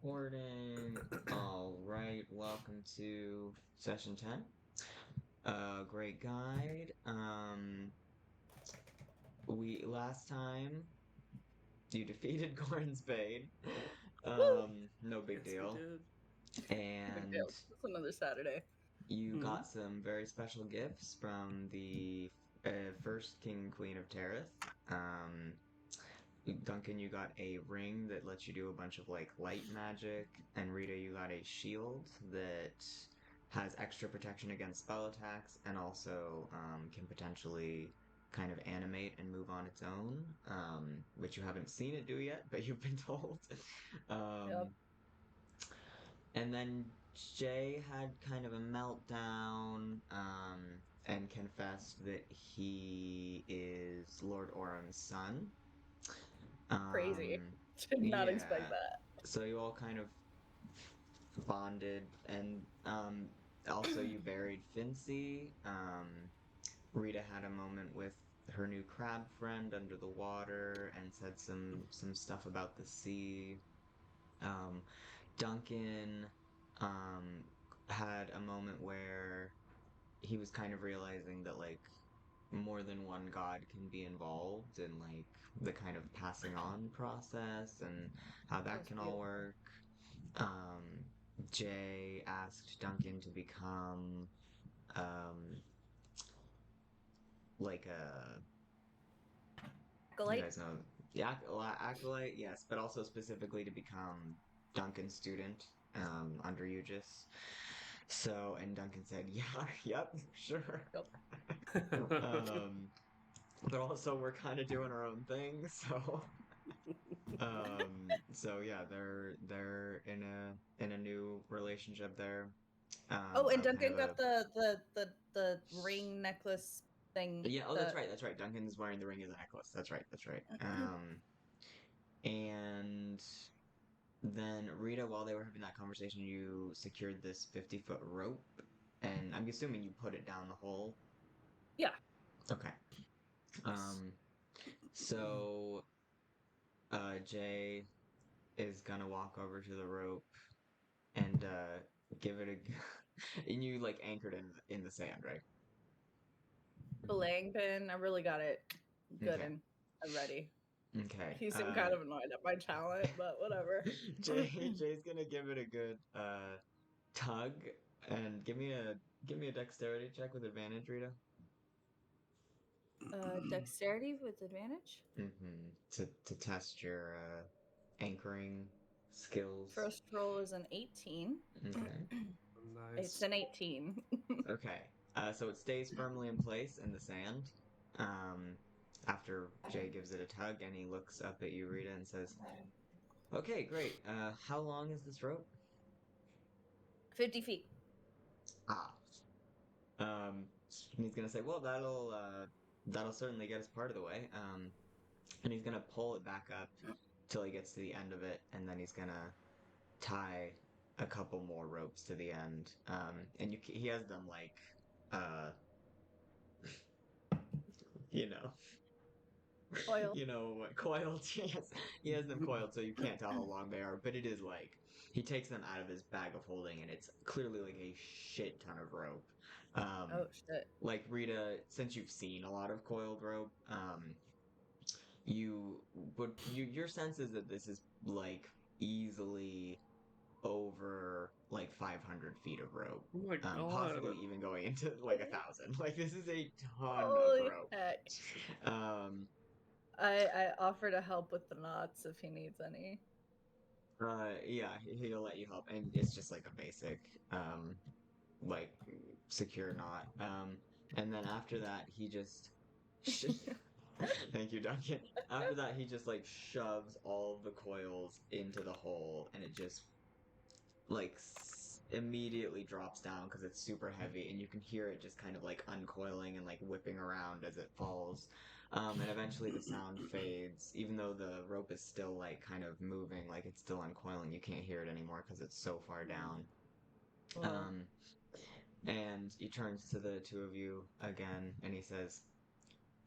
Recording. All right, welcome to session 10. Great guide. We last time you defeated Gorin Spade. Woo! No big Yes, we deal. did. Big And deal. It's another Saturday. you Hmm. got some very special gifts from the first King and Queen of Terrath. Um, Duncan, you got a ring that lets you do a bunch of like light magic, and Rita, you got a shield that has extra protection against spell attacks and also can potentially kind of animate and move on its own, which you haven't seen it do yet, but you've been told. Yep. um, and then Jay had kind of a meltdown and confessed that he is Lord Oram's son. Crazy. Um, Did not expect yeah. that. So you all kind of bonded, and also you buried Fincy. Rita had a moment with her new crab friend under the water and said some stuff about the sea. Um, Duncan um, had a moment where he was kind of realizing that like more than one god can be involved in like the kind of passing on process and how That that was can all beautiful. work. Um, Jay asked Duncan to become um, like a you Acolyte. guys know the acolyte, yes, but also specifically to become Duncan's student under Aegis. So, and Duncan said, "Yeah, yep, sure." Yep. um, but also we're kind of doing our own thing, so so yeah, they're in a new relationship there. Oh, and Of kind of Duncan a got the ring necklace thing. yeah, oh, that's The right, that's right. Duncan's wearing the ring as a necklace. That's right, that's right. And then Rita, while they were having that conversation, you secured this 50-foot rope, and I'm assuming you put it down the hole. yeah. Okay. Yes. Um, so Jay is gonna walk over to the rope and give it a, and you like anchored in the sand, right? Belaying pin. I really got it good Okay. and ready. Okay. He seemed kind of annoyed at my talent, but whatever. Jay's gonna give it a good tug and give me a dexterity check with advantage, Rita. Dexterity with advantage. To test your anchoring skills. First roll is an 18. Okay. It's Nice. an 18. Okay. So it stays firmly in place in the sand. Um, after Jay gives it a tug and he looks up at you, Rita, and says, "Okay, great. How long is this rope?" 50 feet. Ah. Um, and he's gonna say, "Well, that'll certainly get us part of the way." And he's gonna pull it back up till he gets to the end of it, and then he's gonna tie a couple more ropes to the end. And he has them like, uh, you know, Oil. coiled. Yes, he has them coiled, so you can't tell how long they are. But it is like he takes them out of his bag of holding, and it's clearly like a shit ton of rope. Um, Oh, shit. like Rita, since you've seen a lot of coiled rope, you your sense is that this is like easily over like 500 feet of rope, Oh my god. possibly even going into like 1,000. Like this is a ton of Holy rope. heck. Um, I offer to help with the knots if he needs any. yeah, he'll let you help, and it's just like a basic, like secure knot. And then after that, he just. Thank you, Duncan. After that, he just like shoves all of the coils into the hole, and it just like immediately drops down because it's super heavy, and you can hear it just kind of like uncoiling and like whipping around as it falls. And eventually the sound fades, even though the rope is still like kind of moving, like it's still uncoiling. You can't hear it anymore because it's so far down. Oh. Um, and he turns to the two of you again, and he says,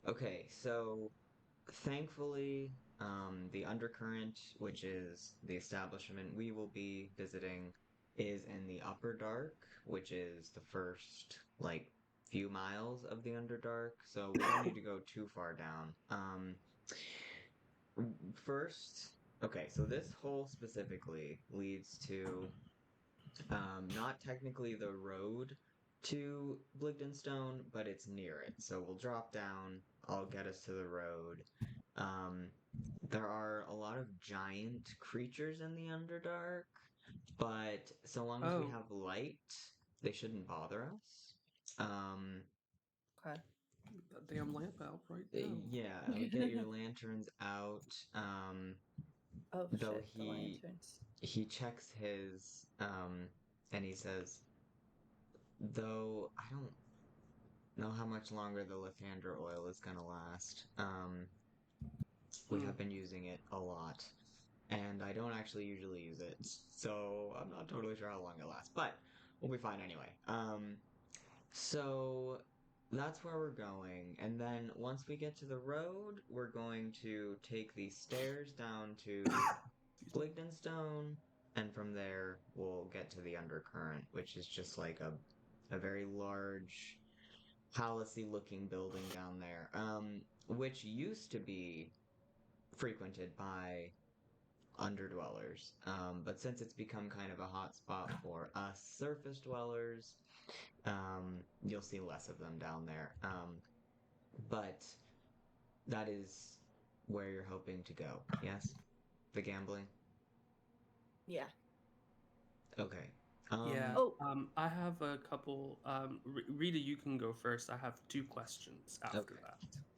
"Okay, so thankfully." The Undercurrent, which is the establishment we will be visiting, is in the Upper Dark, which is the first like few miles of the Underdark. So we don't need to go too far down. First, okay, so this hole specifically leads to not technically the road to Bligdenstone, but it's near it. So we'll drop down. I'll get us to the road. Um, there are a lot of giant creatures in the Underdark, but so long as we Oh, have light, they shouldn't bother us. Um, Okay. that damn lamp out right now. yeah, get your lanterns out. Oh Though shit, the lanterns. he checks his and he says, though I don't know how much longer the Lathander oil is gonna last. We have been using it a lot, and I don't actually usually use it, so I'm not totally sure how long it lasts, but we'll be fine anyway. So that's where we're going, and then once we get to the road, we're going to take these stairs down to Bligdenstone, and from there we'll get to the Undercurrent, which is just like a very large palace-y looking building down there, which used to be frequented by underdwellers. But since it's become kind of a hot spot for us surface dwellers, you'll see less of them down there. But that is where you're hoping to go, yes? The gambling? Yeah. Okay. Yeah. Oh. I have a couple. Rita, you can go first. I have two questions after Okay.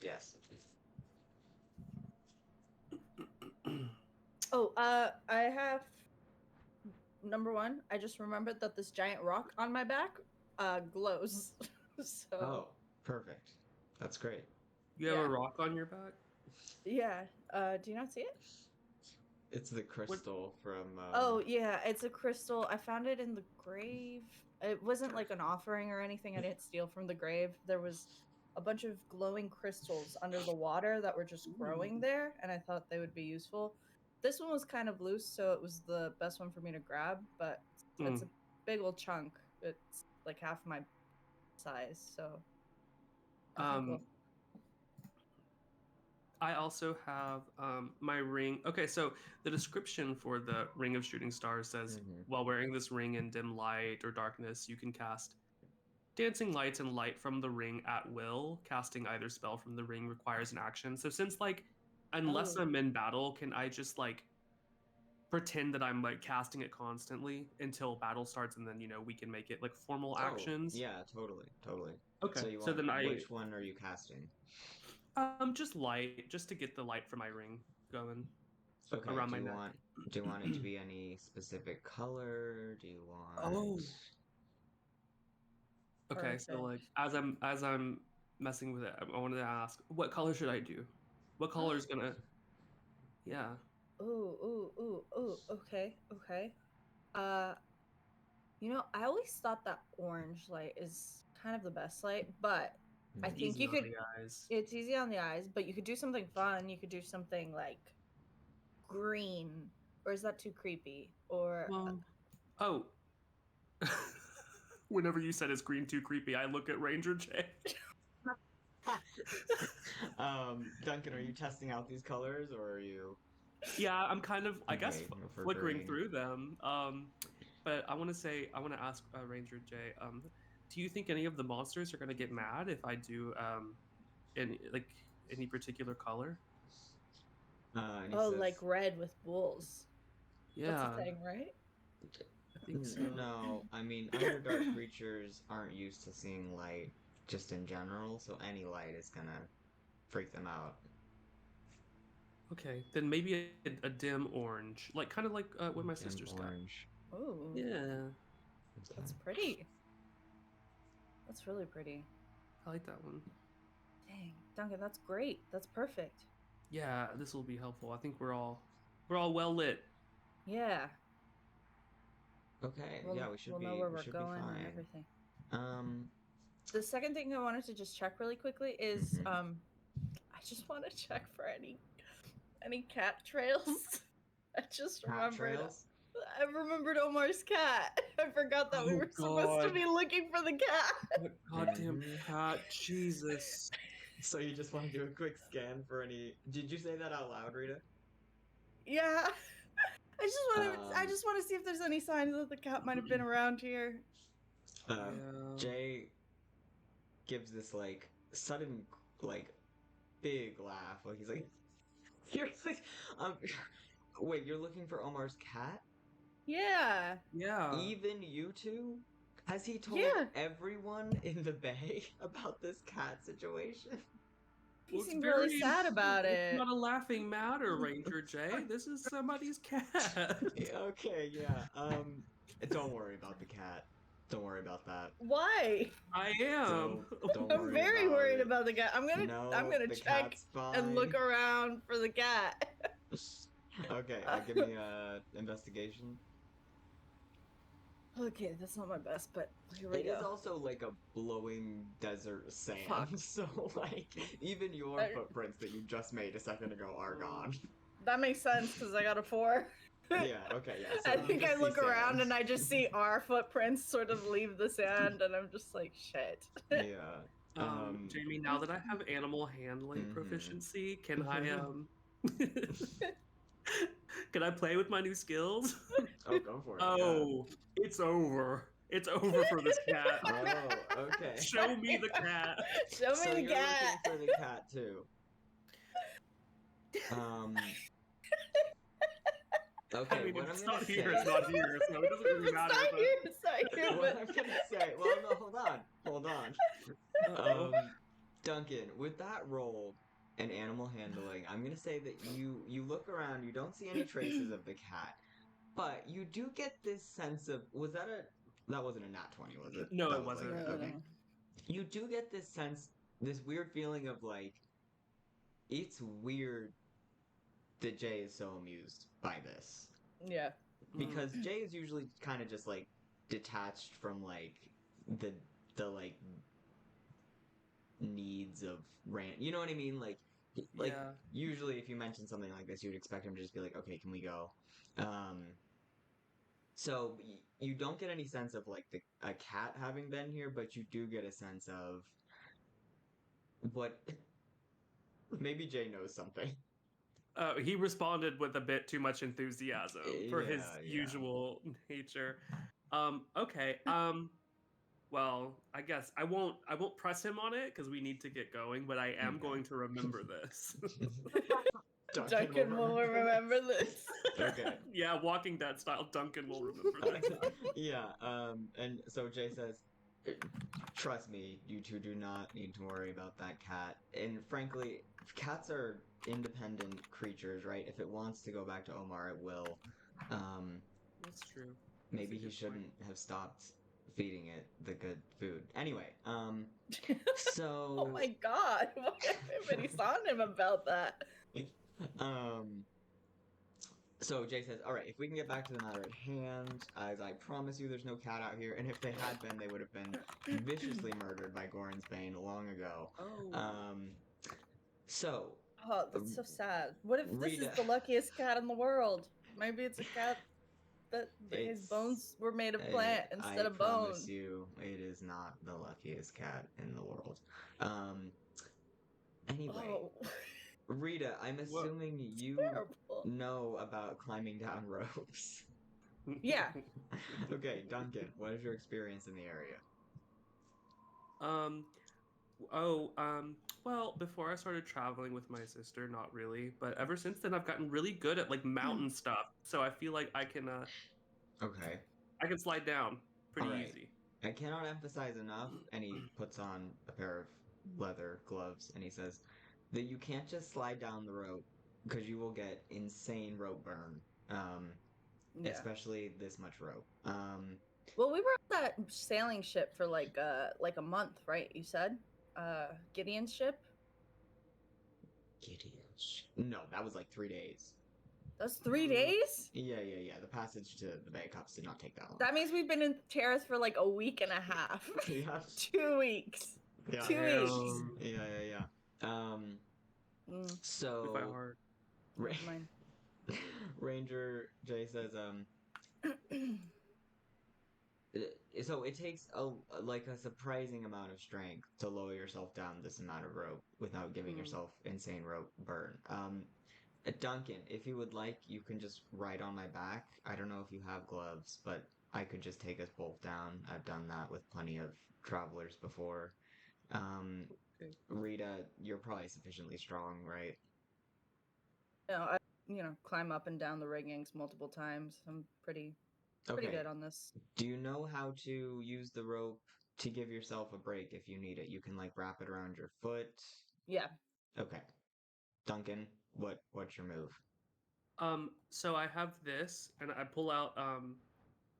Yes. that. Oh, I have number one. I just remembered that this giant rock on my back glows. So Oh, perfect. That's great. You have Yeah. a rock on your back? yeah. Do you not see it? It's the crystal from. Oh yeah, it's a crystal. I found it in the grave. It wasn't like an offering or anything. I didn't steal from the grave. There was a bunch of glowing crystals under the water that were just growing there, and I thought they would be useful. This one was kind of loose, so it was the best one for me to grab, but it's a big old chunk. It's like half my size, so I think we'll... I also have my ring. Okay, so the description for the Ring of Shooting Stars says, while wearing this ring in dim light or darkness, you can cast dancing lights and light from the ring at will. Casting either spell from the ring requires an action. So since unless Oh. I'm in battle, can I just pretend that I'm casting it constantly until battle starts, and then we can make it formal actions? Yeah, totally. Okay, So you so want then which one are you casting? Just light, just to get the light from my ring going. Okay. Around Do my you neck. want it to be any specific color? Do you want? Oh. Okay, so Perfect. as I'm messing with it, I wanted to ask, what color should I do? What color is gonna? Yeah. Ooh. Okay. I always thought that orange light is kind of the best light, but I think Easy you on could. the eyes. It's easy on the eyes, but you could do something fun. You could do something like green, or is that too creepy? Or Oh. Whenever you said it's green too creepy, I look at Ranger J. Duncan, are you testing out these colors, or are you? Yeah, I'm kind of, I guess, for flickering green. through them. But I want to ask Ranger J. Do you think any of the monsters are gonna get mad if I do any particular color? And he oh, says, like red with bulls. Yeah, That's a thing, right? I think so. No, I mean, Underdark creatures aren't used to seeing light just in general, so any light is gonna freak them out. Okay, then maybe a dim orange, kind of like what my Dim sister's orange. Ooh, got. Yeah, that's pretty. That's really pretty. I like that one. Dang, Duncan, that's great. That's perfect. Yeah, this will be helpful. I think we're all well lit. Yeah. Okay, We'll, yeah, we should we'll be know where we we're should be going and fine. everything. Um, The second thing I wanted to just check really quickly is Mhm. I just want to check for any any cat trails? I just Cat remembered. trails? I remembered Omar's cat. I forgot that we Oh, were supposed to God. be looking for the cat. What goddamn Mhm. cat, Jesus. So you just want to do a quick scan for any? Did you say that out loud, Rita? Yeah. I Um, just want to see if there's any signs that the cat might have been around here. Um, Yeah. Jay gives this like sudden like big laugh. Like he's like, "You're like, um, wait, you're looking for Omar's cat? Yeah. Yeah. Even you two? Has he told Yeah. everyone in the bay about this cat situation?" He Well, it's seemed really very sad about important. it. It's not a laughing matter, Ranger Jay. This is somebody's cat. Yeah, okay, yeah. Don't worry about the cat. Don't worry about that. Why? I am. Don't I'm worry very about worried it. about the cat. I'm No, gonna the check cat's fine. and look around for the cat. Okay, give me a investigation. Okay, that's not my best, but here we It is go. also like a blowing desert sand, Fuck. so like even your I- footprints that you just made a second ago are gone. That makes sense because I got a 4. Yeah, okay, yeah. So I you think just I see look around sand. and I just see our footprints sort of leave the sand, and I'm just like, shit. Yeah. Jamie, now that I have animal handling Mhm. proficiency, can I can I play with my new skills? Oh, go for it. Oh, it's over. It's over for this cat. Yeah. Oh, okay. Show me the cat. Show me So the you're cat. looking for the cat too. Okay, I mean, what if I'm it's gonna not say. here, it's not here, so it doesn't really It's matter. not here, it's not here, What but I'm gonna say. Well, no, hold on. Uh-oh. Duncan, with that roll and animal handling, I'm gonna say that you look around, you don't see any traces of the cat, but you do get this sense of that wasn't a nat 20, was it? No, That it was wasn't. like okay. You do get this sense, this weird feeling of like it's weird that Jay is so amused by this. yeah. Because Jay is usually kind of just like detached from like the like needs of rant. You know what I mean? Like Yeah. usually if you mention something like this, you would expect him to just be like, "Okay, can we go?" So you don't get any sense of like a cat having been here, but you do get a sense of what maybe Jay knows something. He responded with a bit too much enthusiasm for his Yeah. usual nature. Okay. Well, I guess I won't press him on it because we need to get going, but I am Okay. going to remember this. Duncan will remember this. Okay. Yeah, Walking Dead style, Duncan will remember this. Yeah, and so Jay says, "Trust me, you two do not need to worry about that cat. And frankly, cats are independent creatures, right? If it wants to go back to Omar, it will. That's true. Maybe a he good shouldn't have stopped feeding it the good food. Anyway, so Oh my god, why everybody's on him about that? So Jay says, "All right, if we can get back to the matter at hand, as I promise you, there's no cat out here. And if they had been, they would have been viciously murdered by Goran's Bane long ago. Oh. So Oh, that's so sad. What if this is Rita- the luckiest cat in the world? Maybe it's a cat that his It's- bones were made of plant instead of I promise bone. you, it is not the luckiest cat in the world. Anyway, Oh, Rita, I'm assuming you terrible. know about climbing down ropes. Yeah. Okay, Duncan, what is your experience in the area? Well, before I started traveling with my sister, not really, but ever since then I've gotten really good at like mountain stuff. So I feel like I can Okay. slide down pretty Alright. easy. I cannot emphasize enough, and he puts on a pair of leather gloves, and he says that you can't just slide down the rope, because you will get insane rope burn. Yeah. Especially this much rope. Well, we were on that sailing ship for like a month, right? You said, Gideon's ship. No, that was like 3 days. That's 3 days. Yeah. The passage to the Bay Cups did not take that long. That means we've been in Terrace for like a week and a half. Yeah. 2 weeks. Yeah. 2 weeks. Yeah. Mm. So By heart. Ra- Never mind. Ranger Jay says, so it takes a surprising amount of strength to lower yourself down this amount of rope without giving yourself insane rope burn. Duncan, if you would like, you can just ride on my back. I don't know if you have gloves, but I could just take us both down. I've done that with plenty of travelers before. Okay. Rita, you're probably sufficiently strong, right? I climb up and down the riggings multiple times. I'm pretty good on this. Do you know how to use the rope to give yourself a break if you need it? You can like wrap it around your foot. Yeah. Okay. Duncan, what's your move? So I have this, and I pull out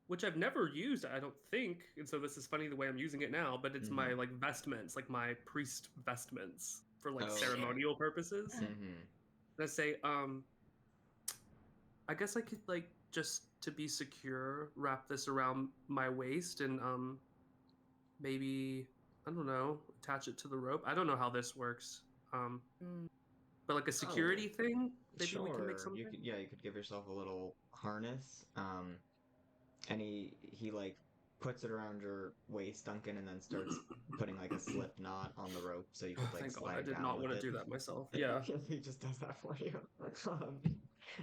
which I've never used, I don't think. And so this is funny the way I'm using it now, but it's my like vestments, like my priest vestments for like ceremonial purposes. And I say, I guess I could like just to be secure, wrap this around my waist and maybe I don't know, attach it to the rope. I don't know how this works. But like a security thing, maybe we can make something. You could give yourself a little harness. And he like puts it around your waist, Duncan, and then starts putting like a slip knot on the rope so you could like Thank slide God, I did down not with want to it. do that myself. Yeah. He just does that for you.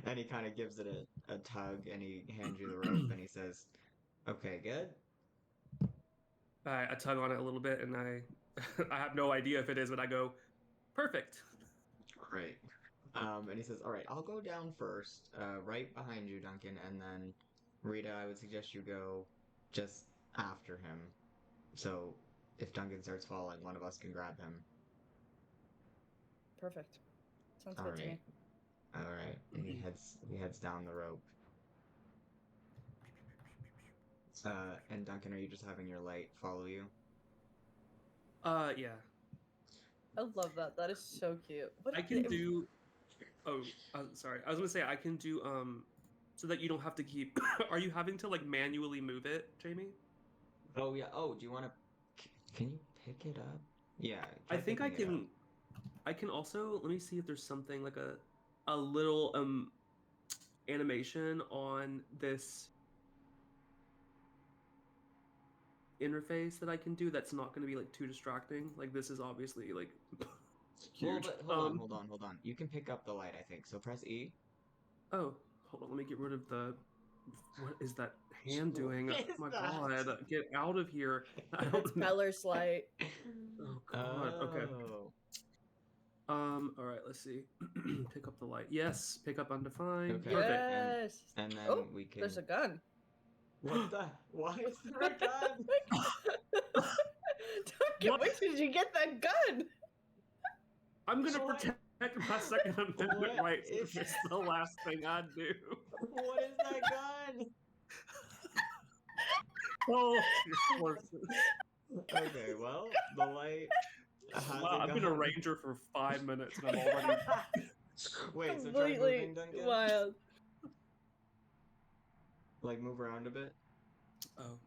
And he kind of gives it a tug and he hands you the rope and he says, "Okay, good." I tug on it a little bit and I I have no idea if it is, but I go, perfect. Great. And he says, "All right, I'll go down first, right behind you, Duncan, and then Rita, I would suggest you go just after him. So if Duncan starts falling, one of us can grab him." Perfect. Sounds good to me. All right. And he heads down the rope. And Duncan, are you just having your light follow you? Yeah. I love that. That is so cute. I can do. Oh, sorry. I was gonna say I can do so that you don't have to keep. Are you having to like manually move it, Jamie? Oh yeah. Oh, do you want to? Can you pick it up? Yeah. I think I can. I can also let me see if there's something like a little animation on this interface that I can do that's not going to be like too distracting. Like this is obviously like huge. Well, but hold on. You can pick up the light, I think. So press E. Oh, hold on. Let me get rid of the. What is that hand doing? What Oh is my that? God! Get out of here! It's Beller's light. Oh God. Okay. All right. Let's see. Pick up the light. Yes. Pick up undefined. Okay. Perfect. Yes. And then we can. There's a gun. What the? Why is there a gun? Duncan, where did you get that gun? I'm gonna protect my Second Amendment What rights. is- It's the last thing I do. What is that gun? Oh, horses. Okay, well, the light. Wow, I've been a ranger for 5 minutes and I'm already. Wait, so try Completely moving, Duncan? wild. Like move around a bit. Oh.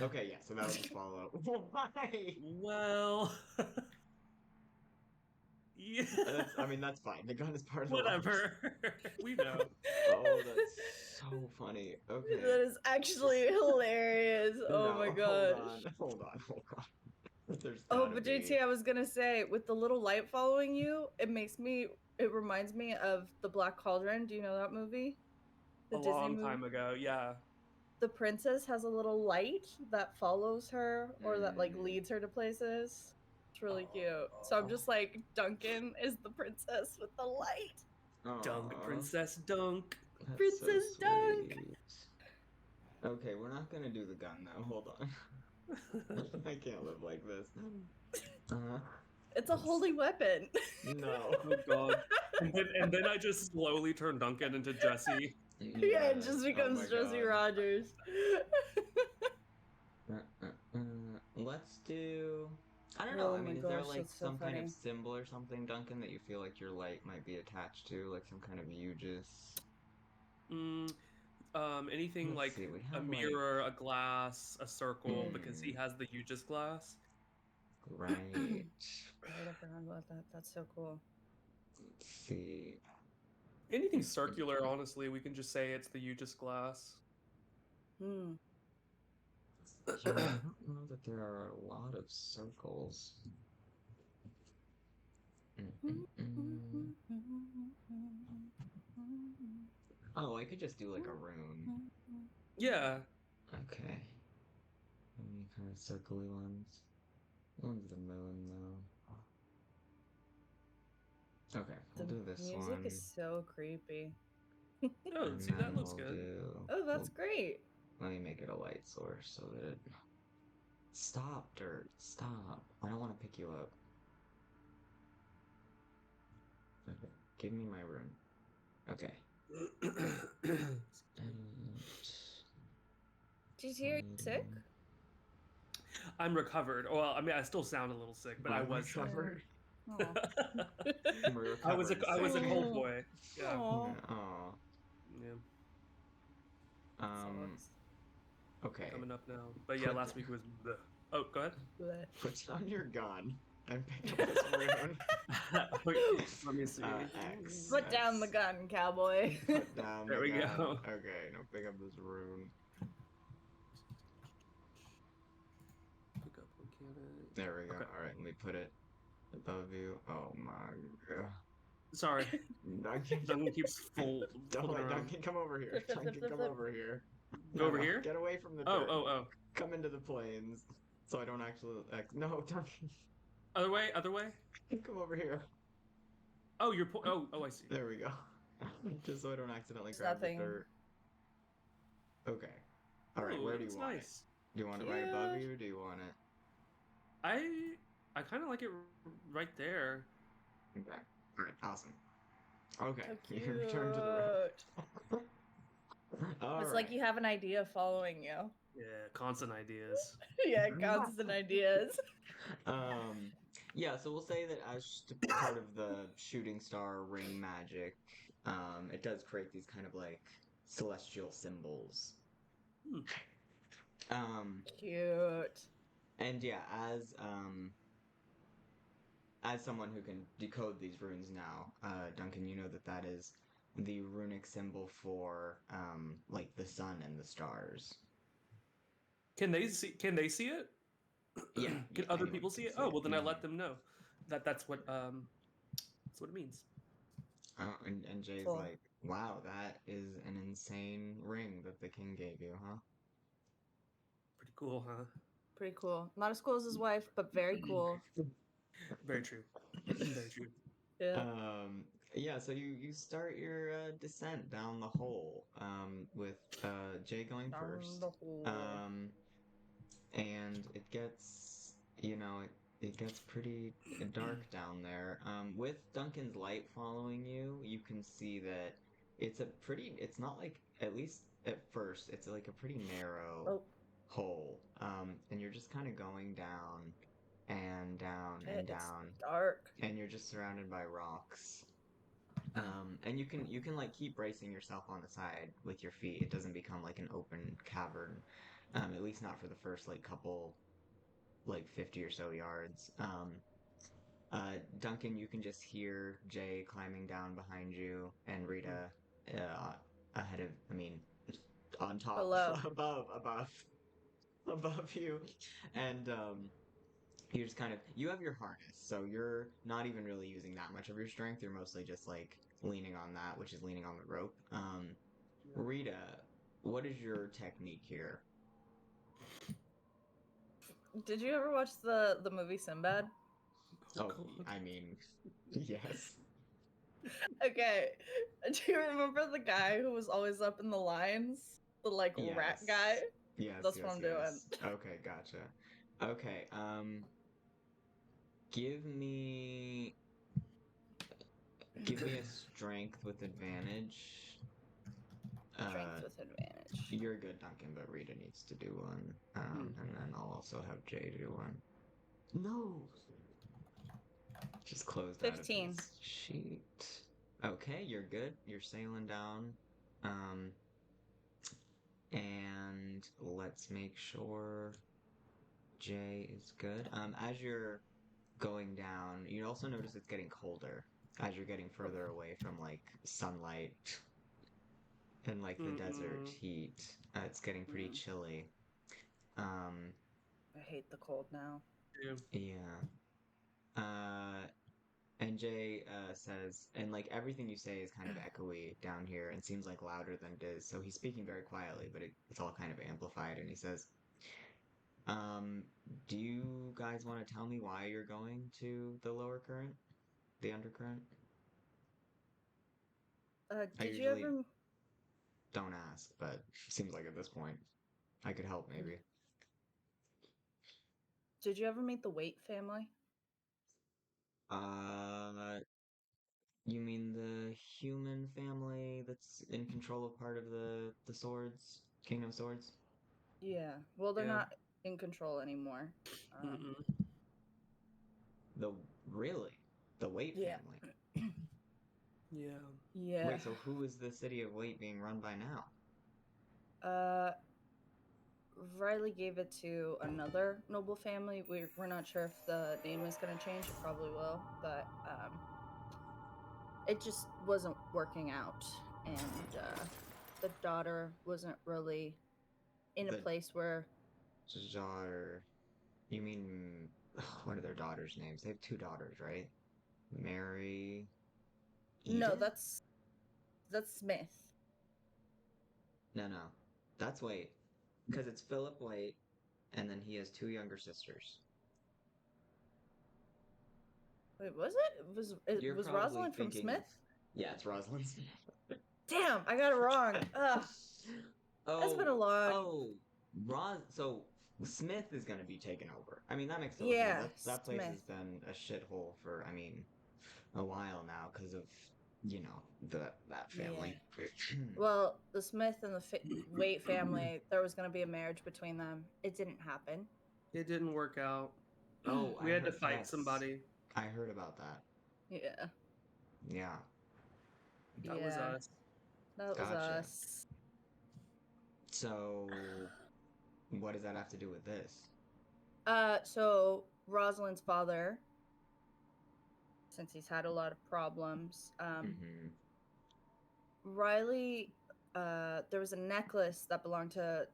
Okay, yeah. So that was a follow. Why? Well. Yeah. I mean, that's fine. The gun is part of the Whatever. We know. Oh, that's so funny. Okay. That is actually hilarious. Oh No, my god. Hold on. There's Oh, gotta but be- JT, I was gonna say, with the little light following you, it reminds me of The Black Cauldron. Do you know that movie? The A Disney long movie? time ago, yeah. The princess has a little light that follows her or that like leads her to places. It's really cute. So I'm just like, Duncan is the princess with the light. Dunk, Aw, Princess Dunk. that's Princess so Dunk. sweet. Okay, we're not gonna do the gun now. Hold on. I can't live like this. It's a holy weapon. No. Oh god. And then I just slowly turn Duncan into Jesse. Yeah, it just becomes Jesse Rogers. Let's do. I don't know. Oh I mean, my is there gosh, like that's so some kind funny. of symbol or something, Duncan, that you feel like your light might be attached to, like some kind of Aegis? Anything Let's like see, we a have, like- mirror, a glass, a circle, because he has the Aegis glass. Right. I forgot about that. That's so cool. Let's see. Anything circular, honestly, we can just say it's the Aegis glass. Hmm. Yeah, I don't know that there are a lot of circles. Mm-mm-mm. Oh, I could just do like a rune. Yeah. Okay. Any kind of circly ones? One's the moon, though. Okay, we'll The do this music one. is so creepy. Oh, And see, that then looks we'll good. do. Oh, that's great. Let me make it a light source so that it. Stop, dirt. Stop. I don't want to pick you up. Okay. Give me my room. Okay. And... Did you hear you sick? I'm recovered. Well, I mean, I still sound a little sick, but I I'm was sick. recovered. Aw. I was a Recovered cold sick. boy. Yeah. Aw. Aw. Yeah. Sucks. Okay. Coming up now. But yeah, last week was. Bleh. Oh, go ahead. Bleh. Put down your gun and pick up this rune. Wait, let me see. X. Put down the X. gun, cowboy. Put down There the we gun. go. Okay, now pick up this rune. Pick up mechanic. There we go. Okay. Alright, let me put it above you. Oh my god. Sorry. Duncan, Duncan keeps full. don't let around. Duncan come over here. Duncan, come over here. Go over here? Get away from the Oh, dirt. oh. Come into the plains. So I don't actually. No, Duncan. Other way, other way. Come over here. Oh, you're. Oh, I see. There we go. Just so I don't accidentally There's grab nothing. the dirt. Okay. Alright, Ooh, where do you that's want nice. it? Do you want it right above Cute. you or do you want it? I kind of like it right there. Okay. Alright, awesome. Okay. So You cute. can return to the road. It's like you have an idea following you. Yeah, constant ideas. Yeah, constant ideas. Yeah, so we'll say that as just part of the shooting star ring magic, it does create these kind of like celestial symbols. Cute. And yeah, as someone who can decode these runes now, Duncan, you know that that is the runic symbol for like the sun and the stars. Can they see? Can they see it? Yeah. Can other people see it? Oh, well, then I let them know that that's what it means. And Jay's Cool. like, wow, that is an insane ring that the king gave you, huh? Pretty cool, huh? Pretty cool. Not as cool as his wife, but very cool. Very true. Very true. Yeah. Yeah, so you start your descent down the hole with Jay going Down first. the hole. And it gets, it gets pretty dark down there. With Duncan's light following you, you can see that it's not like, at least at first, it's like a pretty narrow hole. And you're just kind of going down and down and It's down. dark. And you're just surrounded by rocks. And you can like keep bracing yourself on the side with your feet. It doesn't become like an open cavern. At least not for the first like couple, like 50 or so yards. Duncan, you can just hear Jay climbing down behind you, and Rita ahead of, on top, Below. above you, and you just you have your harness, so you're not even really using that much of your strength. You're mostly just like leaning on that, which is leaning on the rope. Rita, what is your technique here? Did you ever watch the movie Sinbad? Oh, yes. Okay. Do you remember the guy who was always up in the lines? The rat guy? Yes. That's what I'm doing. Okay, gotcha. Okay, give me a strength with advantage. Strength with advantage. You're good, Duncan, but Rita needs to do one. And then I'll also have Jay do one. No! Just closed 15. out of his sheet. Okay, you're good. You're sailing down. And let's make sure Jay is good. As you're going down, you also notice it's getting colder. as you're getting further away from like sunlight and like the desert heat. It's getting pretty chilly. Um, I hate the cold now. yeah. And Jay says, and like everything you say is kind of echoey down here and seems like louder than it is. So he's speaking very quietly, but it's all kind of amplified. And he says, do you guys want to tell me why you're going to the lower current, the undercurrent? I Did you usually ever? don't ask, but seems like at this point I could help maybe. Did you ever meet the Waite family? Uh, you mean the human family that's in control of part of the swords, Kingdom of Swords? Yeah. Well, they're Yeah. not in control anymore. The really? The Waite Yeah. family? Yeah. Yeah. Wait, so who is the city of Waite being run by now? Riley gave it to another noble family. We're not sure if the name is going to change. It probably will, but it just wasn't working out, and the daughter wasn't really in a The place where. daughter. You mean what are their daughters' names? They have two daughters, right? Mary. No, Edith? that's Smith. No, no. That's Waite. Because it's Philip Waite, and then he has two younger sisters. Wait, was it? You're Was probably Rosalind from thinking Smith? Yeah, it's Rosalind. Damn, I got it wrong. Ugh, that's been a long. Oh, So Smith is going to be taken over. I mean, that makes total Yeah, sense. That place Smith. has been a shithole for, I mean, a while now because of, that family. Well, the Smith and the Waite family, there was going to be a marriage between them. It didn't happen. It didn't work out. Oh, We had to heard- fight yes. somebody. I heard about that. Yeah. Yeah. That was us. That was Gotcha. us. So, what does that have to do with this? So Rosalind's father, since he's had a lot of problems, Riley, there was a necklace that belonged to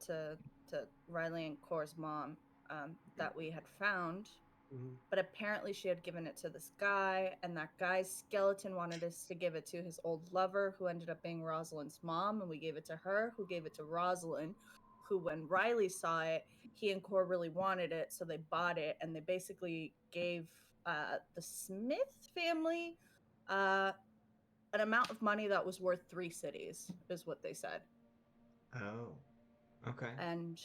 Riley and Cora's mom, that we had found, but apparently she had given it to this guy, and that guy's skeleton wanted us to give it to his old lover, who ended up being Rosalind's mom, and we gave it to her, who gave it to Rosalind, who, when Riley saw it, he and Cora really wanted it, so they bought it, and they basically gave the Smith family an amount of money that was worth 3 cities, is what they said. Oh, okay. And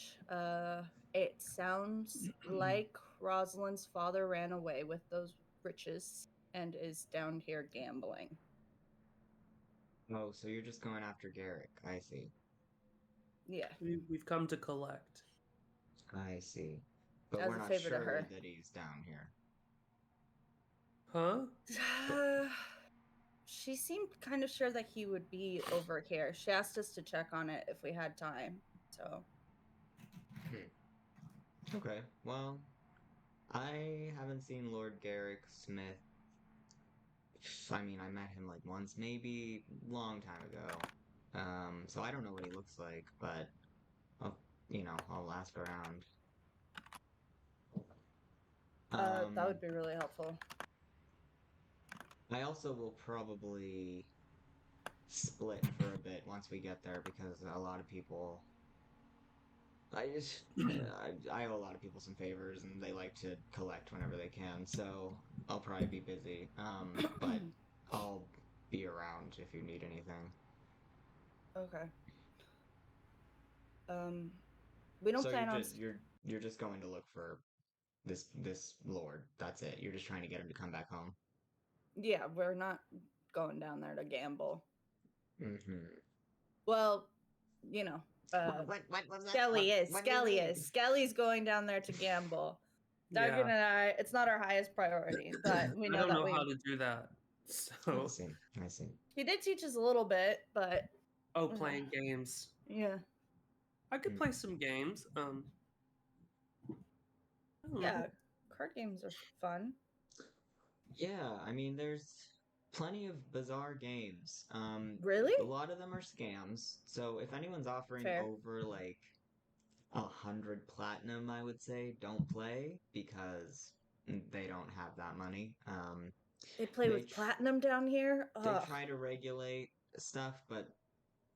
it sounds like Rosalind's father ran away with those riches and is down here gambling. Oh, so you're just going after Garrick. I see. Yeah. We've come to collect. I see. But As we're a not favor to sure her. that he's down here. Huh? She seemed kind of sure that he would be over here. She asked us to check on it if we had time. So. Okay. Well, I haven't seen Lord Garrick Smith. I mean, I met him like once, maybe long time ago. So I don't know what he looks like, but I'll ask around. That would be really helpful. I also will probably split for a bit once we get there because a lot of people. I owe a lot of people some favors, and they like to collect whenever they can. So I'll probably be busy. But I'll be around if you need anything. Okay. We don't plan on. You're just going to look for this lord. That's it. You're just trying to get him to come back home. Yeah, we're not going down there to gamble. Mm-hmm. Well, you know. What was that? Skelly is. What do you Skelly mean? is. Skelly's going down there to gamble. Duncan and I, it's not our highest priority, but we know I don't that know how to do that. So I see. He did teach us a little bit, but playing games. Yeah. I could play some games. Yeah, card games are fun. Yeah, I mean, there's plenty of bizarre games. Really? A lot of them are scams. So if anyone's offering Fair. over like 100 platinum, I would say don't play because they don't have that money. They play They with tr- platinum down here? they Ugh. try to regulate stuff, but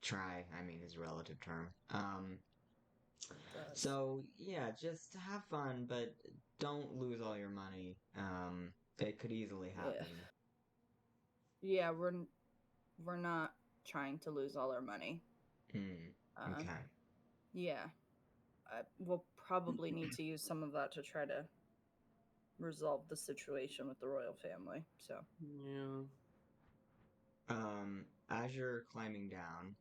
try, I mean, is a relative term. Does. So yeah, just have fun, but don't lose all your money. It could easily Yeah. happen. Yeah, we're not trying to lose all our money. Okay. Yeah. We'll probably need to use some of that to try to resolve the situation with the royal family. So Yeah. As you're climbing down,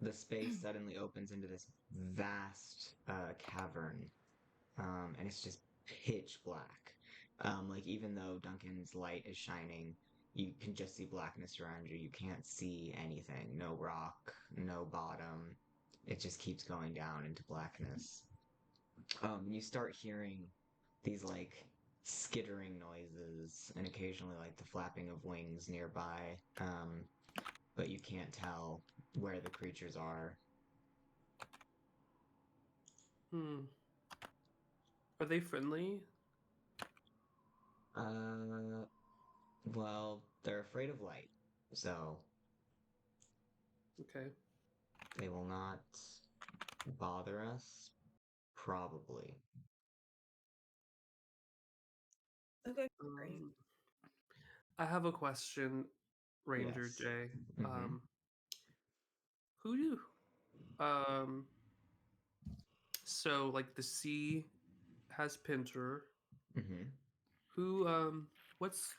the space suddenly opens into this vast cavern, and it's just pitch black. Like even though Duncan's light is shining, you can just see blackness around you. You can't see anything. No rock, no bottom. It just keeps going down into blackness. You start hearing these like skittering noises and occasionally like the flapping of wings nearby. But you can't tell where the creatures are. Are they friendly? Well, they're afraid of light, so Okay. they will not bother us, probably. okay. I have a question, Ranger Yes. J. Mm-hmm. Who do so like the sea has Pinter. Mm-hmm. Who what's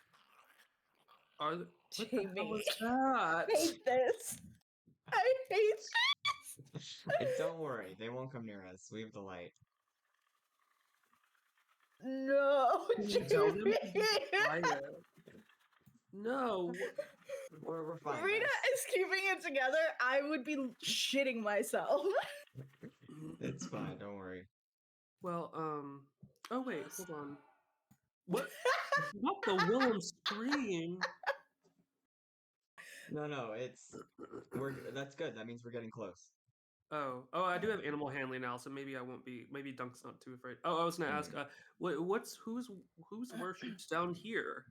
are the, what the hell Jamie. was that? I hate this. I hate this. Don't worry, they won't come near us. We have the light. No, Can you tell them to be Jamie. quiet? No. We're fine. Rita guys. is keeping it together. I would be shitting myself. It's fine. Don't worry. Well, oh wait, hold on. What? Not the Willem scream. No. That's good. That means we're getting close. Oh, I do have animal handling now, so maybe I won't be. Maybe Dunk's not too afraid. Oh, I was gonna ask, who's worshipped down here?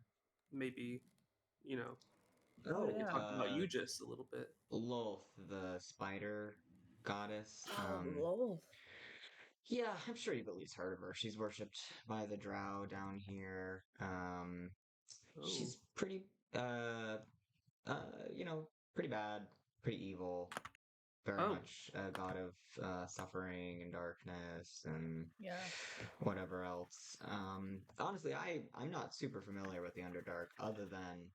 Maybe, you know, Oh, we could yeah. talk about you just a little bit. Lolth, the spider goddess. Lol. Yeah, I'm sure you've at least heard of her. She's worshipped by the Drow down here. Oh, She's pretty, you know, pretty bad, pretty evil. Very oh, much a god of suffering and darkness and Yeah. whatever else. Honestly, I'm not super familiar with the Underdark other than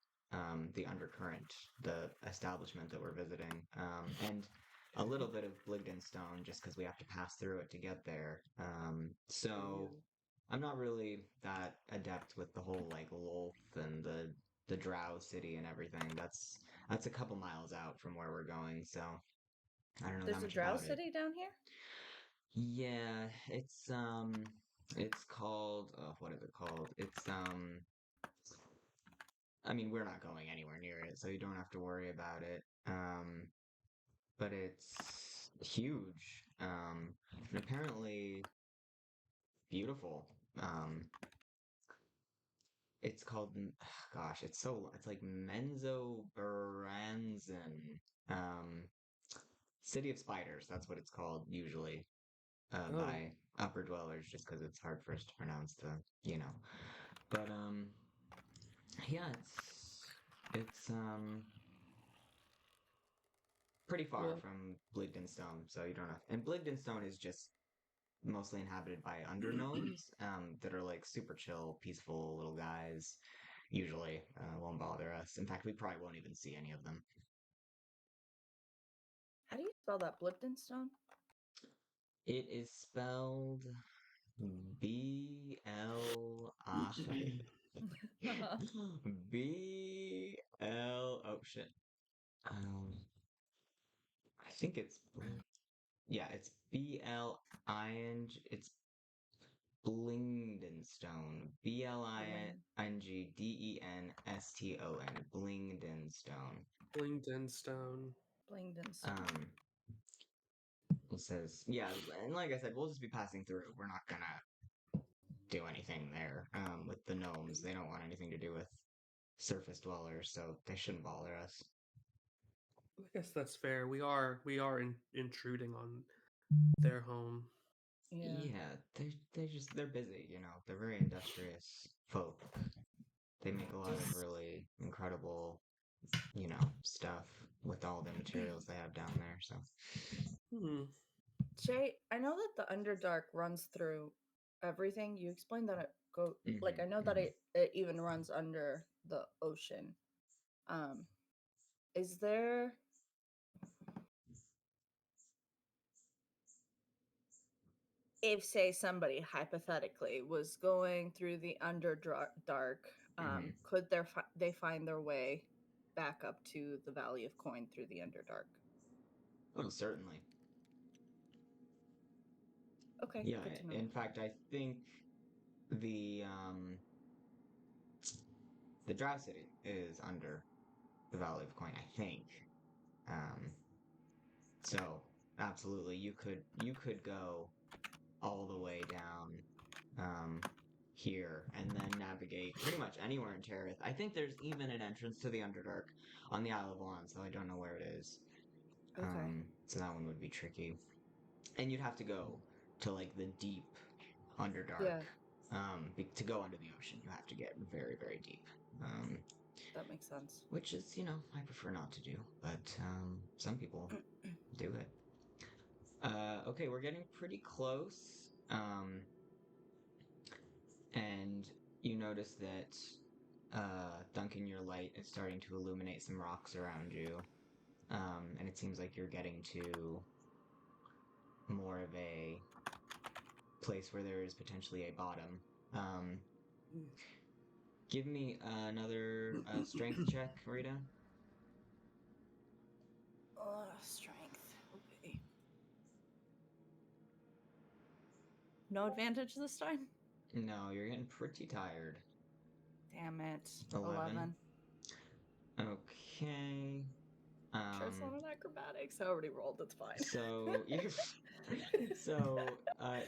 the Undercurrent, the establishment that we're visiting, and a little bit of Bligdenstone just because we have to pass through it to get there. So I'm not really that adept with the whole like Lolth and the Drow city and everything. That's a couple miles out from where we're going, so I don't know There's that a much drow about it. city down here? Yeah, it's called what is it called? I mean, we're not going anywhere near it, so you don't have to worry about it. But it's huge. And apparently beautiful. It's called gosh, it's like Menzo Baranzan. City of Spiders, that's what it's called usually. oh, By upper dwellers just because it's hard for us to pronounce but yeah, it's pretty far well, from Bligdenstone, so you don't have, and Bligdenstone is just mostly inhabited by undergnomes that are like super chill, peaceful little guys. Usually won't bother us. In fact, we probably won't even see any of them. How do you spell that? Bliptonstone? It is spelled B-L-I B-L. Oh shit. I think it's yeah, it's B-L-I-N. It's Blingdenstone. Blingdenstone. Blingdenstone. Blingden Stone. Blingdon. It says, yeah, and like I said, we'll just be passing through. We're not gonna do anything there. With the gnomes, they don't want anything to do with surface dwellers, so they shouldn't bother us. I guess that's fair. We are intruding on their home. Yeah. They're busy, you know. They're very industrious folk. They make a lot of really incredible, you know, stuff with all the materials they have down there. So Jay, I know that the Underdark runs through everything. You explained that like I know that it even runs under the ocean. Is there if say somebody hypothetically was going through the Underdark, could they find their way back up to the Valley of Coin through the Underdark? Oh, certainly. Okay. Yeah, Good to know. in fact, I think the Drow City is under the Valley of Coin, I think. So absolutely, you could go all the way down here and then navigate pretty much anywhere in Terrath. I think there's even an entrance to the Underdark on the Isle of Wands, though I don't know where it is. Okay. So that one would be tricky. And you'd have to go to like the deep Underdark. Yeah. To go under the ocean, you have to get very, very deep. That makes sense. Which is, you know, I prefer not to do, but some people do it. Okay, we're getting pretty close. And you notice that Duncan, your light is starting to illuminate some rocks around you. And it seems like you're getting to more of a place where there is potentially a bottom. Give me another strength check, Rita. Strength. Okay. No advantage this time? No, you're getting pretty tired. Damn it. 11. Okay. Try some on acrobatics. I already rolled. It's fine.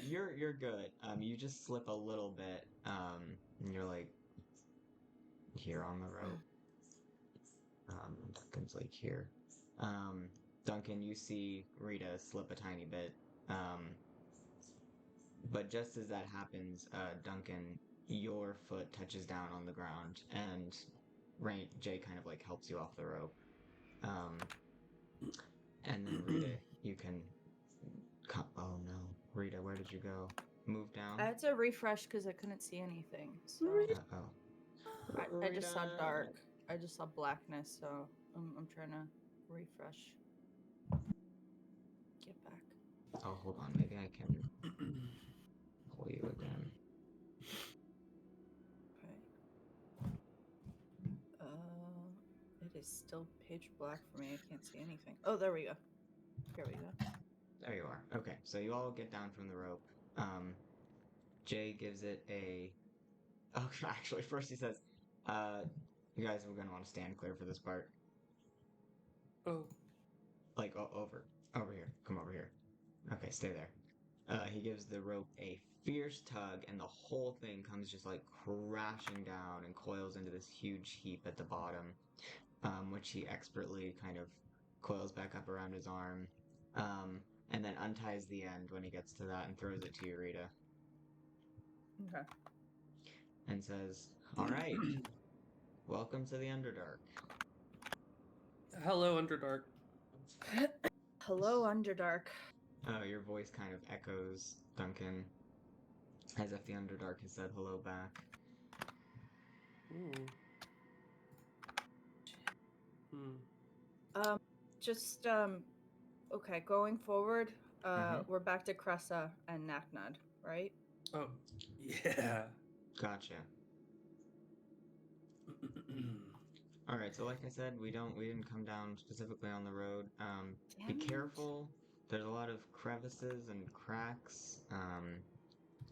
You're good. You just slip a little bit. And you're like here on the rope. Duncan's like here. Duncan, you see Rita slip a tiny bit. But just as that happens, Duncan, your foot touches down on the ground, and Jay kind of like helps you off the rope. And then Rita, you can. Oh no, Rita, where did you go? Move down. I had to refresh because I couldn't see anything. So I just saw dark. I just saw blackness. So I'm trying to refresh. Get back. Oh, hold on. Maybe I can pull you again. Okay. It is still pitch black for me. I can't see anything. Oh, there we go. Here we go. There you are. Okay, so you all get down from the rope. Jay gives it a. Oh, actually, first he says, "You guys are gonna want to stand clear for this part." Oh. Like over here. Come over here. Okay, stay there. He gives the rope a fierce tug, and the whole thing comes just like crashing down and coils into this huge heap at the bottom, which he expertly kind of coils back up around his arm, and then unties the end when he gets to that and throws it to you, Rita. Okay. And says, "All right, welcome to the Underdark." Hello, Underdark. Hello, Underdark. Your voice kind of echoes, Duncan, as if the Underdark has said hello back. Okay, going forward, we're back to Cressa and Naknad, right? Oh, yeah. Gotcha. All right, so like I said, we didn't come down specifically on the road. Be careful. There's a lot of crevices and cracks.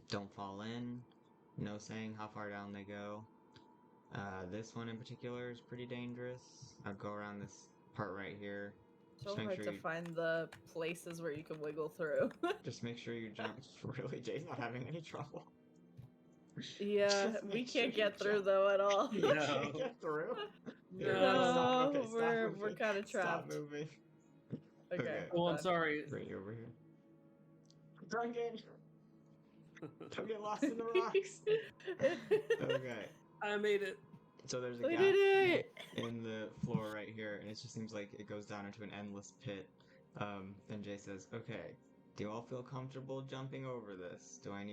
don't fall in. No saying how far down they go. This one in particular is pretty dangerous. I'd go around this part right here. So Just make hard sure to you find the places where you can wiggle through. just make sure you jump. Really, Jay's not having any trouble. Yeah, Just we make sure can't you get through jump. though at all. You No. can't get through. Here, No. stop. Okay, stop we're moving. kind of Stop trapped. moving. Okay. Okay. Oh, I'm done. sorry. Bring you over here. Duncan! Don't get lost in the rocks. Okay. I made it. So there's a We gap did it! in the floor right here, and it just seems like it goes down into an endless pit. Then Jay says, "Okay, do you all feel comfortable jumping over this? Do we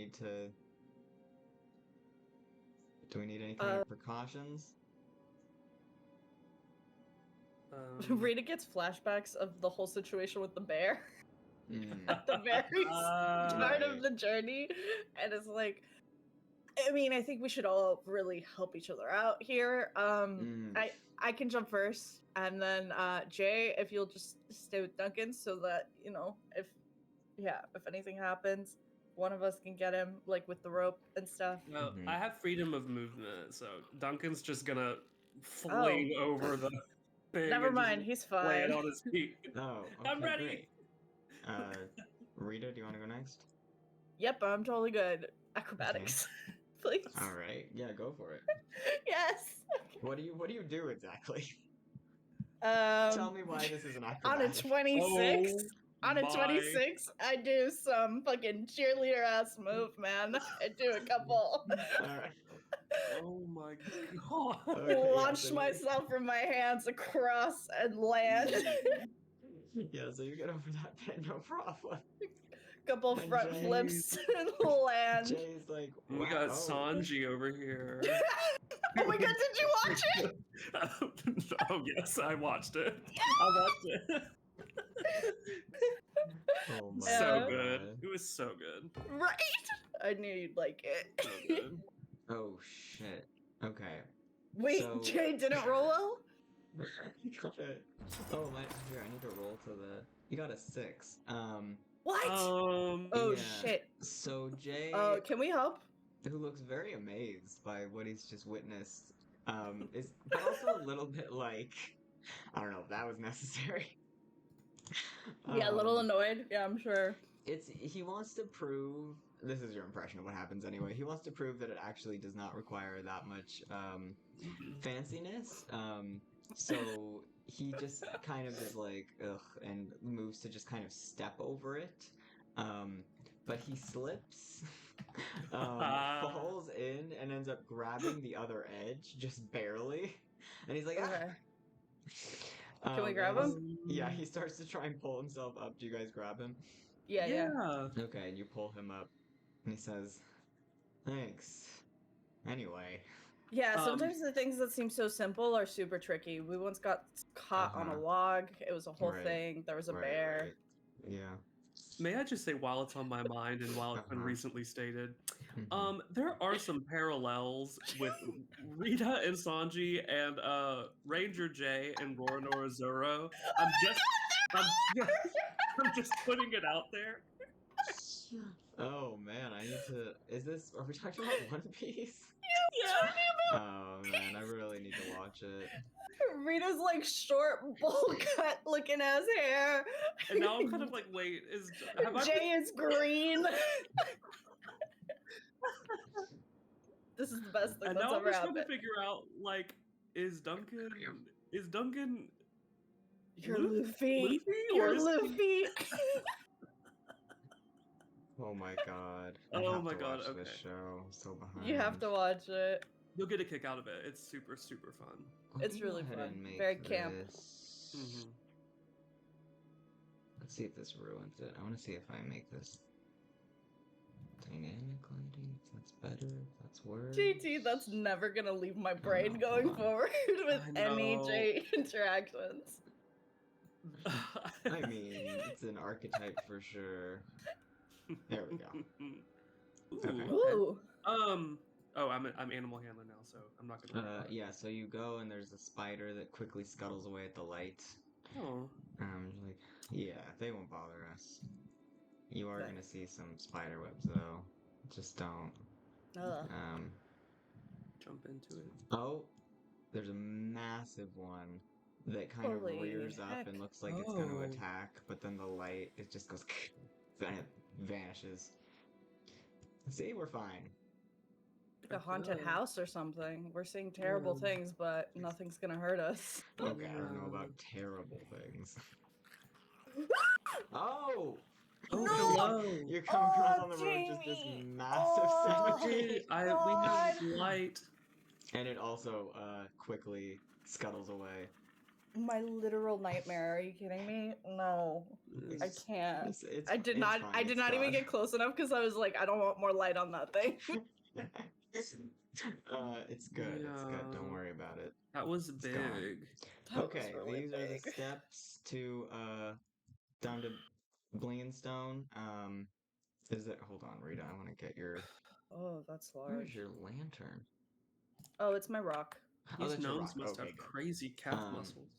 need any kind of precautions?" Rita gets flashbacks of the whole situation with the bear Mm, at the very start right. of the journey, and it's like, I mean, I think we should all really help each other out here. mm. I can jump first, and then Jay, if you'll just stay with Duncan, so that if anything happens, one of us can get him like with the rope and stuff. Well, Mhm. I have freedom of movement, so Duncan's just gonna fling over the thing. Never and mind, just he's lay it fine. on his feet. Oh, okay, I'm ready. great. Rita, do you want to go next? Yep, I'm totally good. Acrobatics, please. All right, yeah, go for it. Yes. What do you do exactly? Tell Um, me why this is an on a acrobatic. 26. Oh On a my- 26, I do some fucking cheerleader ass move, man. I do a couple. All right. Oh my god. Okay, yeah, Launch so you- myself from my hands across and land. Yeah, so you get over that pit, no problem. Couple And front Jay- flips and land. Jay's like, We wow. got Sanji over here. Oh my god, did you watch it? Oh yes, I watched it. I watched it. Oh my So Yeah. good. God. It was so good. Right? I knew you'd like So it. good. Oh shit. Okay. Wait, So- Jay didn't roll well? Got it. Oh my, here, I need to roll to the. You got a 6. What? Um, Oh yeah. shit. So Jay, Oh, can we help? who looks very amazed by what he's just witnessed, is but also a little bit like, I don't know if that was necessary. Yeah, a little Um, annoyed. Yeah, I'm sure. he wants to prove. This is your impression of what happens anyway. He wants to prove that it actually does not require that much fanciness. So he just kind of is like, ugh, and moves to just kind of step over it. But he slips, falls in, and ends up grabbing the other edge, just barely. And he's like, ah. Okay. Can we and grab he's- him? Yeah, he starts to try and pull himself up. Do you guys grab him? Yeah. Okay, and you pull him up, and he says, "Thanks." Anyway, Yeah, Um, sometimes the things that seem so simple are super tricky. We once got caught on a Uh-huh. log. It was a whole Right. thing. There was a right, bear. right. Yeah. May I just say, while it's on my mind and while it's been Uh-huh. recently stated, Mhm. there are some parallels with Rita and Sanji and Ranger J and Roronoa Zoro. I'm just putting it out there. Oh man, I need to. Are we talking about One Piece? Yeah. Oh man, I really need to watch it. Rita's like short, bowl cut looking ass hair. And now I'm kind of like, wait, have I Jay is green. This is the best thing and that's now I'm ever just trying to happened. figure out, like, is Duncan You're Lu- Luffy. Luffy or You're is he- Luffy. Oh my god. I Oh have my to god, watch this okay. show. I'm so behind. You have to watch it. You'll get a kick out of it. It's super, super fun. Let It's me go really ahead fun. and make Very camp. this- Mhm. Let's see if this ruins it. I want to see if I make this dynamic lighting. If that's better. If that's worse. GT, that's never gonna leave my brain no, going hold on. forward with I any know. J interactions. I mean, it's an archetype for sure. There we go. Okay. Ooh. Ooh. Oh, I'm animal handler now, so I'm not gonna. worry about it. Yeah. So you go and there's a spider that quickly scuttles away at the light. Oh. You're like, yeah, they won't bother us. You are Nice. gonna see some spider webs though. Just don't. Ugh. Jump into it. Oh, there's a massive one that kind of Holy rears up heck. and looks like it's going to Oh. attack, but then the light, it just goes and it vanishes. See, we're fine. Like a haunted Good. house or something. We're seeing terrible Yeah. things, but nothing's gonna hurt us. Okay, I don't know Yeah. about terrible things. Oh! Oh, No! hello. You're coming across Oh, on the road just this Jamie! massive Oh, cemetery. We have God. light. And it also quickly scuttles away. My literal nightmare. Are you kidding me? No. I can't. I did not even fine. get close enough because I was like, I don't want more light on that thing. It's good. It's good. Don't Yeah. worry about it. That was It's big. gone. That Okay, was really these are the big. steps to down to Blingstone. Is it? Hold on, Rita. I want to get your. Oh, that's Where's large. your lantern? Oh, it's my rock. Oh, These that's your gnomes rock. must Okay, have good. crazy calf Um, muscles.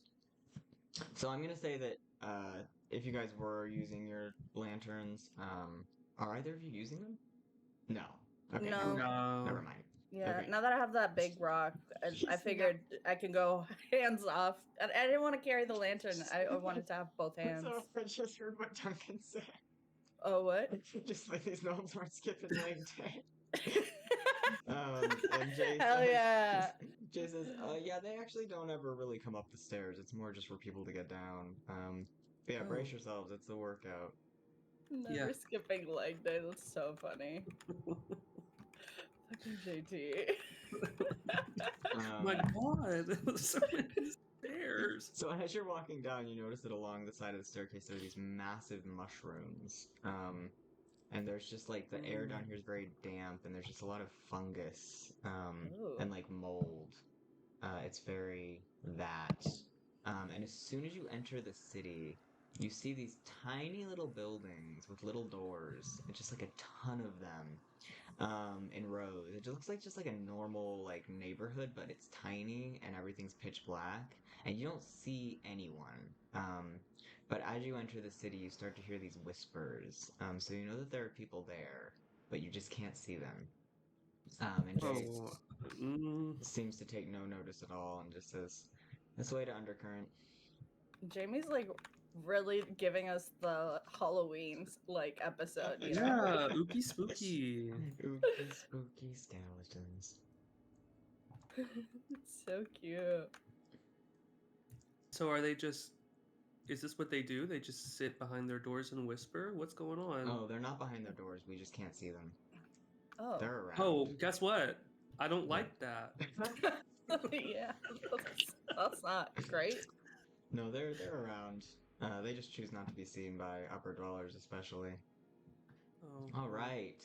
So I'm gonna say that if you guys were using your lanterns, are either of you using them? No. Okay. No. Never mind. Yeah, Okay. now that I have that big rock, I He's figured I can go hands off. And I didn't want to carry the lantern. I wanted to have both hands. So I just heard what Duncan said. Oh, what? Just like these gnomes aren't skipping leg day. And Jay Hell says, yeah. Jay says, yeah, they actually don't ever really come up the stairs. It's more just for people to get down. But yeah, brace Oh. yourselves. It's the workout. Never Yeah. skipping leg day. That's so funny. Fucking JT. My God, so many stairs. So as you're walking down, you notice that along the side of the staircase there are these massive mushrooms. And there's just like the air down here is very damp, and there's just a lot of fungus, Ooh. and like mold. It's very that. And as soon as you enter the city, you see these tiny little buildings with little doors, and just like a ton of them, in rows. It just looks like just like a normal like neighborhood, but it's tiny and everything's pitch black, and you don't see anyone. But as you enter the city, you start to hear these whispers. So you know that there are people there, but you just can't see them. And Jay seems to take no notice at all and just says, "This way to Undercurrent." Jamie's like really giving us the Halloween like episode, you know? Yeah, ooky spooky. Ooky spooky skeletons. It's so cute. So are they just? Is this what they do? They just sit behind their doors and whisper? What's going on? Oh, they're not behind their doors. We just can't see them. Oh. They're around. Oh, guess what? I don't like that. Yeah, that's not great. No, they're around. They just choose not to be seen by upper dwellers, especially. Oh. All right.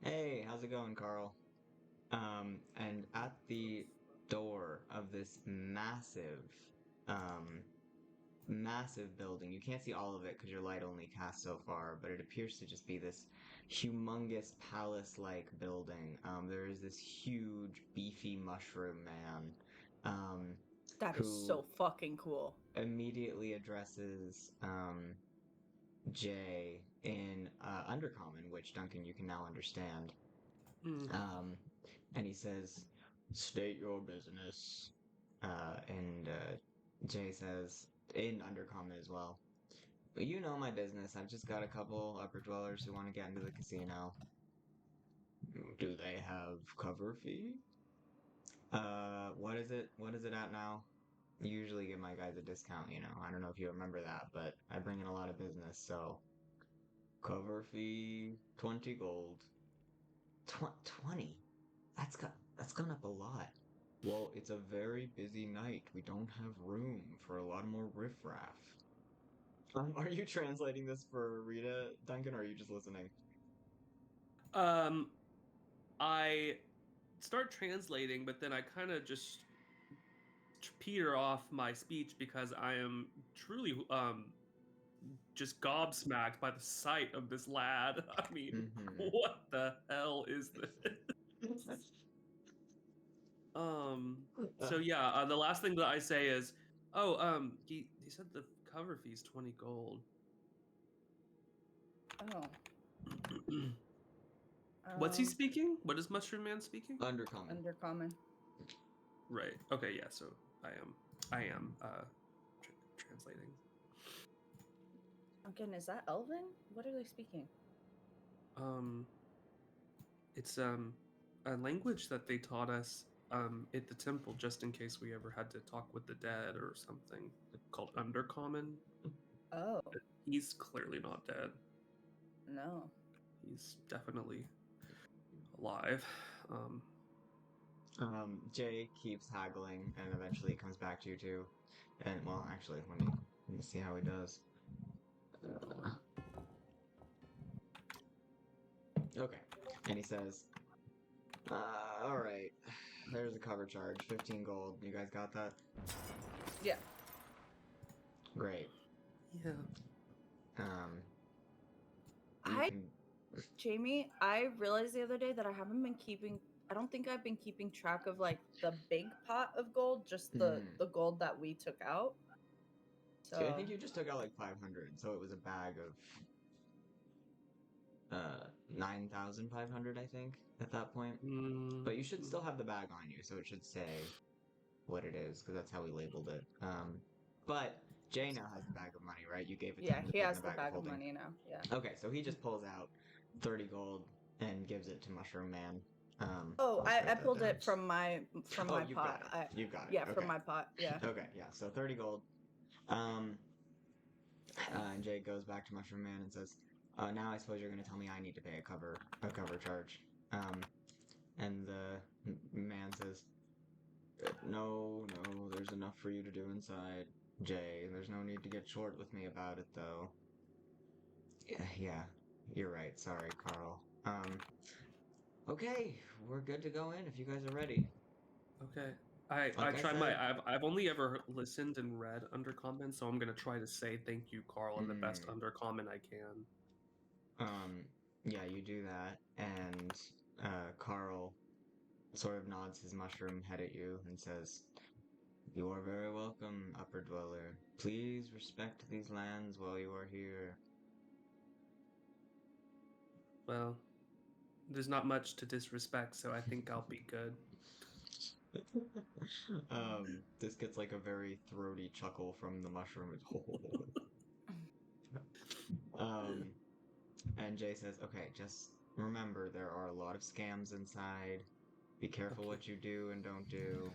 Hey, how's it going, Carl? And at the door of this massive building, you can't see all of it because your light only casts so far, but it appears to just be this humongous palace-like building. There is this huge, beefy mushroom man. That is so fucking cool. Immediately addresses Jay in Undercommon, which Duncan you can now understand. And he says, "State your business." And Jay says in Undercommon as well, "But you know my business. I've just got a couple upper dwellers who want to get into the casino. Do they have cover fee? What is it? What is it at now? I usually give my guys a discount, you know. I don't know if you remember that, but I bring in a lot of business, so cover fee 20 gold. 20? That's gone up a lot. Well, it's a very busy night. We don't have room for a lot more riffraff." Are you translating this for Rita, Duncan, or are you just listening? I start translating, but then I kind of just peter off my speech because I am truly just gobsmacked by the sight of this lad. I mean, what the hell is this? So yeah, the last thing that I say is, he said the cover fee's 20 gold. Oh. What's he Um, speaking? What is Mushroom Man speaking? Undercommon. Undercommon. Right. Okay. Yeah. So I am translating. Again, is that Elven? What are they speaking? It's a language that they taught us at the temple just in case we ever had to talk with the dead or something, called Undercommon. Oh, He's clearly not dead. no. He's definitely alive. Jay keeps haggling and eventually comes back to you too. And well, actually, let me see how he does. Okay, and he says, "All right, there's a cover charge, 15 gold. You guys got that? Yeah. Great. Yeah. You can." Jamie, I realized the other day that I don't think I've been keeping track of like the big pot of gold, just the gold that we took out. So I think you just took out like 500, so it was a bag of 9,500, I think, at that point. But you should still have the bag on you, so it should say what it is, because that's how we labeled it. But Jay now has the bag of money, right? You gave it to him to he put in has the the bag bag of of holding. money now. Yeah. Okay, so he just pulls out 30 gold and gives it to Mushroom Man. Oh, I'll just I write that pulled down. it from my You've pot. got it. You've got it. Yeah, Okay. from my pot. Yeah. Okay, yeah. So 30 gold. And Jay goes back to Mushroom Man and says, "Now I suppose you're going to tell me I need to pay a cover charge." And the man says, "No, there's enough for you to do inside, Jay. There's no need to get short with me about it, though." Yeah, you're right. Sorry, Carl. Okay, we're good to go in if you guys are ready. Okay. I Like I try said- I've only ever listened and read Undercommon, so I'm gonna try to say thank you, Carl, in the best Undercommon I can. Yeah, you do that, and Carl sort of nods his mushroom head at you and says, "You are very welcome, Upper Dweller. Please respect these lands while you are here." Well, there's not much to disrespect, so I think I'll be good. This gets like a very throaty chuckle from the mushroom. And Jay says, "Okay, just remember there are a lot of scams inside. Be careful what you do and don't do."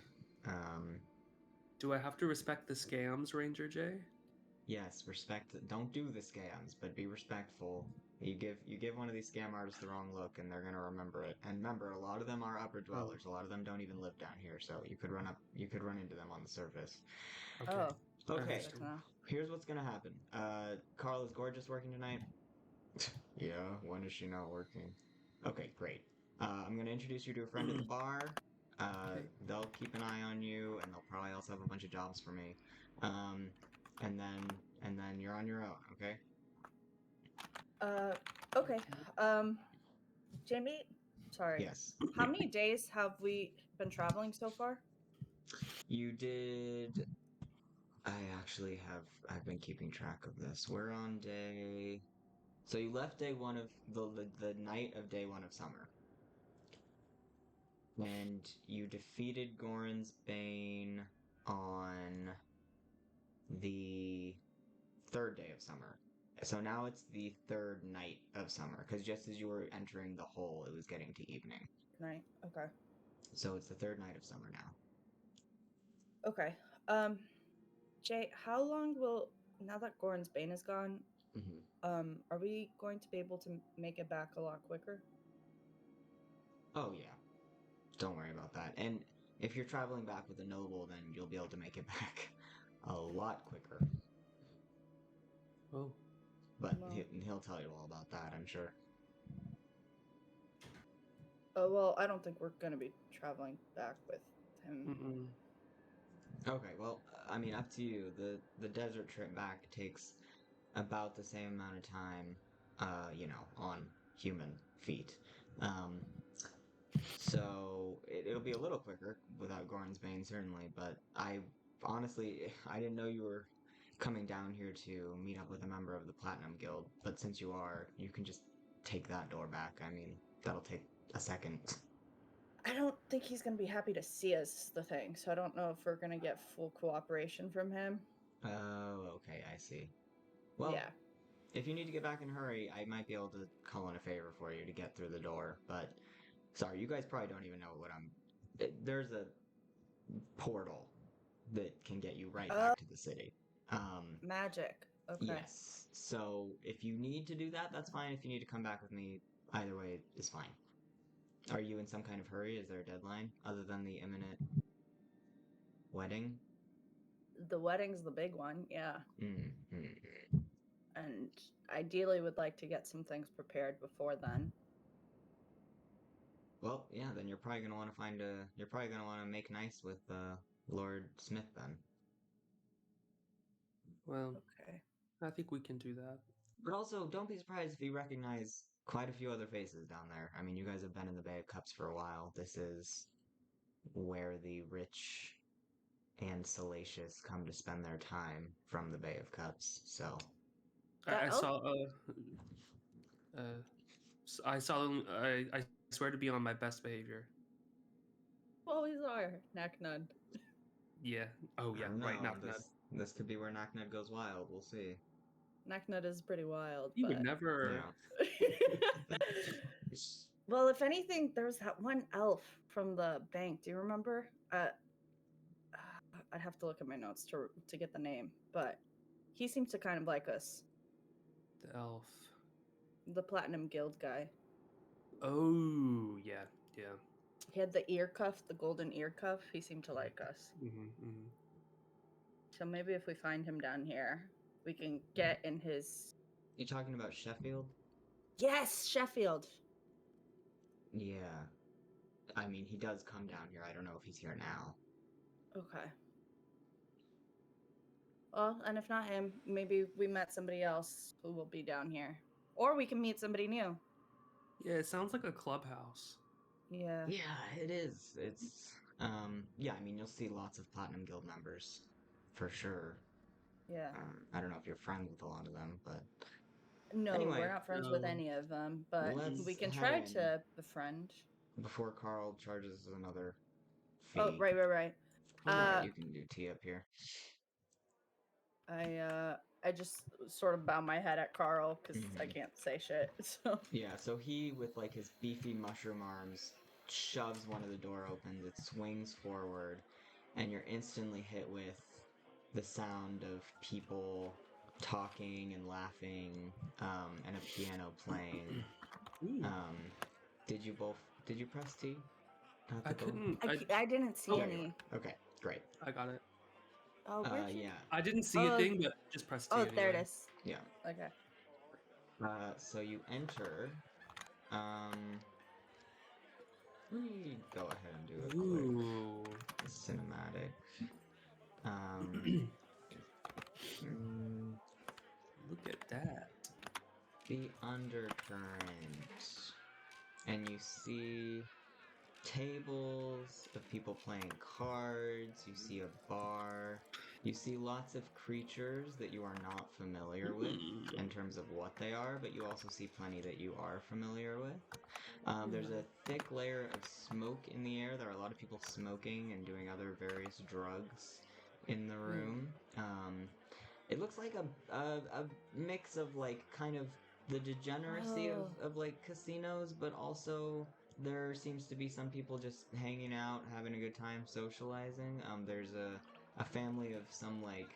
Do I have to respect the scams, Ranger Jay? Yes, respect. Don't do the scams, but be respectful. You give one of these scam artists the wrong look, and they're gonna remember it. And remember, a lot of them are upper dwellers. A lot of them don't even live down here, so you could run into them on the surface. Okay. Oh. Okay. Understand. Here's what's gonna happen. Carl, is Gorgeous working tonight? Yeah. When is she not working? Okay, great. I'm gonna introduce you to a friend at the bar. They'll keep an eye on you, and they'll probably also have a bunch of jobs for me. And then you're on your own, okay? Okay. Jamie, sorry. Yes. How many days have we been traveling so far? You did. I've been keeping track of this. We're on day. So you left day one of the night of day one of summer. And you defeated Gorin's Bane on the third day of summer. So now it's the third night of summer, because just as you were entering the hole, it was getting to evening. Night. Okay. So it's the third night of summer now. Okay. Jay, how long will now that Gorin's Bane is gone? Are we going to be able to make it back a lot quicker? Oh yeah, don't worry about that. And if you're traveling back with a noble, then you'll be able to make it back a lot quicker. Oh. But he'll tell you all about that, I'm sure. Oh well, I don't think we're gonna be traveling back with him. Okay, well, I mean, up to you. The desert trip back takes about the same amount of time, on human feet. So it'll be a little quicker without Gorin's Bane, certainly, but I didn't know you were coming down here to meet up with a member of the Platinum Guild, but since you are, you can just take that door back. I mean, that'll take a second. I don't think he's gonna be happy to see us, is the thing. So I don't know if we're gonna get full cooperation from him. Oh, okay, I see. Well, Yeah. if you need to get back in a hurry, I might be able to call in a favor for you to get through the door. But sorry, you guys probably don't even know what I'm. There's a portal that can get you right back to the city. Magic. Okay. Yes. So if you need to do that, that's fine. If you need to come back with me, either way is fine. Are you in some kind of hurry? Is there a deadline other than the imminent wedding? The wedding's the big one, yeah. Mm-hmm. And ideally would like to get some things prepared before then. Well, yeah, then you're probably gonna want to find a. You're probably gonna want to make nice with Lord Smith then. Well, Okay. I think we can do that. But also, don't be surprised if you recognize quite a few other faces down there. I mean, you guys have been in the Bay of Cups for a while. This is where the rich and salacious come to spend their time from the Bay of Cups. So, I Oh. saw. I saw them. I swear to be on my best behavior. Always are, Naknud. Yeah. Oh I yeah. don't Right. know, Not that. this could be where Naknud goes wild. We'll see. Naknud is pretty wild, You would but... never. Yeah. Well, if anything, there was that one elf from the bank. Do you remember? I'd have to look at my notes to get the name, but he seems to kind of like us. The elf. The Platinum Guild guy. Oh yeah. Yeah. He had the ear cuff, the golden ear cuff. He seemed to like us. Mm-hmm. So maybe if we find him down here, we can get in his... You talking about Sheffield? Yes, Sheffield. Yeah. I mean, he does come down here. I don't know if he's here now. Okay. Well, and if not him, maybe we met somebody else who will be down here. Or we can meet somebody new. Yeah. It sounds like a clubhouse. Yeah. Yeah, it is. It's yeah, I mean, you'll see lots of Platinum Guild members for sure. Yeah. I don't know if you're friends with a lot of them, but No, Anyway, we're not friends with no. any of them, but Let's we can head try in. to befriend. before Carl charges another fee. Oh, right. Alright, you can do tea up here. I just sort of bow my head at Carl because I Mhm. can't say shit. So Yeah, so he, with like his beefy mushroom arms, shoves one of the door opens, it swings forward, and you're instantly hit with the sound of people talking and laughing, and a piano playing. Ooh. Did you press T? I couldn't. I didn't see Oh. any. Okay, great. I got it. Oh, where'd you... Yeah, I didn't see a Oh. thing, but just press T. Oh, there it anyway. is. yeah. Okay. So you enter. Let me go ahead and do a quick Ooh. cinematic. Look at that. The undercurrent, and you see tables of people playing cards. You see a bar. You see lots of creatures that you are not familiar with in terms of what they are, but you also see plenty that you are familiar with. There's a thick layer of smoke in the air. There are a lot of people smoking and doing other various drugs in the room. It looks like a mix of like kind of the degeneracy of like casinos, but also there seems to be some people just hanging out, having a good time, socializing. There's a family of some like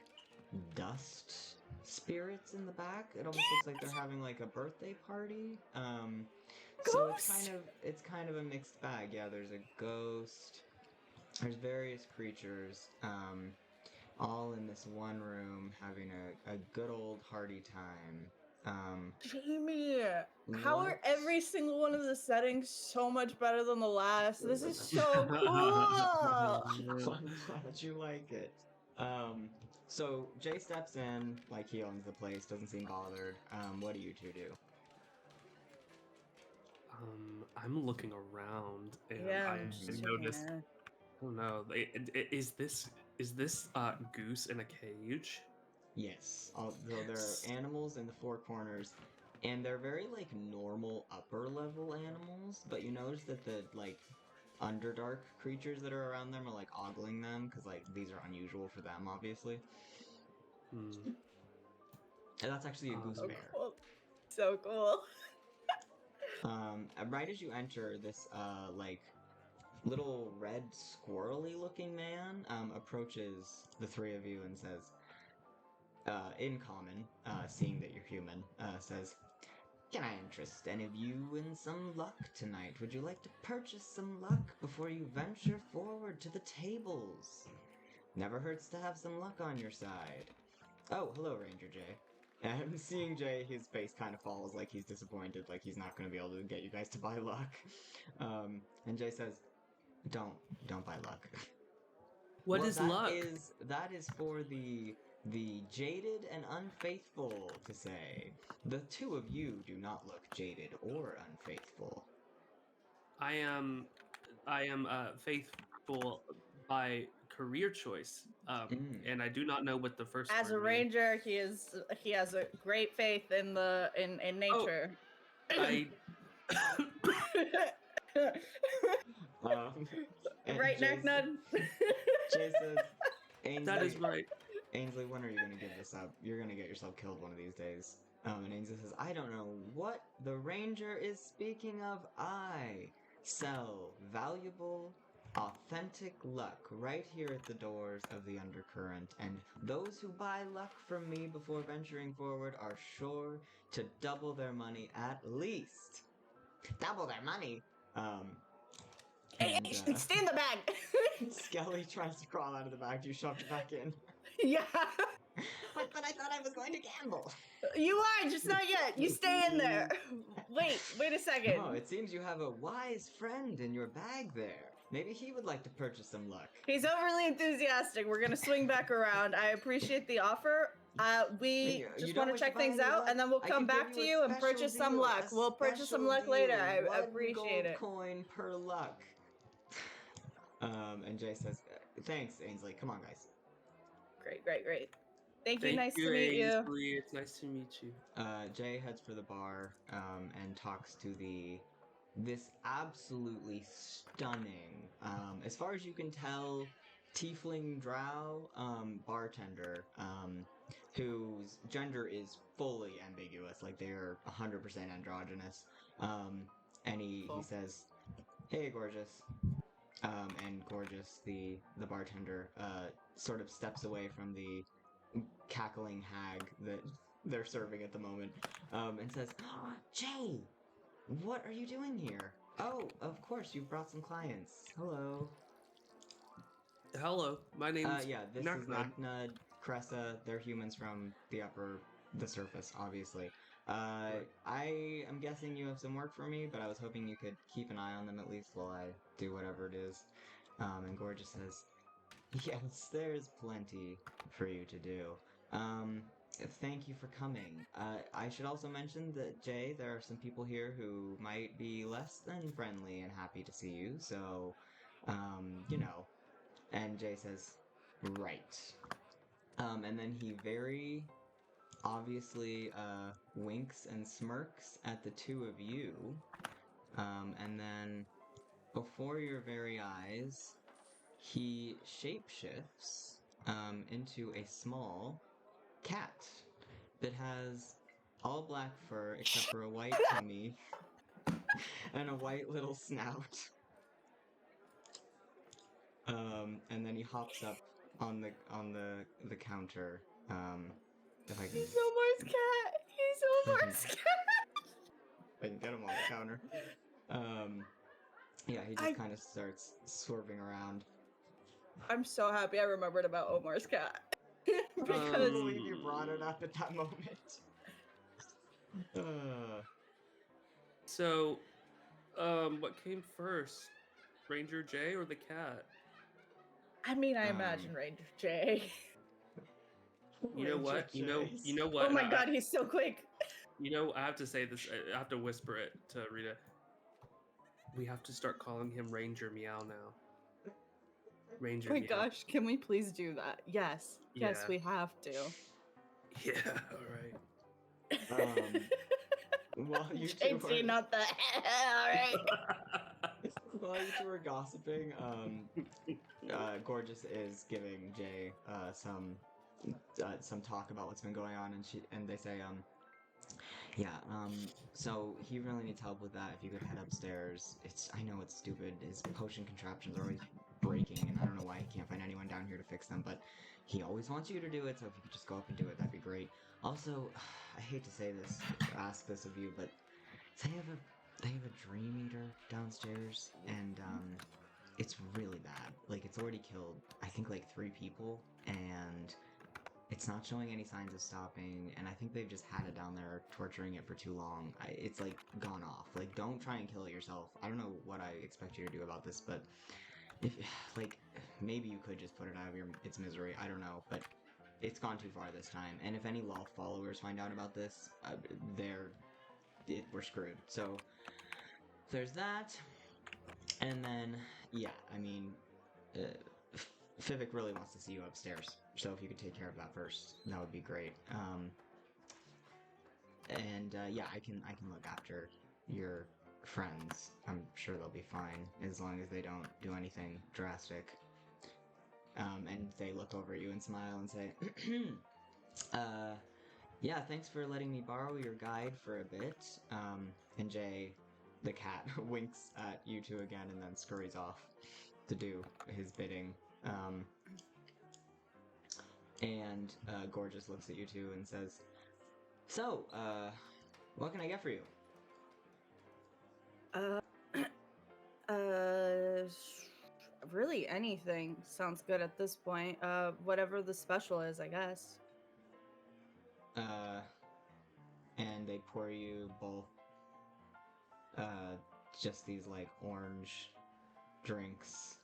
dust spirits in the back. It almost looks like they're having like a birthday party. So it's kind of a mixed bag. Yeah, there's a ghost. There's various creatures, all in this one room having a good old hearty time. Jamie, how are What? every single one of the settings so much better than the last? This is so cool. I'm glad you like it. So Jay steps in like he owns the place, doesn't seem bothered. What do you two do? I'm looking around and Yeah, I I'm just noticed. checking it. I don't know. Is this goose in a cage? Yes. Although there are animals in the four corners. and they're very like normal upper level animals, but you notice that the like underdark creatures that are around them are like ogling them because like these are unusual for them, obviously. Hmm. And that's actually a goose So bear. cool. So cool. And right as you enter, this like little red squirrely looking man approaches the three of you and says, in common, seeing that you're human, says, "Can I interest any of you in some luck tonight? Would you like to purchase some luck before you venture forward to the tables? Never hurts to have some luck on your side." Oh, hello, Ranger Jay. And seeing Jay, his face kind of falls, like he's disappointed, like he's not going to be able to get you guys to buy luck. And Jay says, "Don't buy luck." What Well, is luck? That is for the jaded and unfaithful to say. The two of you do not look jaded or unfaithful. I am faithful by career choice, and I do not know what the first As a word means. ranger, he has a great faith in nature. I And Right, Jay Necknut? Jay says, Ainsley, that is right. Ainsley, when are you going to give this up? You're going to get yourself killed one of these days. And Ainsley says, "I don't know what the ranger is speaking of. I sell valuable, authentic luck right here at the doors of the Undercurrent, and those who buy luck from me before venturing forward are sure to double their money at least." Double their money? And, Stay in the bag. Skelly tries to crawl out of the bag. You shoved it back in. Yeah. But I thought I was going to gamble. You are, just not yet. You stay in there. Wait a second. Oh, it seems you have a wise friend in your bag there. Maybe he would like to purchase some luck. He's overly enthusiastic. We're gonna swing back around. I appreciate the offer. We You just don't want wish to to check buy things any out, luck? and then we'll I come could give back to you a you and special purchase some deal, luck. a We'll purchase some special luck deal. later. I One appreciate gold it. coin per luck. And Jay says, "Thanks, Ainsley. Come on, guys." Great. Thank you. Thank Nice you, to meet you. Ainsley. It's nice to meet you. Jay heads for the bar and talks to this absolutely stunning, as far as you can tell, tiefling drow bartender, whose gender is fully ambiguous, like they are 100% androgynous. And he Cool. says, "Hey, Gorgeous." And Gorgeous, the bartender, sort of steps away from the cackling hag that they're serving at the moment, and says, "Oh, Jay, what are you doing here? Oh, of course, you've brought some clients. Hello." Hello, my name's Yeah, this is Naknud. Naknud, Cressa. They're humans from the surface, obviously. I am guessing you have some work for me, but I was hoping you could keep an eye on them at least while I do whatever it is. And Gorgeous says, "Yes, there's plenty for you to do. Thank you for coming. I should also mention that, Jay, there are some people here who might be less than friendly and happy to see you, so, you know." And Jay says, "Right." And then he very obviously winks and smirks at the two of you. And then before your very eyes, he shapeshifts into a small cat that has all black fur except for a white tummy and a white little snout. And then he hops up on the counter. If I can, He's Omar's cat. He's Omar's cat. I can get him on the counter. Yeah, he just kind of starts swerving around. I'm so happy I remembered about Omar's cat. I Because can't believe you brought it up at that moment. So, what came first, Ranger Jay or the cat? I mean, I imagine Ranger Jay. You know what? You know what? Oh my god, he's so quick. You know, I have to say this. I have to whisper it to Rita. We have to start calling him Ranger Meow now. Ranger Oh my Meow. gosh, can we please do that? Yes, Yeah. we have to. Yeah. All right. While you two JT, are, not the alright. while you two are gossiping, Gorgeous is giving Jay some talk about what's been going on, and they say yeah, so he really needs help with that. If you could head upstairs, I know it's stupid. His potion contraptions are always breaking, and I don't know why he can't find anyone down here to fix them, but he always wants you to do it, so if you could just go up and do it, that'd be great. Also, I hate to say this, ask this of you, but they have a Dream Eater downstairs, and, it's really bad. Like, it's already killed, I think, like, 3 people, and it's not showing any signs of stopping, and I think they've just had it down there, torturing it for too long. It's, like, gone off. Like, don't try and kill it yourself. I don't know what I expect you to do about this, but if, like, maybe you could just put it out of its misery. I don't know, but it's gone too far this time. And if any Loth followers find out about this, we're screwed. So, there's that. And then, yeah, I mean, Fivik really wants to see you upstairs, so if you could take care of that first, that would be great. Yeah, I can look after your friends. I'm sure they'll be fine as long as they don't do anything drastic. And they look over at you and smile and say, yeah, thanks for letting me borrow your guide for a bit. And Jay, the cat, winks at you two again and then scurries off to do his bidding. Gorgeous looks at you two and says, so, what can I get for you? Really anything sounds good at this point. Whatever the special is, I guess. And they pour you both, just these, like, orange drinks,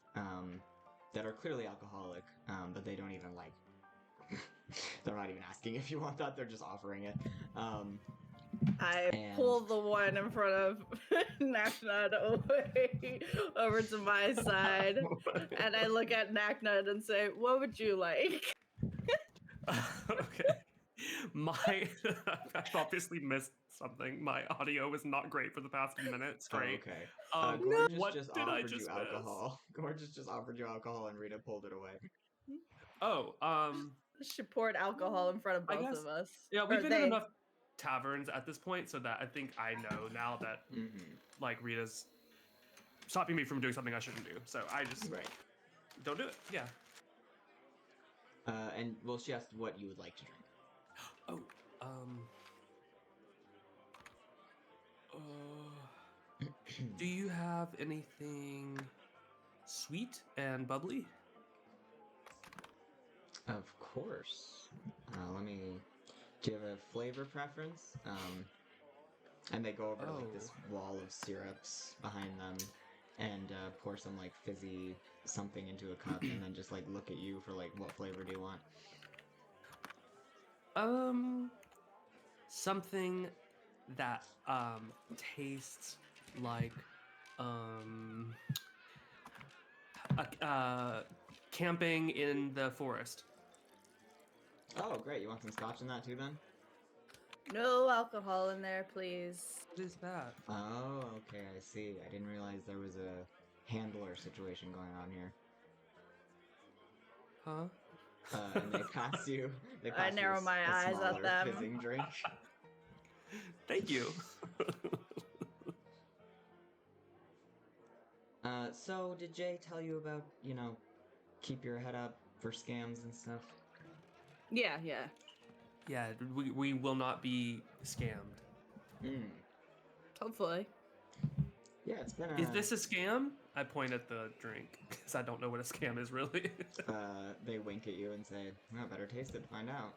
that are clearly alcoholic, but they don't even, like, they're not even asking if you want that, they're just offering it. I pull the one in front of Naknut away over to my side, and I look at Naknut and say, what would you like? Okay. I've obviously missed something. My audio was not great for the past minute straight. Oh, okay. Gorgeous what just did I offered just you miss? alcohol. Gorgeous just offered you alcohol and Rita pulled it away. Oh, She poured alcohol in front of both of us. Yeah, we've been in enough taverns at this point so that I think I know now that like Rita's stopping me from doing something I shouldn't do. So I just don't do it. Yeah. And well, she asked what you would like to drink. Do you have anything sweet and bubbly? Of course. Do you have a flavor preference? And they go over to like this wall of syrups behind them and pour some like fizzy something into a cup and then just like look at you for like, what flavor do you want? Something that tastes like camping in the forest. Oh, great. You want some scotch in that too, then? No alcohol in there, please. What is that? Oh, okay. I see. I didn't realize there was a handler situation going on here. Huh? And they pass you. I narrow my eyes at them. Fizzing drink. Thank you. So did Jay tell you about, keep your head up for scams and stuff? Yeah. Yeah, we will not be scammed. Hopefully. Yeah, it's been Is this a scam? I point at the drink, because I don't know what a scam is, really. They wink at you and say, well, better taste it to find out.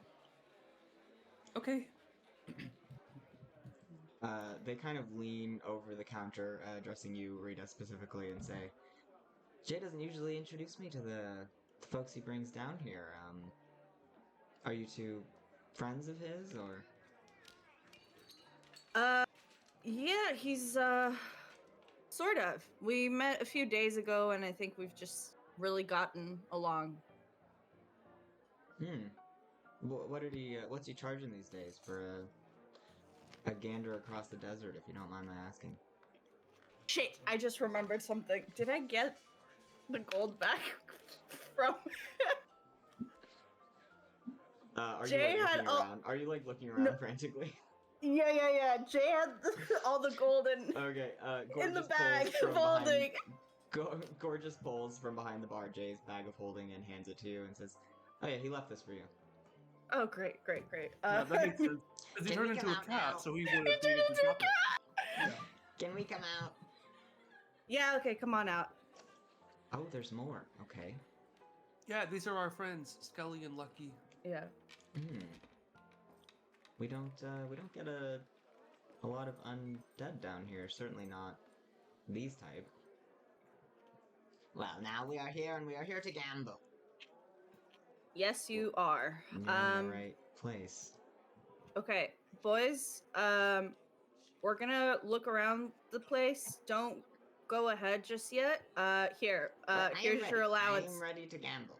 Okay. They kind of lean over the counter, addressing you, Rita, specifically, and say, Jay doesn't usually introduce me to the folks he brings down here. Are you two friends of his, or? Yeah, he's, sort of. We met a few days ago, and I think we've just really gotten along. What did he, what's he charging these days for a gander across the desert, if you don't mind my asking. Shit, I just remembered something. Did I get the gold back from... Are Jay you like had looking all- around? Are you like looking around No. frantically? Yeah. Jay had all the gold Okay, in the Gorgeous bag pulls of from holding. behind. Gorgeous pulls from behind the bar Jay's bag of holding and hands it to you and says, "Oh yeah, he left this for you." Oh, great. Yeah, that makes sense. Because he Can we turned come into a out cat, now? so he would have needed to drop it. Yeah. Can we come out? Yeah, okay, come on out. Oh, there's more. Okay. Yeah, these are our friends, Skelly and Lucky. Yeah. Hmm. We don't get a lot of undead down here. Certainly not these type. Well, now we are here and we are here to gamble. Yes, you are. You're in the right place. Okay, boys, we're gonna look around the place. Don't go ahead just yet. Here, But I am here's your ready. allowance. I am ready to gamble.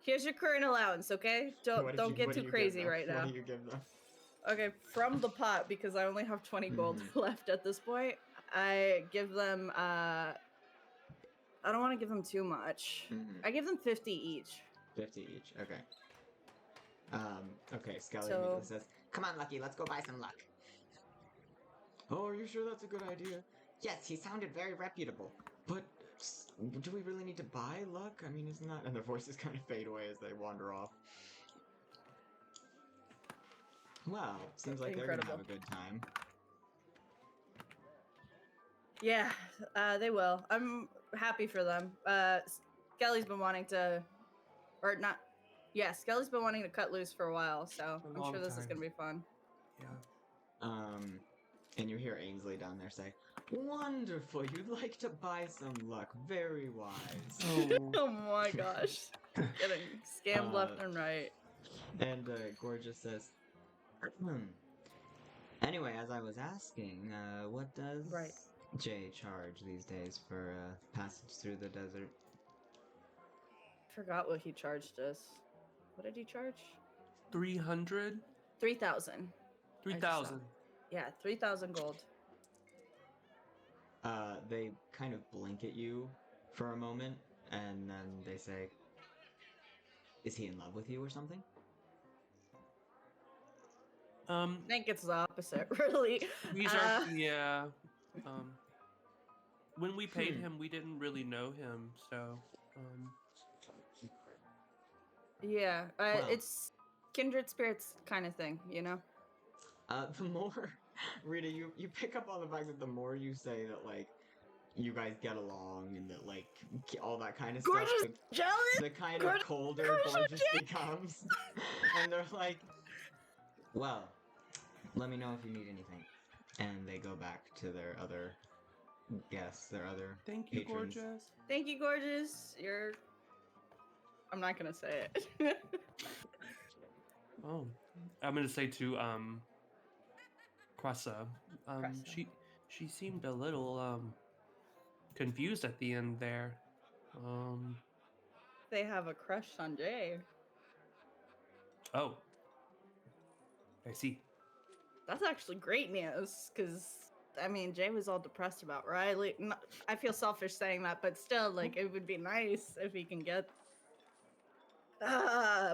Here's your current allowance, okay? Don't get too crazy right now. What do you give them? Okay, from the pot, because I only have 20 gold Mhm. left at this point, I give them, I don't want to give them too much. Mhm. I give them 50 each. 50 each. Okay. Okay, Skelly So- immediately says, "Come on, Lucky, let's go buy some luck." Oh, are you sure that's a good idea? Yes, he sounded very reputable. But do we really need to buy luck? I mean, isn't that... And their voices kind of fade away as they wander off. Well, seems like they're gonna have a Incredible. good time. Yeah, they will. I'm happy for them. Skelly's been wanting to, or not. Yeah, Skelly's been wanting to cut loose for a while, so A I'm sure long this is time. gonna be fun. Yeah. And you hear Ainsley down there say, "Wonderful, you'd like to buy some luck. Very wise." Oh. Oh my gosh, getting scammed left and right. And Gorgeous says, Anyway, as I was asking, what does Right. Jay charge these days for passage through the desert? Forgot what he charged us. What did he charge? 300? 3,000. 3,000. Yeah, 3,000 gold. They kind of blink at you for a moment, and then they say, "Is he in love with you or something?" I think it's the opposite, really. These are yeah. When we paid Hmm. him, we didn't really know him, so Yeah, Well. it's kindred spirits kind of thing, you know? The more, Rita, you pick up on the fact that the more you say that, like, you guys get along and that, like, all that kind of Gorgeous stuff, jealous! the kind Gorgeous- of colder Gorgeous Gorgeous Dick! becomes. And they're like, "Well, let me know if you need anything." And they go back to their other guests, their other thank you, patrons. gorgeous. Thank you, gorgeous. You're. I'm not gonna say it. Oh, I'm gonna say to Cressa, Cressa. she seemed a little confused at the end there. They have a crush on Jay. Oh, I see. That's actually great news, because I mean, Jay was all depressed about Riley. I feel selfish saying that, but still, like, it would be nice if he can get.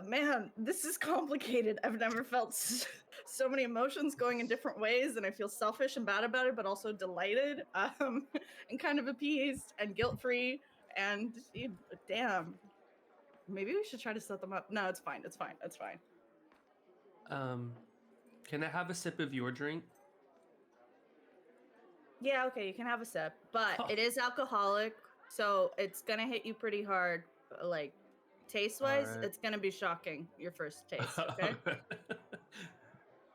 Man, this is complicated. I've never felt so many emotions going in different ways, and I feel selfish and bad about it, but also delighted, and kind of appeased and guilt-free. And damn, maybe we should try to set them up. No, it's fine. It's fine. It's fine. Can I have a sip of your drink? Yeah, okay, you can have a sip, but it is alcoholic, so it's gonna hit you pretty hard. Like, taste-wise, Alright. it's gonna be shocking. Your first taste, okay?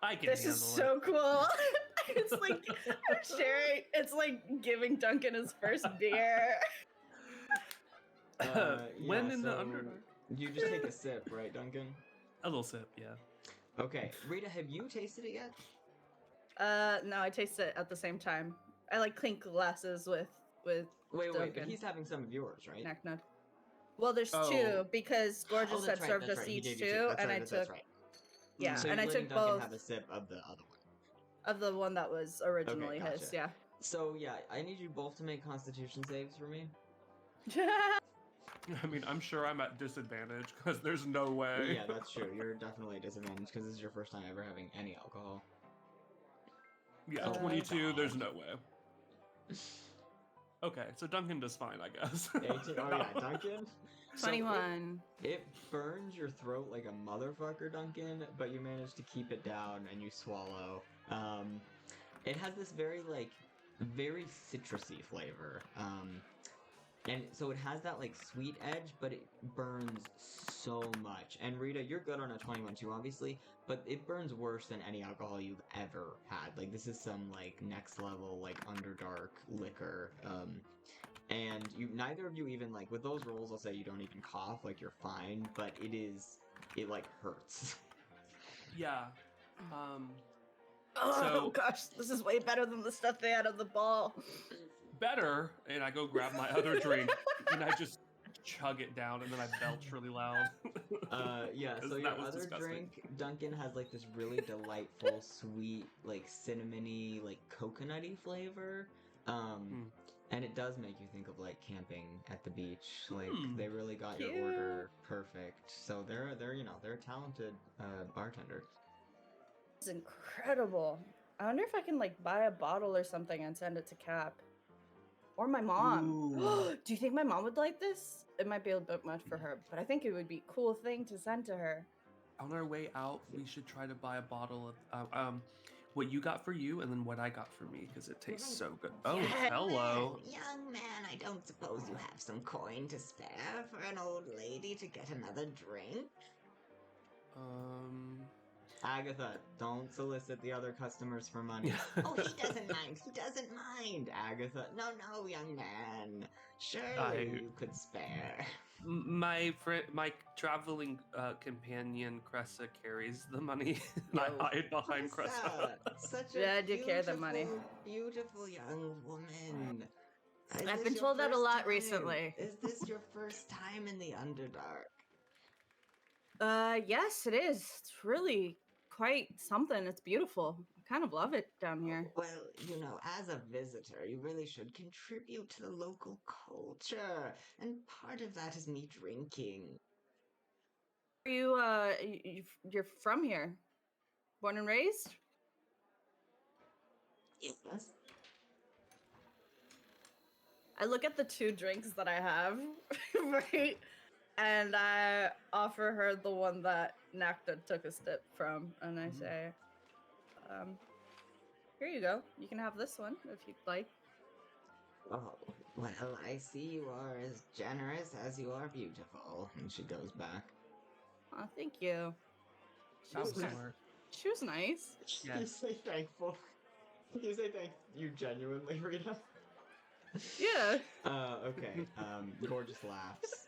I can This handle is so cool. It's like I'm sharing. It's like giving Duncan his first beer. When Yeah, in the so Underdark? You just take a sip, right, Duncan? A little sip, yeah. Okay, Rita, have you tasted it yet? No, I taste it at the same time. I like clink glasses with Wait, but Duncan. he's having some of yours, right? Knacknut. Well, there's Oh. two because Gorgeous Oh, had that's right, served that's us right. He each gave two, you two. That's and right, I that's took right. yeah, So and you're I letting took Duncan both. have a sip of the other one. Of the one that was originally his, gotcha. yeah. So yeah, I need you both to make Constitution saves for me. I mean, I'm sure I'm at disadvantage because there's no way. Yeah, that's true. You're definitely disadvantaged because this is your first time ever having any alcohol. Yeah, 22. There's no way. Okay, so Duncan does fine, I guess. 18. Oh yeah, Duncan. 21. So it burns your throat like a motherfucker, Duncan, but you manage to keep it down and you swallow. It has this very citrusy flavor. And so it has that like sweet edge, but it burns so much. And Rita, you're good on a 21 too, obviously, but it burns worse than any alcohol you've ever had. Like this is some like next level like Underdark liquor. And neither of you even like with those rolls, I'll say you don't even cough, like you're fine, but it like hurts. Yeah. Oh So- gosh, this is way better than the stuff they had on the ball. Better, and I go grab my other drink, and I just chug it down, and then I belch really loud. Yeah, so 'Cause your that was other disgusting. drink, Duncan, has like this really delightful, sweet, like cinnamony, like coconutty flavor. And it does make you think of like camping at the beach. Like they really got your order perfect. So they're a talented bartender. It's incredible. I wonder if I can like buy a bottle or something and send it to Cap. Or my mom. Ooh. Do you think my mom would like this? It might be a bit much for her, but I think it would be a cool thing to send to her. On our way out, we should try to buy a bottle of what you got for you, and then what I got for me, because it tastes so good. Oh, hello. Young man, I don't suppose you have some coin to spare for an old lady to get another drink? Agatha, don't solicit the other customers for money. Oh, he doesn't mind. He doesn't mind, Agatha. No, young man. Surely you could spare. My traveling companion Cressa carries the money. And I hide behind Cressa. Such a Yeah, I do carry the money. beautiful young woman. Is I've this been your told that a first lot time? recently. Is this your first time in the Underdark? Yes, it is. It's really quite something. It's beautiful. I kind of love it down here. Well, as a visitor, you really should contribute to the local culture, and part of that is me drinking. Are you, you're from here? Born and raised? Yes. I look at the 2 drinks that I have, right? And I offer her the one that Nacta took a sip from, and I say, here you go. You can have this one if you'd like. Oh, well, I see you are as generous as you are beautiful. And she goes back. Oh, thank you. That was Okay. smart. She was nice. Yeah. You say thankful. You say thank you genuinely, Rita. Yeah. Okay. Gorgeous laughs.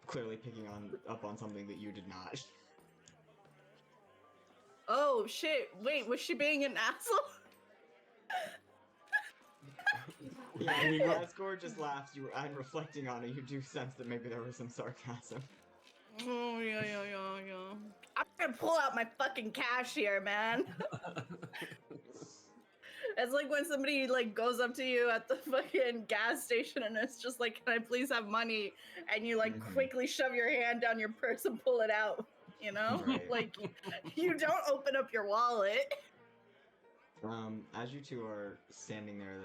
Clearly picking up on something that you did not. Oh, shit. Wait, was she being an asshole? Yeah, as Gorgeous laughs, I'm reflecting on it. You do sense that maybe there was some sarcasm. Oh, yeah. I'm gonna pull out my fucking cash here, man. It's like when somebody like goes up to you at the fucking gas station and it's just like, can I please have money? And you like quickly shove your hand down your purse and pull it out, you know? Right. Like, you don't open up your wallet. As you two are standing there,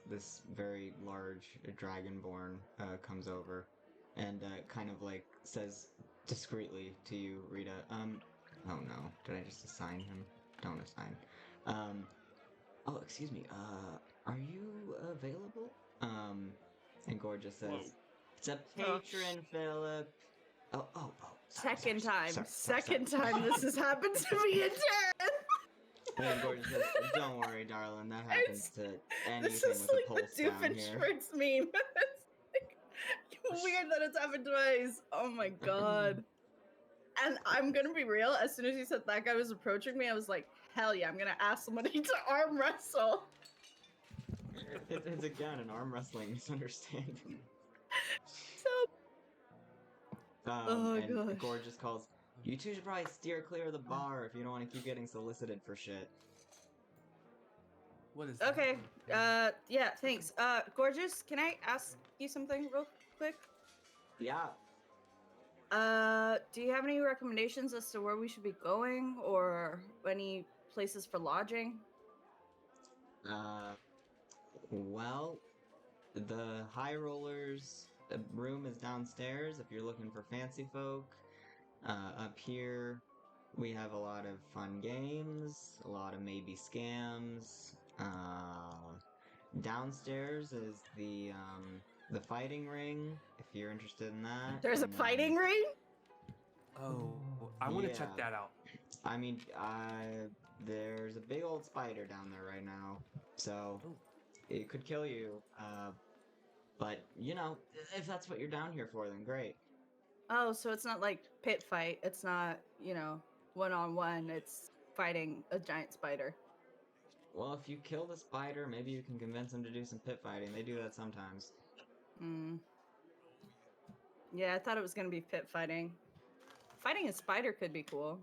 this very large dragonborn comes over and kind of like says discreetly to you, Rita, oh no, did I just assign him? Don't assign. Oh, excuse me, are you available? And Gorgeous says, Whoa. it's a patron, Philip. Oh, Second sorry. Second time this has happened to me in Terran. And Gorgeous says, don't worry, darling, that happens to This anything is with a like pulse the down here. Doofenshmirtz meme. It's like, weird that it's happened twice. Oh my god. And I'm gonna be real, as soon as you said that guy was approaching me, I was like, hell yeah, I'm gonna ask somebody to arm wrestle. It's again an arm wrestling misunderstanding. So Oh, and gosh. Gorgeous calls, you two should probably steer clear of the bar if you don't want to keep getting solicited for shit. What is that? Okay. Yeah. Thanks. Gorgeous. Can I ask you something real quick? Yeah. Do you have any recommendations as to where we should be going, or any places for lodging? Well, the High Rollers room is downstairs if you're looking for fancy folk. Up here, we have a lot of fun games, a lot of maybe scams. Downstairs is the fighting ring, if you're interested in that. There's a and then- fighting ring. Oh, I want to check Yeah. that out. I mean, there's a big old spider down there right now, so Oh. it could kill you. But you know, if that's what you're down here for, then great. Oh, so it's not like pit fight. It's not, one-on-one. It's fighting a giant spider. Well, if you kill the spider, maybe you can convince him to do some pit fighting. They do that sometimes. Hmm. Yeah, I thought it was gonna be pit fighting. Fighting a spider could be cool.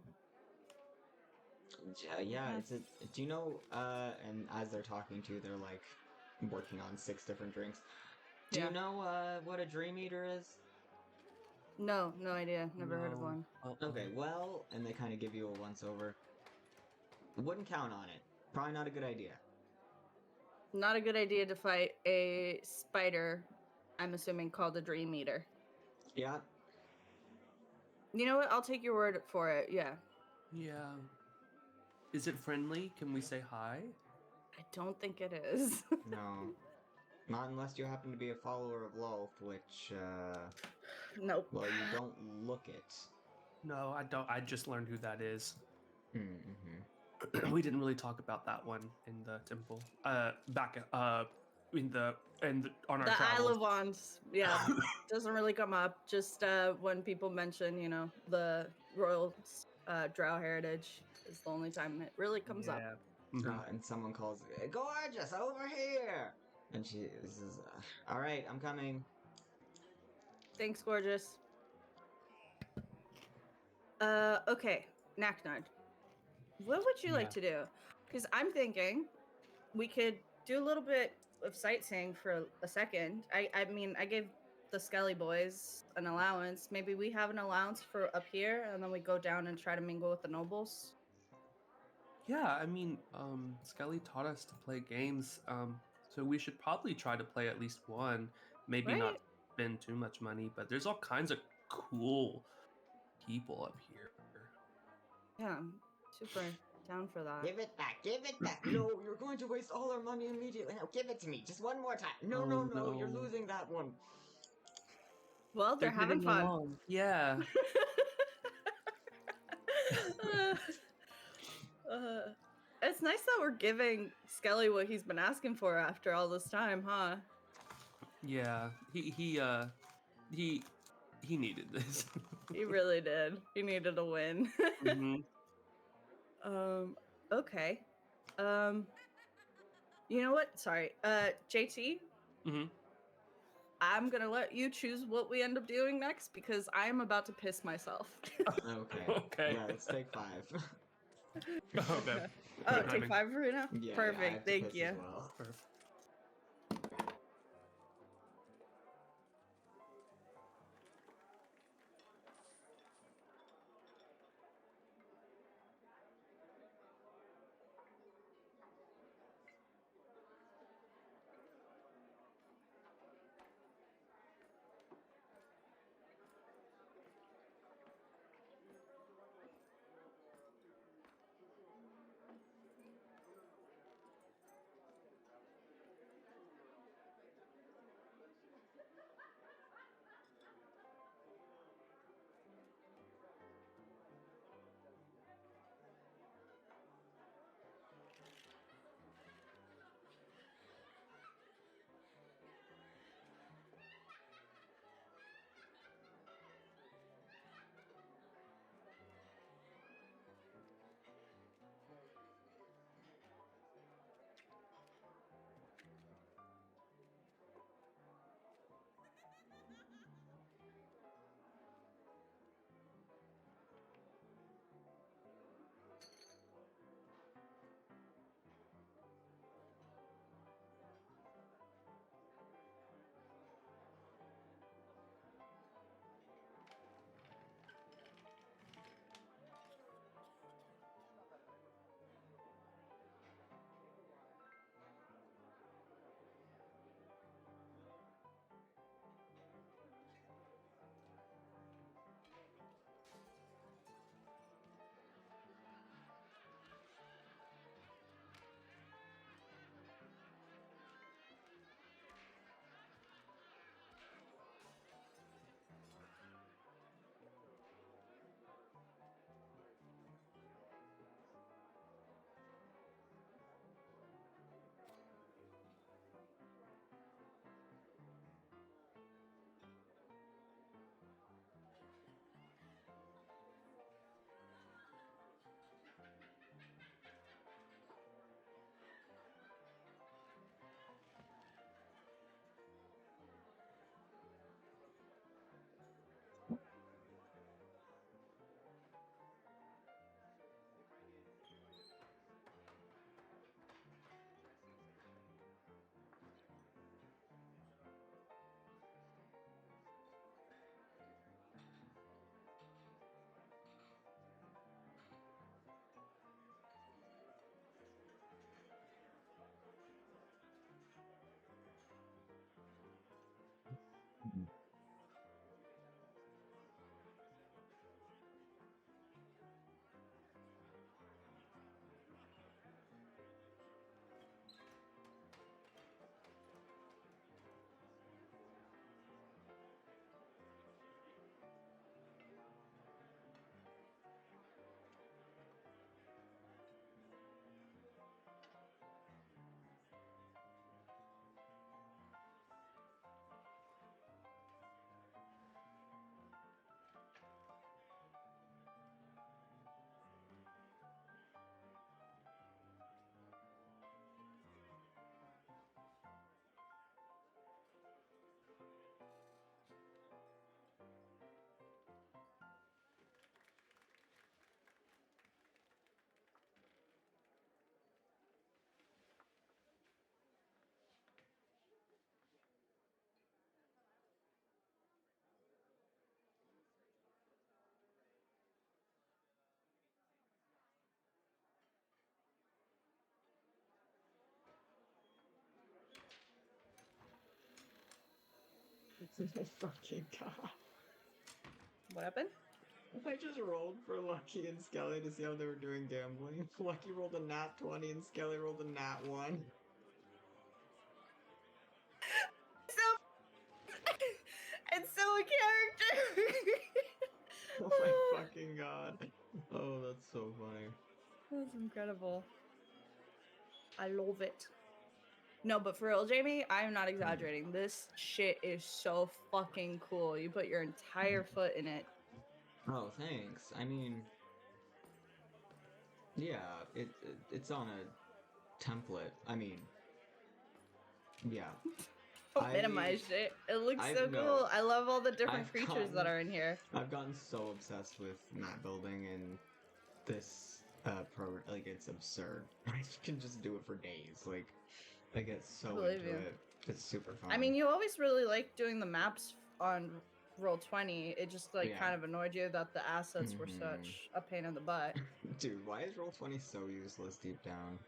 Yeah, do you know, and as they're talking to you, they're like working on 6 different drinks. Do Yeah. you know, what a Dream Eater is? No idea. Never heard of No. one. Okay, well, and they kind of give you a once-over. Wouldn't count on it. Probably not a good idea. Not a good idea to fight a spider, I'm assuming called a Dream Eater. Yeah, You know what? I'll take your word for it. Yeah. Yeah. Is it friendly? Can we say hi? I don't think it is. no. Not unless you happen to be a follower of Lolth, which, Nope. well, you don't look it. No, I don't. I just learned who that is. Mm-hmm. We didn't really talk about that one in the temple. Back on our The Isle travels. of Wands. Yeah. Doesn't really come up. Just when people mention, the royal drow heritage is the only time it really comes up. Mhm. And someone calls, Gorgeous, over here! And she says, all right, I'm coming. Thanks, Gorgeous. Okay, Naknard. What would you like to do? Because I'm thinking we could do a little bit of sightseeing for a second. I mean, I gave the Skelly boys an allowance. Maybe we have an allowance for up here, and then we go down and try to mingle with the nobles. Yeah, I mean, Skelly taught us to play games, so we should probably try to play at least one. Maybe not Right? spend too much money, but there's all kinds of cool people up here. Yeah, I'm super down for that. Give it back, give it back. No, you're going to waste all our money immediately. Now give it to me, just one more time. No, Oh, no, you're no. losing that one. Well, they're having getting fun. along. Yeah. It's nice that we're giving Skelly what he's been asking for after all this time, huh? Yeah. He needed this. He really did. He needed a win. Mhm. Okay. You know what? Sorry. JT, Mhm. I'm gonna let you choose what we end up doing next because I am about to piss myself. Okay. Okay. Yeah, let's take 5. Okay. Oh, Good take timing. 5 for right now? Yeah, I Perfect. have to Thank piss you. as well. Perfect. Oh fucking god. What happened? I just rolled for Lucky and Skelly to see how they were doing gambling. Lucky rolled a nat 20 and Skelly rolled a nat 1. So it's so a character. Oh my fucking god. Oh, that's so funny. That's incredible. I love it. No, but for real, Jamie, I'm not exaggerating. This shit is so fucking cool. You put your entire foot in it. Oh, thanks. I mean, yeah, it's on a template. I mean, yeah. Don't minimize it. It looks so no, cool. I love all the different I've creatures that gotten- are in here. I've gotten so obsessed with map building and this program. Like, it's absurd. I can just do it for days. Like, I get so Believe into you. it. It's super fun. I mean, you always really like doing the maps on Roll20. It just like Yeah. kind of annoyed you that the assets were Mhm. such a pain in the butt. Dude, why is Roll20 so useless deep down?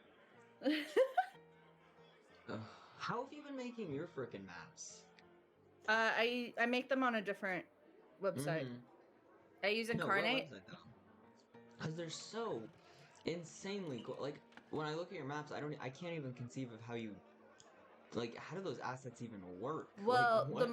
Ugh. How have you been making your freaking maps? I make them on a different website. Mhm. I use No, what Incarnate. website though? Because they're so insanely cool. Like, when I look at your maps, I can't even conceive of how you, like, how do those assets even work? Well, like,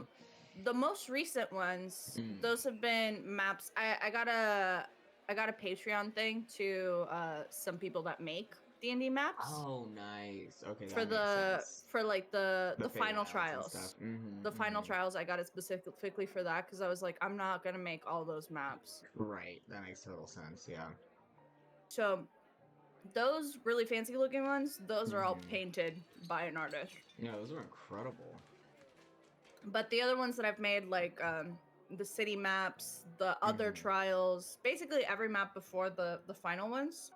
the most recent ones, Mm. those have been maps. I got a Patreon thing to some people that make D&D maps Oh, nice. Okay, that for makes sense. for like the Fate final Islands and trials. stuff. Mhm, The final mhm. trials, I got it specifically for that because I was like, I'm not gonna make all those maps. Right, that makes total sense. Yeah. So those really fancy looking ones, those are all Mhm. painted by an artist. Yeah, those are incredible. But the other ones that I've made, like the city maps, the other Mhm. trials, basically every map before the final ones,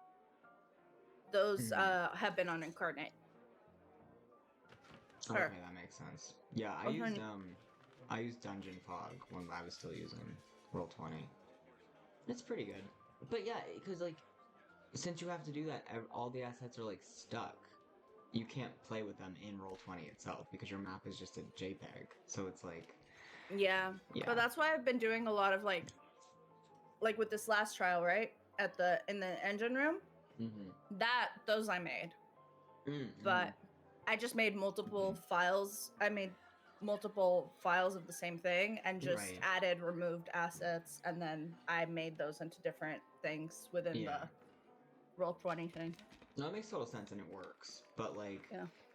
those have been on Incarnate. Okay, Sure. that makes sense. Yeah, Okay. I used Dungeon Fog when I was still using Roll20. It's pretty good. But yeah, because like, since you have to do that, all the assets are like stuck. You can't play with them in Roll20 itself because your map is just a JPEG. So it's like, Yeah. yeah. But that's why I've been doing a lot of like with this last trial, right? In the engine room. Mm-hmm. Those I made. Mm-hmm. But I just made multiple files. I made multiple files of the same thing and just Right. added removed assets, and then I made those into different things within Yeah. the Roll20 thing. No, it makes total sense and it works. But like,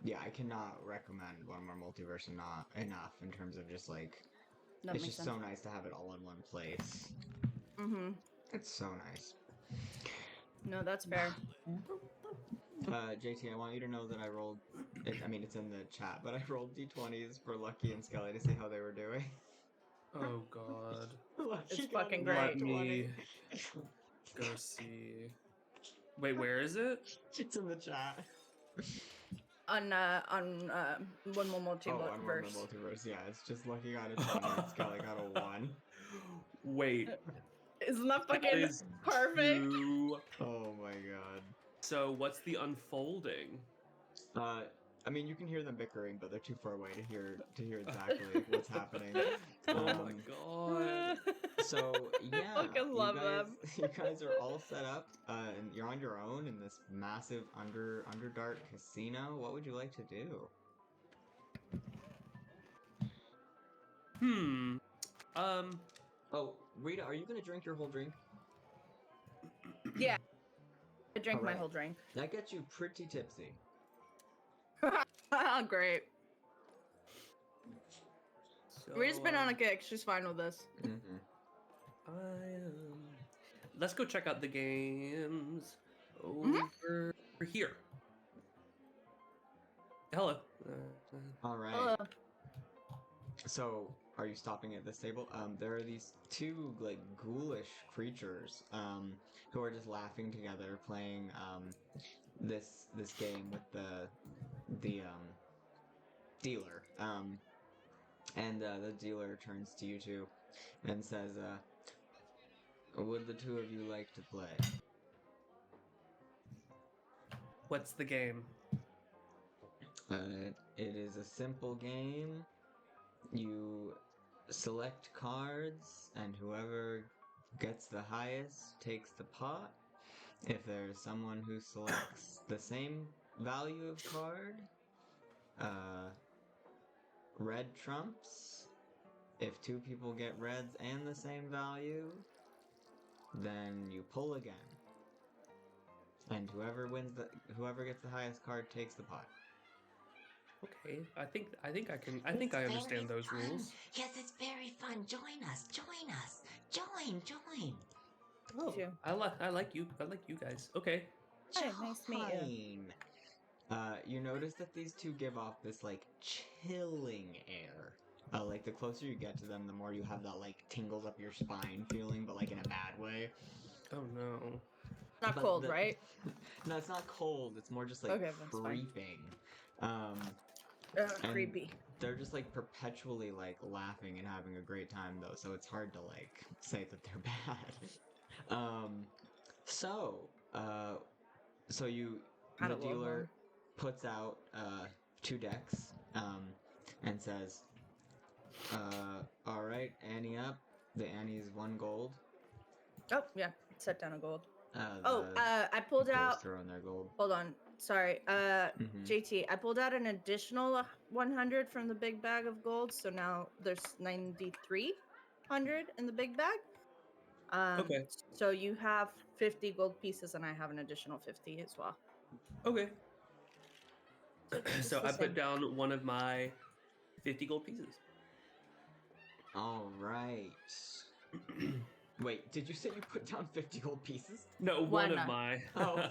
Yeah. I cannot recommend One More Multiverse enough in terms of just like, That it's makes just sense. so nice to have it all in one place. Mm-hmm. It's so nice. No, that's fair. JT, I want you to know that I rolled. I mean, it's in the chat, but I rolled d20s for Lucky and Skelly to see how they were doing. Oh god. Lucky It's got fucking a great. Let 20. me go see. Wait, where is it? It's in the chat. On One More Oh, on One More Multiverse. Multiverse. Yeah, it's just Lucky got a 20 and Skelly got a 1. Wait. Isn't that That fucking is perfect? too- Oh my god. So what's the unfolding? I mean, you can hear them bickering, but they're too far away to hear exactly what's happening. Oh my Um, god. So yeah, fucking love them. you guys are all set up, and you're on your own in this massive Underdark casino. What would you like to do? Oh, Rita, are you gonna drink your whole drink? Yeah. I drank my Alright. whole drink. That gets you pretty tipsy. Great. So, Rita's been on a kick. She's fine with this. Mm-hmm. Let's go check out the games Mhm. over here. Hello. All right. Hello. So, are you stopping at this table? There are these two like ghoulish creatures, who are just laughing together, playing this game with the dealer. And the dealer turns to you two and says, "Would the two of you like to play?" What's the game? It is a simple game. You select cards, and whoever gets the highest takes the pot. If there's someone who selects the same value of card, red trumps. If two people get reds and the same value, then you pull again. And whoever gets the highest card takes the pot. Okay, I think I understand those rules. Yes, it's very fun. Join us. Join. Oh, Too. I like you guys. Okay. Hi, nice to meet you. You notice that these two give off this like chilling air. Like the closer you get to them, the more you have that like tingles up your spine feeling, but like in a bad way. Oh no. Not But cold, right? No, it's not cold. It's more just like Okay, that's fine. creeping. And Creepy. They're just like perpetually like laughing and having a great time though, so it's hard to like say that they're bad. So you I the don't love dealer them. puts out 2 decks and says, all right, Annie up. The Annie's 1 gold. Oh, yeah. Set down a gold. The I pulled girls out. throw in their gold. Hold on. Sorry. Mhm. JT, I pulled out an additional 100 from the big bag of gold, so now there's 9,300 in the big bag. Okay. So you have 50 gold pieces, and I have an additional 50 as well. Okay. Just So the I put same. down one of my 50 gold pieces. All right. Wait, did you say you put down 50 gold pieces? No, one of my. Oh.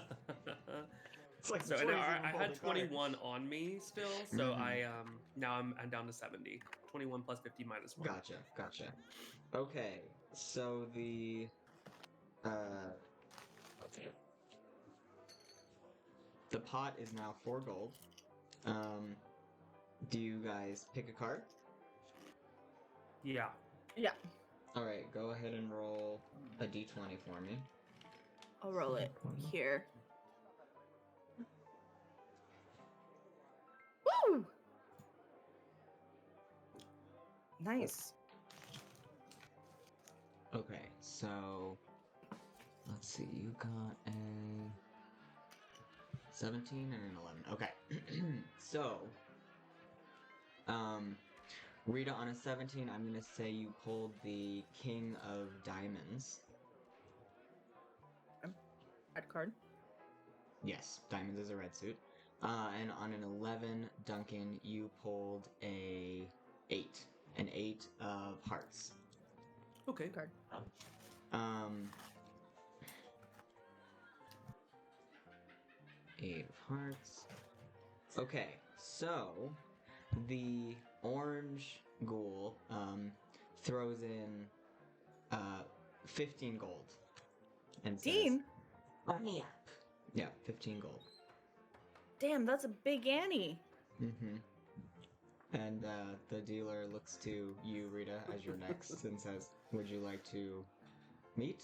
It's like So the and choice I of a had folded card. 21 on me still, so Mhm. I now I'm down to 70. 21 plus 50 minus 1. Gotcha. Okay, so the the pot is now 4 gold. Do you guys pick a card? Yeah. Yeah, All right, go ahead and roll a d20 for me. I'll roll it here. Woo! Nice. Okay, so let's see. You got a 17 and an 11. Okay, so Rita, on a 17, I'm gonna say you pulled the King of Diamonds. Red card. Yes, Diamonds is a red suit. And on an 11, Duncan, you pulled a 8. An 8 of hearts. Okay. Card. Um, 8 of hearts. Okay, so the orange ghoul throws in 15 gold and says, Dean? Money up. yeah, 15 gold. Damn, that's a big Annie. Mm-hmm. And the dealer looks to you, Rita, as you're next and says, would you like to meet?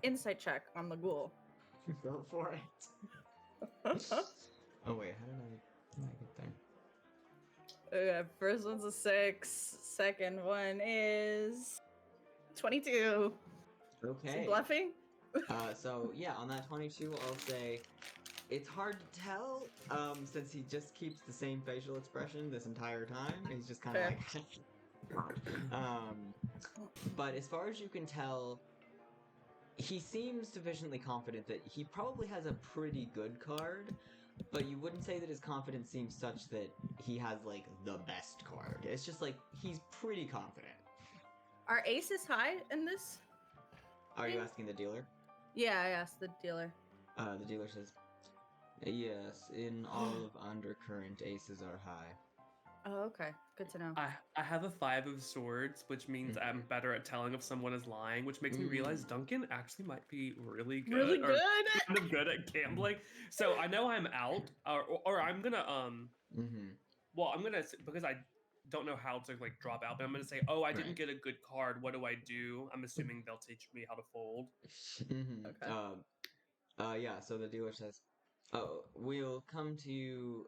Insight check on the ghoul. Go for it. Oh wait, how did I get there? Okay, first one's a 6. Second one is 22. Some Okay. bluffing? So yeah, on that 22, I'll say it's hard to tell, since he just keeps the same facial expression this entire time. He's just kind of Fair. like, but as far as you can tell, he seems sufficiently confident that he probably has a pretty good card, but you wouldn't say that his confidence seems such that he has like the best card. It's just like he's pretty confident. Are aces high in this? Are you Yeah. asking the dealer? Yeah, I asked the dealer. The dealer says, yes, in all of Undercurrent, aces are high. Oh, okay. Good to know. I have a 5 of swords, which means I'm better at telling if someone is lying, which makes me realize Duncan actually might be really good. Really or good? kind of good at gambling. So I know I'm out, or I'm gonna well, I'm gonna, because I don't know how to like drop out, but I'm gonna say, oh, I didn't Right. get a good card. What do I do? I'm assuming they'll teach me how to fold. Okay. Yeah, so the dealer says, oh, we'll come to you,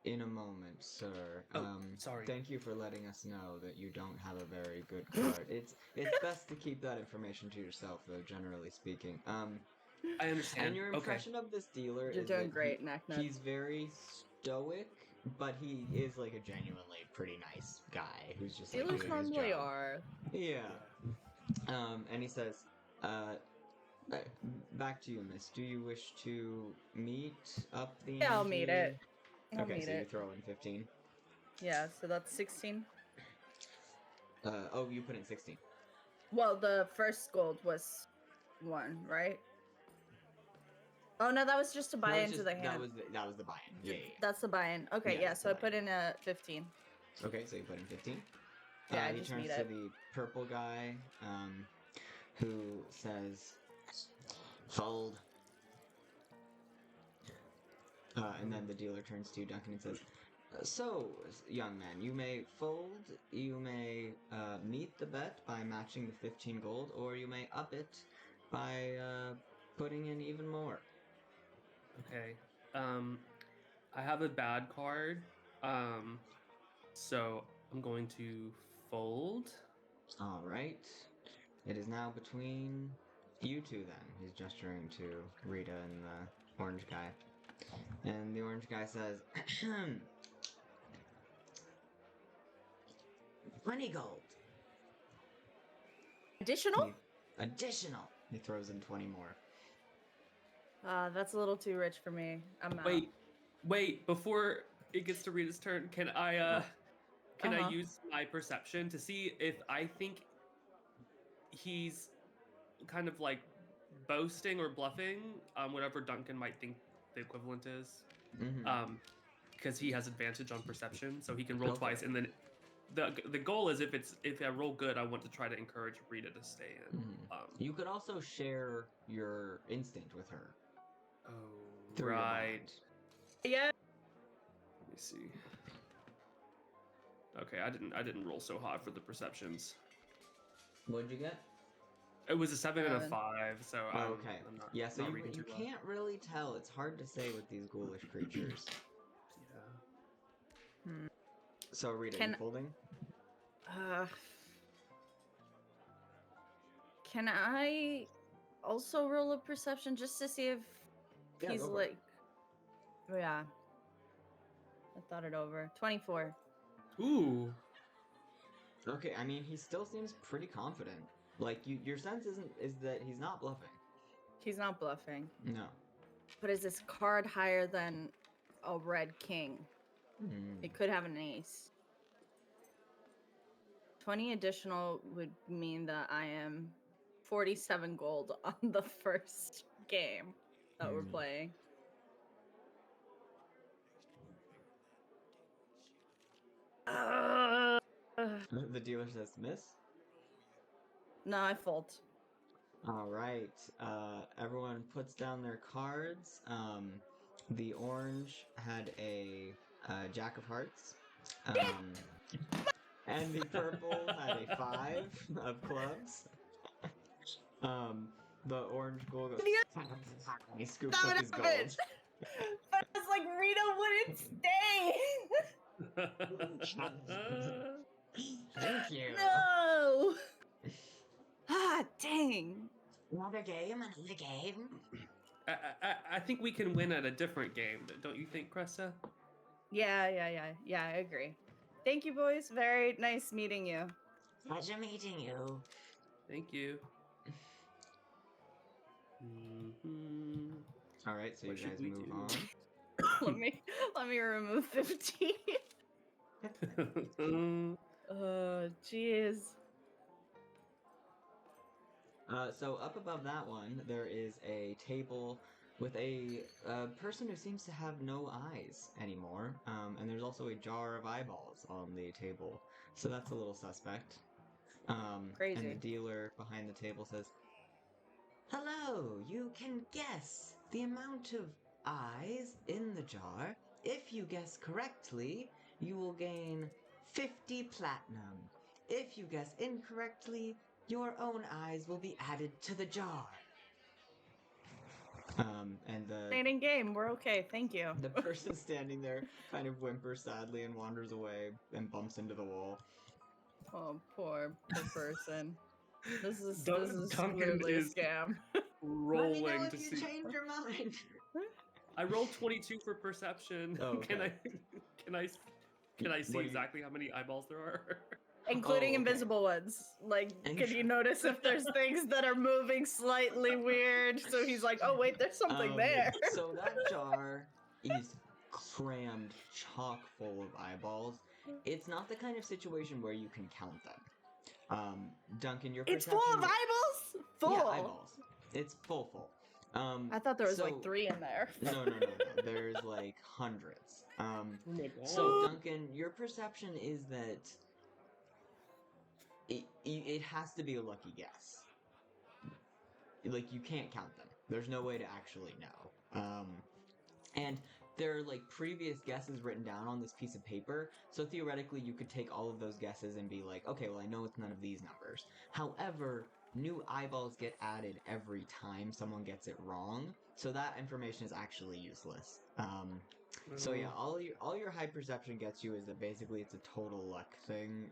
in a moment, sir. Oh, sorry. Thank you for letting us know that you don't have a very good card. It's best to keep that information to yourself, though. Generally speaking. I understand. And your Okay. impression of this dealer You're is doing that great, Knacknut. he's very stoic, but he is like a genuinely pretty nice guy who's just like Dealers doing his normally job. are. Yeah. And he says, back to you, miss. Do you wish to meet up the Yeah, I'll meet it. I'll Okay, meet so you it. throw in 15. Yeah, so that's 16. Oh, you put in 16. Well, the first gold was 1, right? Oh no, that was just to buy That was into just- the hand. that was the buy-in. Yeah, yeah, That's the buy-in. Okay, Yeah, yeah, that's so the I put buy-in. in a 15. yeah. Okay, so you put in 15. Yeah, I he just turns need to it. the purple guy, who says, "Fold." And then the dealer turns to you, Duncan, and says, "So, young man, you may fold, you may meet the bet by matching the 15 gold, or you may up it by putting in even more." Okay. I have a bad card. So I'm going to fold. All right. It is now between you two then. He's gesturing to Rita and the orange guy. And the orange guy says, 20 gold. Additional? additional. He throws in 20 more. That's a little too rich for me. I'm out. Wait, before it gets to Rita's turn, can I Uh-huh. use my perception to see if I think he's kind of like boasting or bluffing, whatever Duncan might think the equivalent is. Mm-hmm. Because he has advantage on perception, so he can roll Go for twice, it. and then the goal is if I roll good, I want to try to encourage Rita to stay in. You could also share your instinct with her. Oh, Through your right. bond. Yeah. Let me see. Okay, I didn't roll so hot for the perceptions. What'd you get? It was a 7 and a 7. 5, so Oh, I'm, okay. I'm not, Yeah, so not you reading too well. can't really tell. It's hard to say with these ghoulish creatures. Yeah. So, Rita, Can- you folding? Can I also roll a perception just to see if Yeah, he's go for it. like... Yeah. I thought it over. 24. Ooh. Okay, I mean, he still seems pretty confident. Like, your sense is that he's not bluffing. He's not bluffing. No. But is this card higher than a red king? It could have an ace. 20 additional would mean that I am 47 gold on the first game that we're playing. The dealer says, "Miss?" No, I fold. All right. Everyone puts down their cards. The orange had a Jack of Hearts. And the purple had a 5 of clubs. The orange gold goes. He scoops up his gold. But it's like Rita wouldn't stay. Thank you. No. Ah, dang. Another game, another game. I think we can win at a different game, don't you think, Cressa? Yeah, I agree. Thank you, boys. Very nice meeting you. Pleasure meeting you. Thank you. Mhm. All right, so What you should guys we move do? on. let me remove 15. Oh, jeez. So up above that one, there is a table with a person who seems to have no eyes anymore. And there's also a jar of eyeballs on the table. So that's a little suspect. And Crazy. the dealer behind the table says, "Hello, you can guess the amount of eyes in the jar. If you guess correctly, you will gain 50 platinum. If you guess incorrectly, your own eyes will be added to the jar." And Staying in game. We're okay. Thank you. the person standing there kind of whimpers sadly and wanders away and bumps into the wall. Oh, poor person. This is Duncan clearly a is scam. Let me know rolling if to you see. change your mind. I rolled 22 for perception. Oh, Can okay. I see What do you- exactly how many eyeballs there are? Including okay. invisible ones. Like, And- can you notice if there's things that are moving slightly weird? So he's like, oh wait, there's something there. So that jar is crammed chock full of eyeballs. It's not the kind of situation where you can count them. Duncan, your It's perception... full of eyeballs? Full. Yeah, eyeballs. It's full. I thought there was so- like 3 in there. No. There's like hundreds. Oh my god. So Duncan, your perception is that it has to be a lucky guess. Like you can't count them. There's no way to actually know. And there are like previous guesses written down on this piece of paper. So theoretically, you could take all of those guesses and be like, okay, well I know it's none of these numbers. However, new eyeballs get added every time someone gets it wrong. So that information is actually useless. So yeah, all your high perception gets you is that basically it's a total luck thing,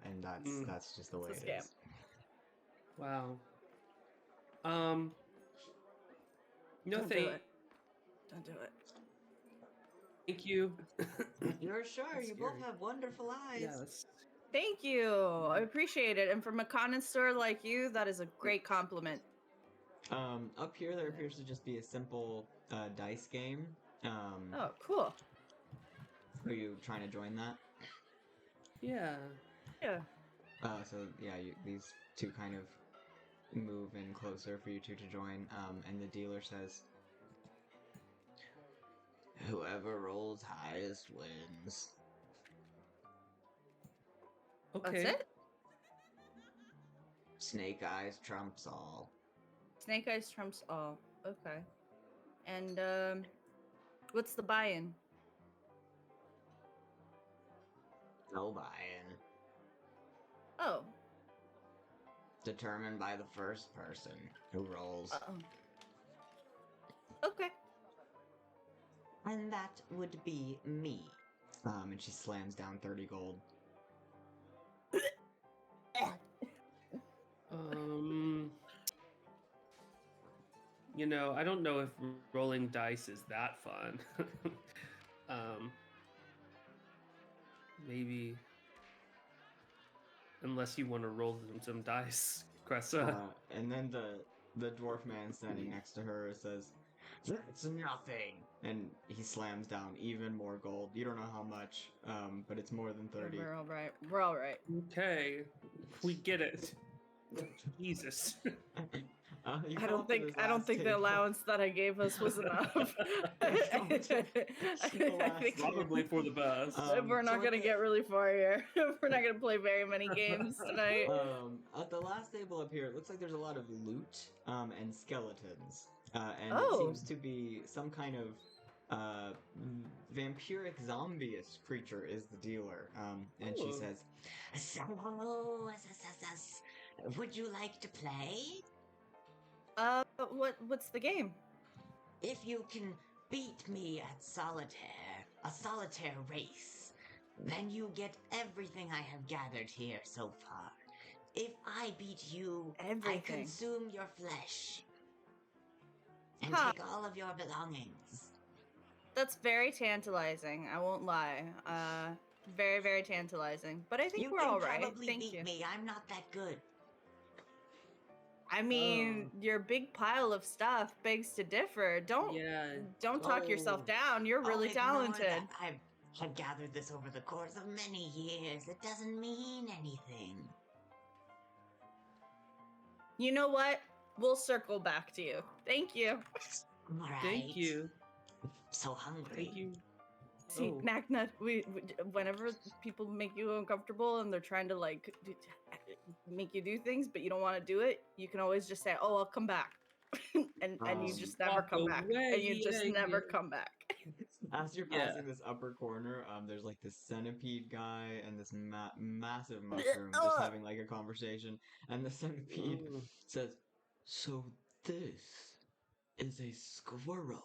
and that's just the way It's a it scam. is. Wow. No, Don't do it. Don't do it. thank you. You're sure That's you both scary. have wonderful eyes. Yes. Thank you. I appreciate it. And from a connoisseur like you, that is a great compliment. Up here there appears to just be a simple dice game. Oh, cool. Are you trying to join that? Yeah. Yeah. So yeah, these two kind of move in closer for you two to join. And the dealer says, "Whoever rolls highest wins." Okay. That's it? Snake eyes trumps all. Snake Eyes trumps all. Okay. And, what's the buy-in? No buy-in. Oh. Determined by the first person who rolls. Okay. And that would be me. And she slams down 30 gold. You know, I don't know if rolling dice is that fun. Maybe, unless you want to roll some dice, Cressa. And then the dwarf man standing next to her says, "That's nothing." And he slams down even more gold. You don't know how much, but it's more than 30. We're all right. We're all right. Okay, we get it. Jesus. You I come don't up to think this I don't last think the table. allowance that I gave us was enough. I think Probably for the best. we're not so gonna at get really far here. We're not gonna play very many games tonight. At the last table up here, it looks like there's a lot of loot and skeletons. And it Oh. seems to be some kind of vampiric zombie-ish creature is the dealer. And she Ooh. says, So, would you like to play? What's the game? If you can beat me at solitaire, a solitaire race, then you get everything I have gathered here so far. If I beat you, I Everything. consume your flesh and Huh. take all of your belongings. That's very tantalizing. I won't lie. Very, very tantalizing. But I think You we're can all right. probably Thank beat you. me. I'm not that good. I mean, your big pile of stuff begs to differ. Don't talk yourself Oh. down. You're really Ignore talented. that. I've gathered this over the course of many years. It doesn't mean anything. You know what? We'll circle back to you. Thank you. All right. Thank you. So hungry. Thank you. See, Oh. Knacknut, whenever people make you uncomfortable and they're trying to like make you do things, but you don't want to do it, you can always just say, "Oh, I'll come back," and you just never Walk come back, away, and you just yeah, never yeah. come back. as you're Yeah. passing this upper corner, there's like this centipede guy and this massive mushroom just Ugh. having like a conversation. And the centipede Ooh. says, "So this is a squirrel.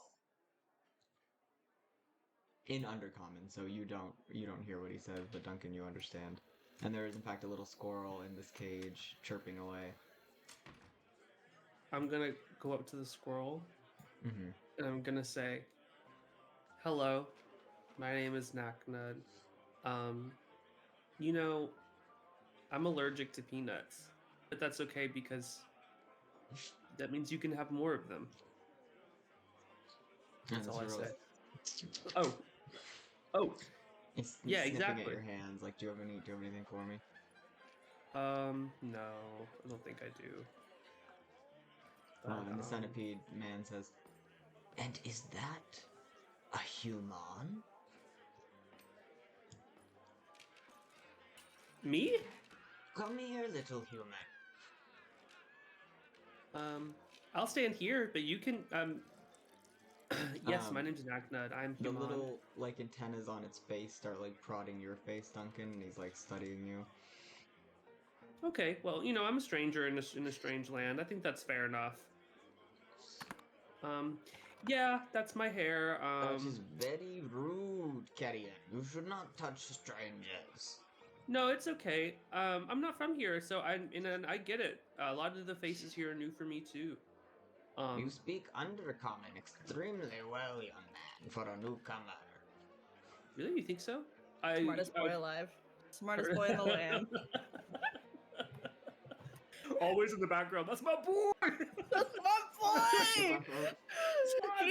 In Undercommon, so you don't hear what he says, but Duncan, you understand. And there is in fact a little squirrel in this cage chirping away. I'm gonna go up to the squirrel Mm-hmm. and I'm gonna say, "Hello, my name is Naknud. You know, I'm allergic to peanuts, but that's okay because that means you can have more of them." That's all I say. Oh, It's yeah, sniffing exactly. at your hands. Like, do you have anything for me? No, I don't think I do. But, And the centipede man says, And is that a human? Me? Come here, little human. I'll stand here, but you can. Yes, my Um, name's Naknud. I'm the human. little like antennas on its face start like prodding your face, Duncan, and he's like studying you. Okay, well, I'm a stranger in a strange land. I think that's fair enough. Yeah, that's my hair. That is very rude, Carrion. You should not touch strangers. No, it's okay. I'm not from here, so I get it. A lot of the faces here are new for me too. You speak Undercommon extremely well, young man, for a newcomer. Really, you think so? Smartest boy alive. Smartest boy in the land. Always in the background. That's my boy. That's my boy! He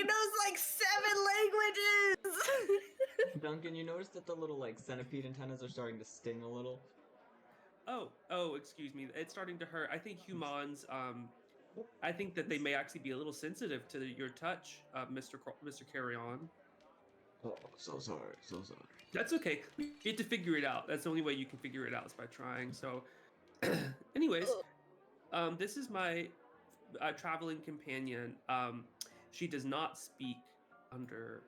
knows like 7 languages! Duncan, you notice that the little like centipede antennas are starting to sting a little. Oh, excuse me. It's starting to hurt. I think humans. I think that they may actually be a little sensitive to your touch, Mr. Carry On. Oh, so sorry. That's okay. You have to figure it out. That's the only way you can figure it out is by trying. So, anyways, this is my traveling companion. She does not speak under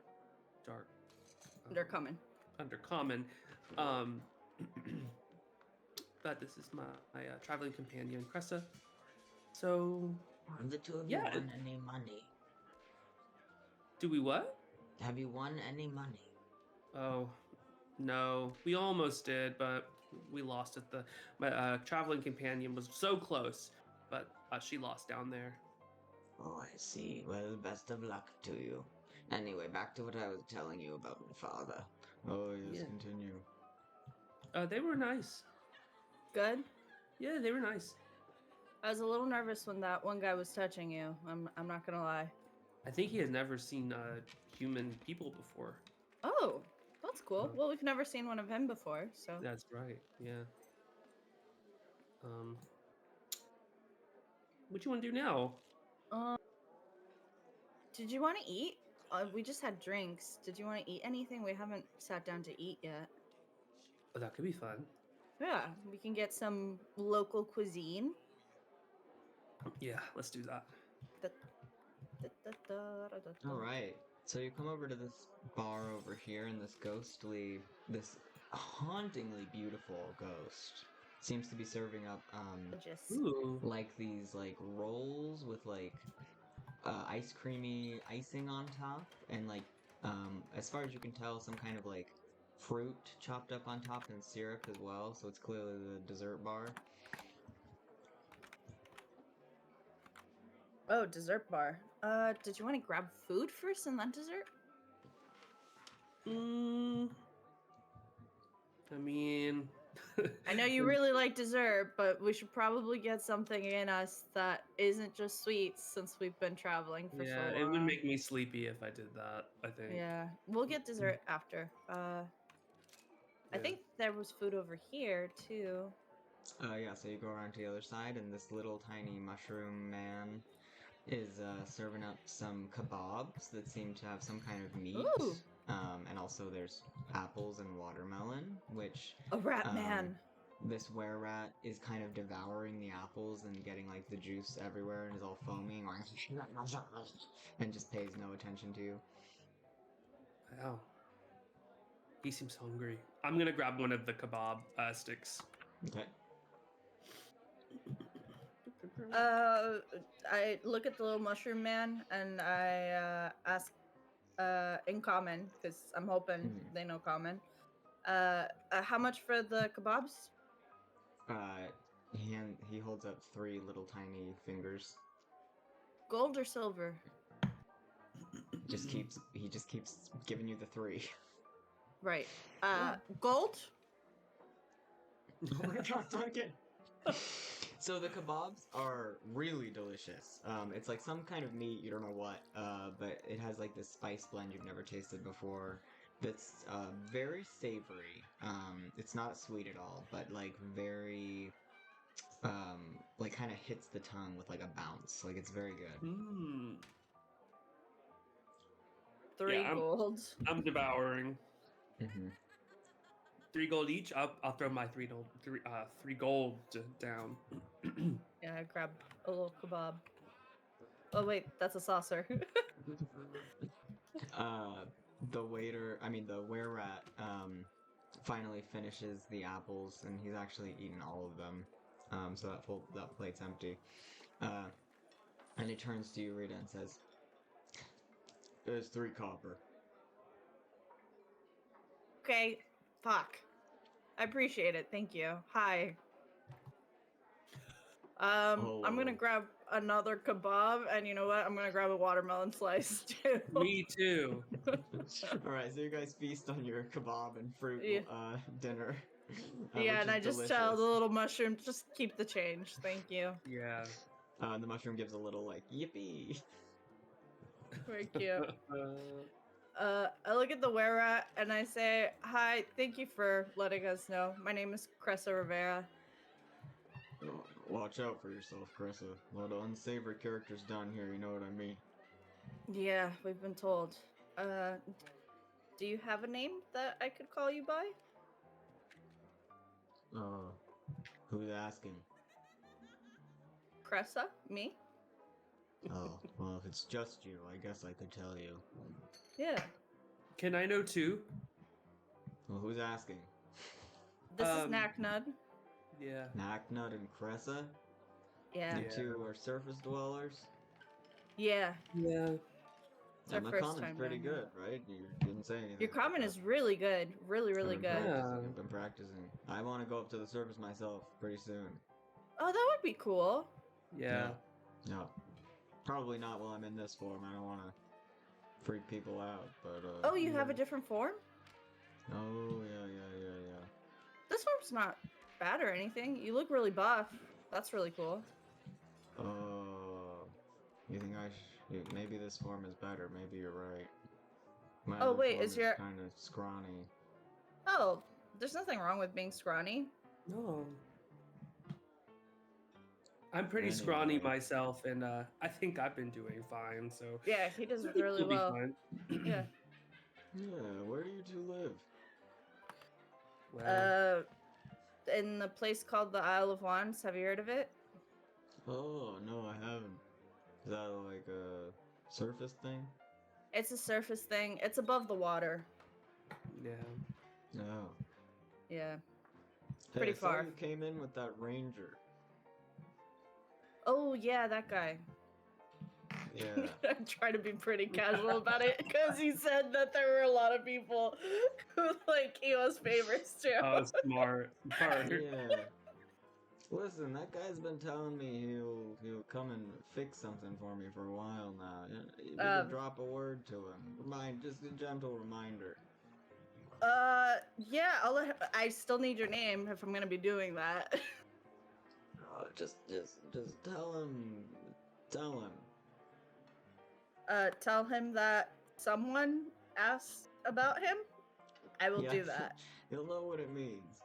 dark. Under common. But this is my traveling companion, Cressa. So, Have the two of Yeah. you won any money? do we what? Have you won any money? Oh, no. We almost did, but we lost it. My traveling companion was so close, but she lost down there. Oh, I see. Well, best of luck to you. Anyway, back to what I was telling you about my father. Oh yes, Yeah. continue. They were nice. Good. Yeah, they were nice. I was a little nervous when that one guy was touching you. I'm not gonna lie. I think he has never seen human people before. Oh, that's cool. Oh. Well, we've never seen one of him before, so. That's right. Yeah. What you want to do now? Did you want to eat? We just had drinks. Did you want to eat anything? We haven't sat down to eat yet. Oh, that could be fun. Yeah, we can get some local cuisine. Yeah, let's do that. All right. So you come over to this bar over here, and this hauntingly beautiful ghost seems to be serving up Just Ooh. like these like rolls with like ice creamy icing on top, and like as far as you can tell, some kind of like fruit chopped up on top and syrup as well. So it's clearly the dessert bar. Oh, dessert bar. Did you want to grab food first and then dessert? I mean, I know you really like dessert, but we should probably get something in us that isn't just sweets since we've been traveling for so yeah, long. it would make me sleepy if I did that. I think. Yeah, we'll get dessert after. I Yeah. think there was food over here too. Yeah, so you go around to the other side, and this little tiny mushroom man is serving up some kebabs that seem to have some kind of meat. Ooh. And also there's apples and watermelon, which A rat man. this were-rat is kind of devouring the apples and getting like the juice everywhere and is all foaming and just pays no attention to you. Wow. He seems hungry. I'm gonna grab one of the kebab sticks. Okay. I look at the little mushroom man and I ask, in common, because I'm hoping Mhm. they know common. How much for the kebabs? He holds up three little tiny fingers. Gold or silver? He just keeps giving you the three. Right. Gold? Oh my god, Duncan! So the kebabs are really delicious. It's like some kind of meat, you don't know what, but it has like this spice blend you've never tasted before. That's very savory. It's not sweet at all, but like very, like kind of hits the tongue with like a bounce. Like it's very good. Mm. 3 Yeah, gold. I'm devouring. Mm-hmm. 3 gold each. I'll throw my 3 gold down. Yeah, I grab a little kebab. Oh wait, that's a saucer. The were-rat, finally finishes the apples, and he's actually eaten all of them. So that plate's empty. And he turns to you, Rita, and says, "There's 3 copper." Okay, fuck. I appreciate it. Thank you. Hi. I'm gonna Hello. grab another kebab, and you know what? I'm gonna grab a watermelon slice too. Me too. All right, so you guys feast on your kebab and fruit Yeah. dinner. Yeah, which and is I just tell the delicious. little mushroom, just keep the change. Thank you. Yeah. And the mushroom gives a little like yippee. Very cute. I look at the were-rat and I say, "Hi, thank you for letting us know. My name is Cressa Rivera." Oh, watch out for yourself, Carissa. A lot of unsavory characters down here, you know what I mean? Yeah, we've been told. Do you have a name that I could call you by? Uh, who's asking? Cressa? Me? Oh, well, if it's just you, I guess I could tell you. Yeah. Can I know too? Well, who's asking? This is Um, Knacknud. Yeah. Knacknut and Cressa? Yeah. You Yeah. two are surface dwellers? Yeah. Yeah. It's our And my first common's time pretty down here. good, right? You didn't say anything. Your about common that. is really good. Really, really I've been good. practicing. Yeah. I've been practicing. I want to go up to the surface myself pretty soon. Oh, that would be cool. Yeah. No. Probably not while I'm in this form. I don't want to freak people out, but Oh, you have Yeah. a different form? Oh, yeah. This form's not bad or anything. You look really buff. That's really cool. You think maybe this form is better. Maybe you're right. My Oh, other wait, form is your... kind of scrawny. Oh, there's nothing wrong with being scrawny. No. I'm pretty scrawny Anyway. myself, and I think I've been doing fine. So Yeah, he does I think really you'll be well. fine. Yeah. Yeah, where do you two live? Well, In the place called the Isle of Wands. Have you heard of it? Oh, no, I haven't. Is that like a surface thing? It's a surface thing. It's above the water. yeah. No. Yeah. Hey, Pretty I saw far. you came in with that ranger. Oh, yeah, that guy. Yeah. I try to be pretty casual about it because he said that there were a lot of people who like he was favorites too. Oh, smart. Smart. Yeah. Listen, that guy's been telling me he'll come and fix something for me for a while now. You could drop a word to him. Just a gentle reminder. Yeah, I still need your name if I'm gonna be doing that. Just tell him. Tell him that someone asked about him. I will Yeah, do that. He'll know what it means.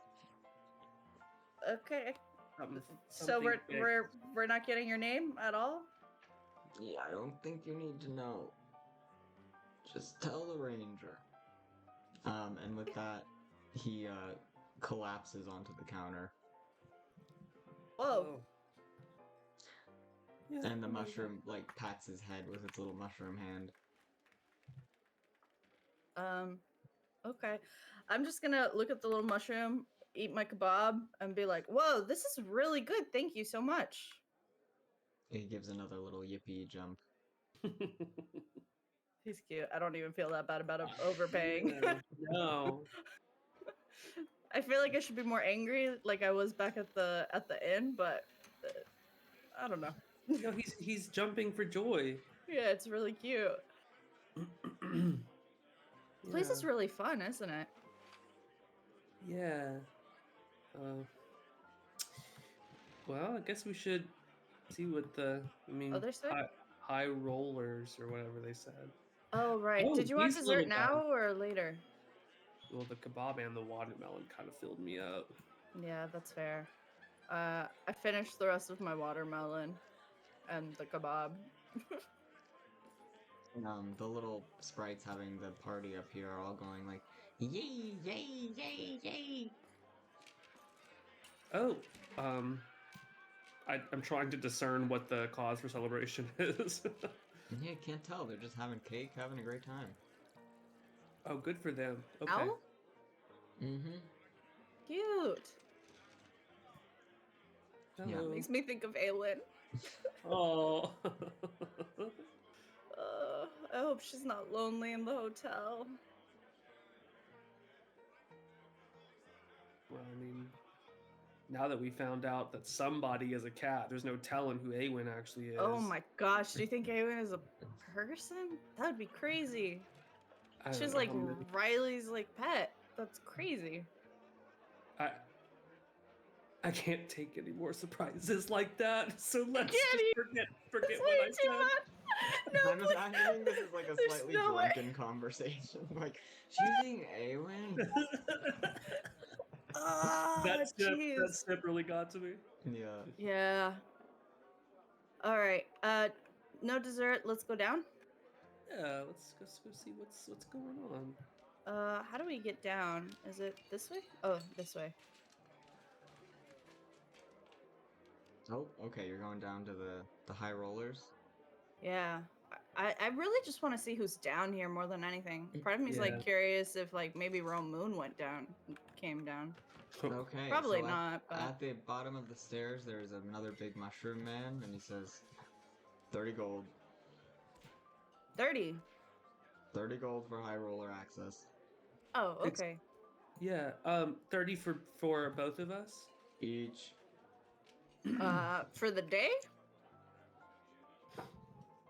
Okay. So Something big. we're not getting your name at all? Yeah, I don't think you need to know. Just tell the ranger. And with that, he collapses onto the counter, Whoa. Oh. Yeah, and the oh my mushroom like pats his head with its little mushroom hand. Okay. I'm just gonna look at the little mushroom, eat my kebab, and be like, "Whoa, this is really good. Thank you so much." He gives another little yippee jump. He's cute. I don't even feel that bad about him overpaying. Yeah, no. I feel like I should be more angry, like I was back at the inn, but I don't know. No, he's jumping for joy. Yeah, it's really cute. This place is really fun, isn't it? Yeah. Well, I guess we should see what Other side? high rollers or whatever they said. Oh right. Oh, Did you want these dessert little now guys. or later? Well, the kebab and the watermelon kind of filled me up. Yeah, that's fair. I finished the rest of my watermelon and the kebab. The little sprites having the party up here are all going like, yay, yay, yay, yay. Oh, I'm trying to discern what the cause for celebration is. Yeah, can't tell. They're just having cake, having a great time. Oh, good for them. Okay. Owl? Mm-hmm. Cute. Hello. Makes me think of Aelin. Oh. I hope she's not lonely in the hotel. Well, I mean, now that we found out that somebody is a cat, there's no telling who Awen actually is. Oh my gosh, do you think Aelin is a person? That would be crazy. I don't She's know like how many- Riley's like pet. That's crazy. I can't take any more surprises like that. So let's can't just even- forget That's what I way too said. much. No, I'm please. imagining this is like a There's slightly no way. drunken conversation. Like, choosing Awen? Ah, that jeez. step really got to me. Yeah. Yeah. All right. No dessert. Let's go down. Yeah, let's go see what's going on. How do we get down? Is it this way? Oh, this way. Oh, okay, you're going down to the high rollers. Yeah. I really just want to see who's down here more than anything. Part of me is Yeah. like curious if like maybe Rome Moon went down, came down. Okay. Probably so not, but At the bottom of the stairs, there's another big mushroom man, and he says, 30 gold. 30. 30 gold for high roller access. Oh, It's- okay. Yeah, 30 for both of us. Each. For the day?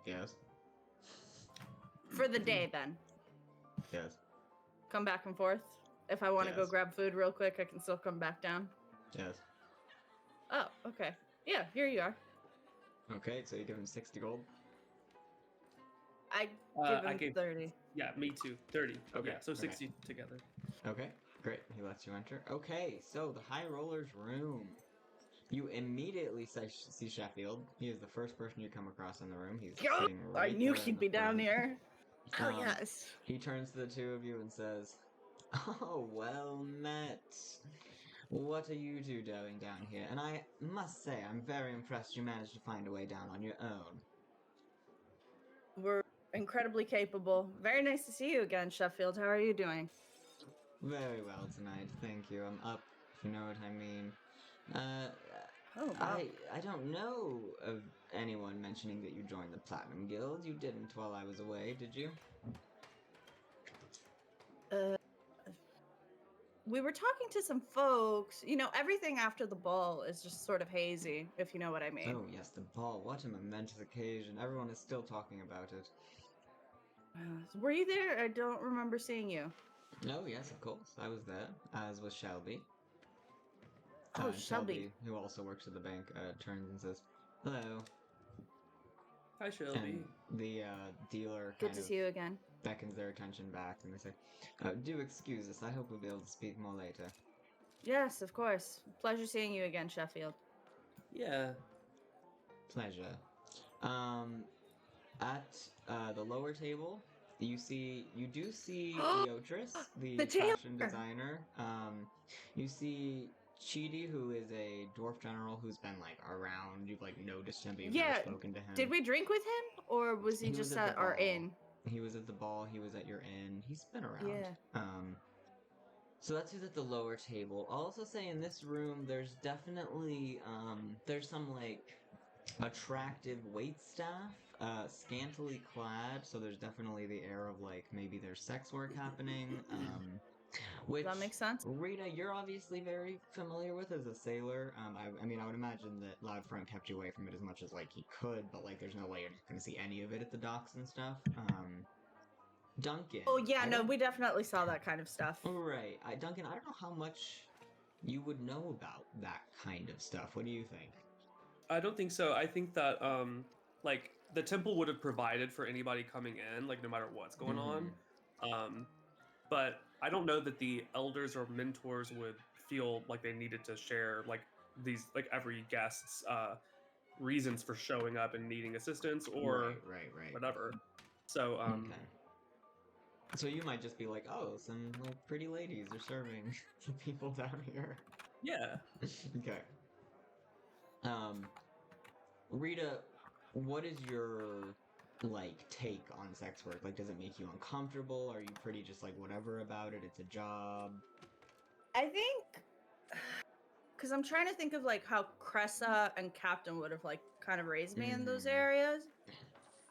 Yes. For the day then. Yes. Come back and forth. If I want to go Yes. grab food real quick, I can still come back down. Yes. Oh, okay. Yeah, here you are. Okay, so you give him 60 gold. I give him I gave 30. Yeah, me too. 30. Okay, Yeah, so okay. 60 together. Okay, great. He lets you enter. Okay, so the high roller's room. You immediately see Sheffield. He is the first person you come across in the room. He's Oh, sitting I right knew there in he'd the be down front. here. Oh, Um, yes. He turns to the two of you and says, "Oh, well met. What are you two doing down here? And I must say, I'm very impressed you managed to find a way down on your own." We're incredibly capable. Very nice to see you again, Sheffield. How are you doing? Very well tonight, thank you. I'm up, if you know what I mean. Oh, wow. I don't know of anyone mentioning that you joined the Platinum Guild. You didn't while I was away, did you? We were talking to some folks. You know, everything after the ball is just sort of hazy, if you know what I mean. Oh yes, the ball. What a momentous occasion. Everyone is still talking about it. Were you there? I don't remember seeing you. Oh yes, of course. I was there, as was Shelby. Oh, And Shelby. who also works at the bank, turns and says, "Hello." Hi, Shelby. And the dealer Good kind to of see you again. beckons their attention back, and they say, "Do excuse us. I hope we'll be able to speak more later." Yes, of course. Pleasure seeing you again, Sheffield. Yeah. Pleasure. At the lower table, you do see Leotris, the The fashion tailor! designer. You see Chidi, who is a dwarf general who's been like around. You've like noticed him, but you've Yeah, never spoken to him. Did we drink with him, or was he, He was just at at the our ball. inn? He was at the ball. He was at your inn. He's been around. Yeah. So that's who's at the lower table. I'll also say in this room, there's definitely there's some like attractive waitstaff, scantily clad, so there's definitely the air of like maybe there's sex work happening. Which Does that make sense? Rita, you're obviously very familiar with as a sailor. I mean, I would imagine that Loudfront kept you away from it as much as like he could, but like, there's no way you're going to see any of it at the docks and stuff. Duncan. Oh yeah, I no, don't- we definitely saw that kind of stuff. Right, Duncan. I don't know how much you would know about that kind of stuff. What do you think? I don't think so. I think that like the temple would have provided for anybody coming in, like no matter what's going on. But I don't know that the elders or mentors would feel like they needed to share like these like every guest's reasons for showing up and needing assistance or right. whatever. So Okay. So you might just be like, oh, some like pretty ladies are serving the people down here. yeah. Okay. Rita, what is your like take on sex work? Like, does it make you uncomfortable? Are you pretty just like whatever about it? It's a job. I think because I'm trying to think of like how Cressa and Captain would have like kind of raised me in those Mhm. areas.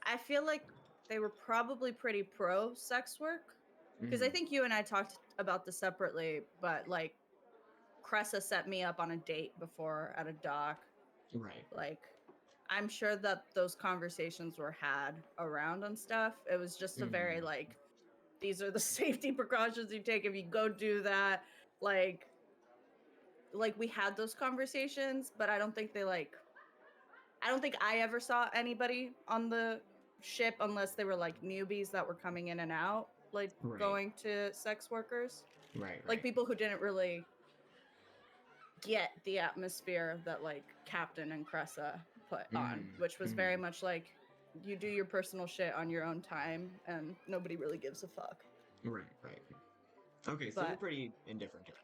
I feel like they were probably pretty pro sex work because I Mhm. think you and I talked about this separately, but like Cressa set me up on a date before at a dock. Right. Like I'm sure that those conversations were had around and stuff. It was just a very Mhm. like these are the safety precautions you take if you go do that. Like we had those conversations, but I don't think I ever saw anybody on the ship unless they were like newbies that were coming in and out, like Right. going to sex workers. Right. Like people who didn't really get the atmosphere that like Captain and Cressa put on, which was very much like you do your personal shit on your own time and nobody really gives a fuck. Right. Okay, so you're But pretty indifferent to it.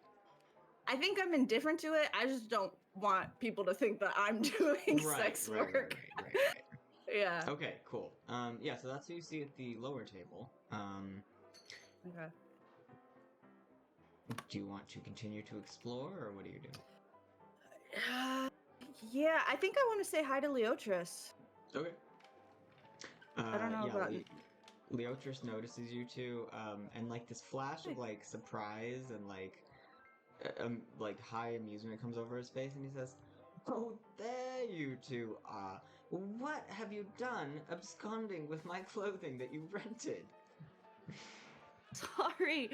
I think I'm indifferent to it. I just don't want people to think that I'm doing sex work. Right. Yeah. Okay, cool. Yeah, so that's who you see at the lower table. Okay. Do you want to continue to explore, or what do you do? Yeah, I think I want to say hi to Leotris. Okay. I don't know about. Leotris notices you two, and like this flash of like surprise and like high amusement comes over his face, and he says, "Oh, there you two are. What have you done, absconding with my clothing that you rented?" Sorry,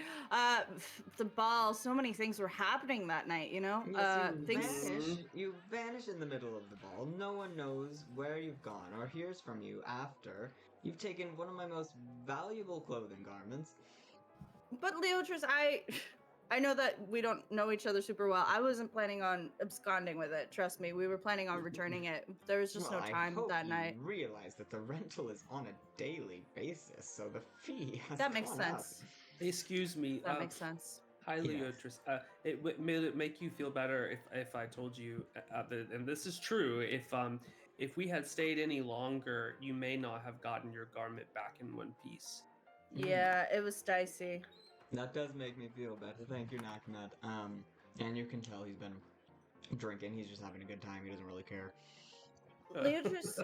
the ball. So many things were happening that night. You know, Yes, you things. vanish. You vanish in the middle of the ball. No one knows where you've gone or hears from you after you've taken one of my most valuable clothing garments. But Leotris, I know that we don't know each other super well. I wasn't planning on absconding with it. Trust me, we were planning on returning it. There was just Well, no I time hope that you night. realize that the rental is on a daily basis, so the fee has That makes gone sense. Excuse me. That makes sense. Hi, Yes. Leotris. May it make you feel better if I told you, and this is true, if we had stayed any longer, you may not have gotten your garment back in one piece. Yeah, it was dicey. That does make me feel better. Thank you, Naknad. And you can tell he's been drinking. He's just having a good time. He doesn't really care. Leotris,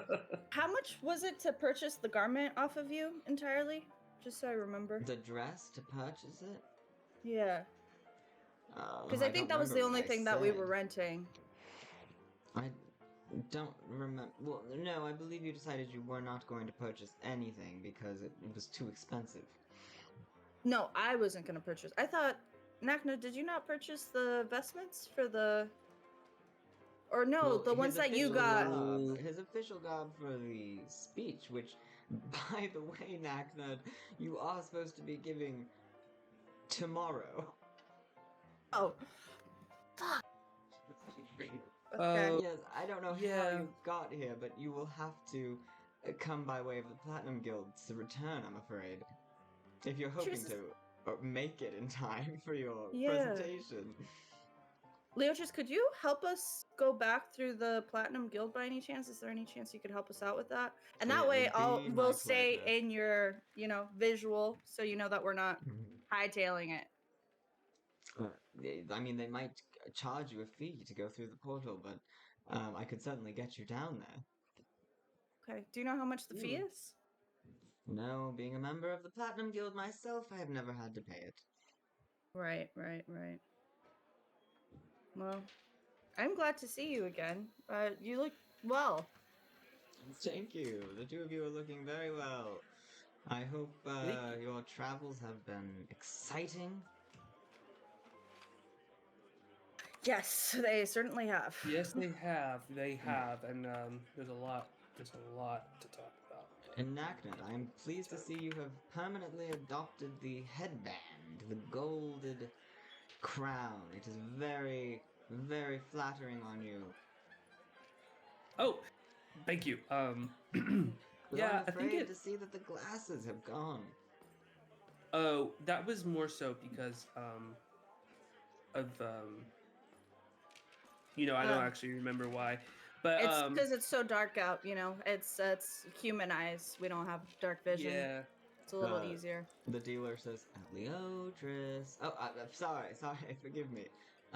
how much was it to purchase the garment off of you entirely? Just so I remember. The dress to purchase it? Yeah. Because I think that was the only thing that we were renting. I don't remember. Well, no, I believe you decided you were not going to purchase anything because it was too expensive. No, I wasn't going to purchase. I thought, Nakna, did you not purchase the vestments for the... Or no, Well, the ones his that you official got... garb- his official garb for the speech, which, by the way, Naknad, you are supposed to be giving tomorrow. Oh. Fuck. Okay. Yes, I don't know how Yeah. you got here, but you will have to come by way of the Platinum Guild to return, I'm afraid. If you're hoping Jesus. to make it in time for your Yeah. presentation. Leotris, could you help us go back through the Platinum Guild by any chance? Is there any chance you could help us out with that? And that It way, would be my we'll stay pleasure. in your, visual, so you know that we're not hightailing it. I mean, they might charge you a fee to go through the portal, but I could certainly get you down there. Okay. Do you know how much the fee Ooh. is? No, being a member of the Platinum Guild myself, I have never had to pay it. Right. Well, I'm glad to see you again. You look well. Thank you. The two of you are looking very well. I hope Thank you. your travels have been exciting. Yes, they certainly have. Yes, they have. They have, and there's a lot. There's a lot to talk about. Enactment, I am pleased to see you have permanently adopted the headband, the golded crown. It is very, very flattering on you. Oh, thank you. But Yeah, I'm I think afraid it. to see that the glasses have gone. Oh, that was more so because of I don't Um, actually remember why, but It's because it's so dark out. It's human eyes. We don't have dark vision. yeah. It's a little Uh, easier. The dealer says, Leotris. Oh, I'm sorry, forgive me.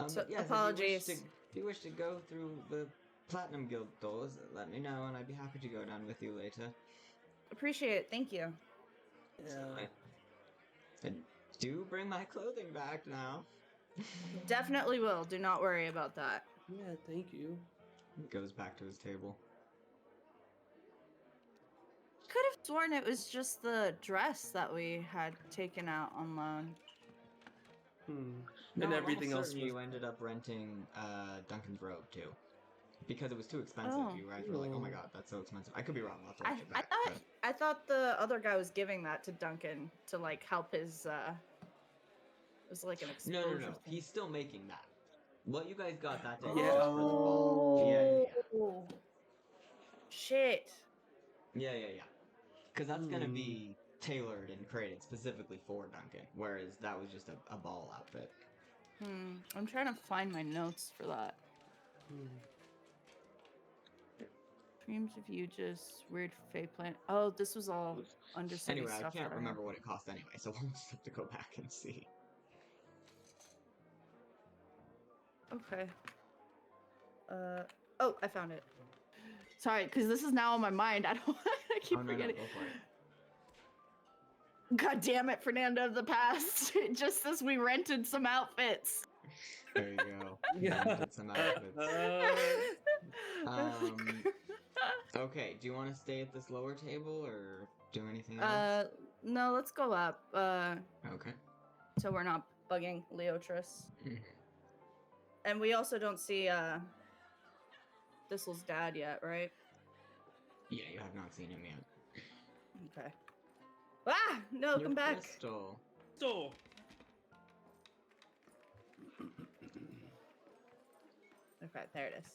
So But yes, apologies. if you wish to go through the Platinum Guild doors, let me know, and I'd be happy to go down with you later. Appreciate it. Thank you. Yeah. And do bring my clothing back now. Definitely will. Do not worry about that. Yeah, thank you. He goes back to his table. Could have sworn it was just the dress that we had taken out on loan. No, And I'm everything almost else certain was. you ended up renting Duncan's robe too. Because it was too expensive. Oh. You guys were like, oh my Ooh. god, that's so expensive. I could be wrong, I'll have to I, watch it I back. thought I thought the other guy was giving that to Duncan to like help his it was like an No, exposure thing. he's still making that. What you guys got that day was Yeah. just for the ball. Yeah. Oh. Shit. Yeah. Because that's gonna Hmm. be tailored and created specifically for Duncan, whereas that was just a ball outfit. I'm trying to find my notes for that. Dreams of you just weird fate plan. Oh, this was all Undercity Anyway, I stuff. can't that remember what it cost anyway, so we'll just have to go back and see. Okay. Oh, I found it. Sorry, because this is now on my mind. I don't. I keep Oh, no, forgetting. go for it. God damn it, Fernando of the past! Just as we rented some outfits. There you go. Yeah. Rented some outfits. Okay, do you want to stay at this lower table or do anything else? No, let's go up. Okay. So we're not bugging Leotris. And we also don't see Thistle's dad yet, right? Yeah, you have not seen him yet. Okay. Ah! No, Your come back. crystal. So. Okay, there it is.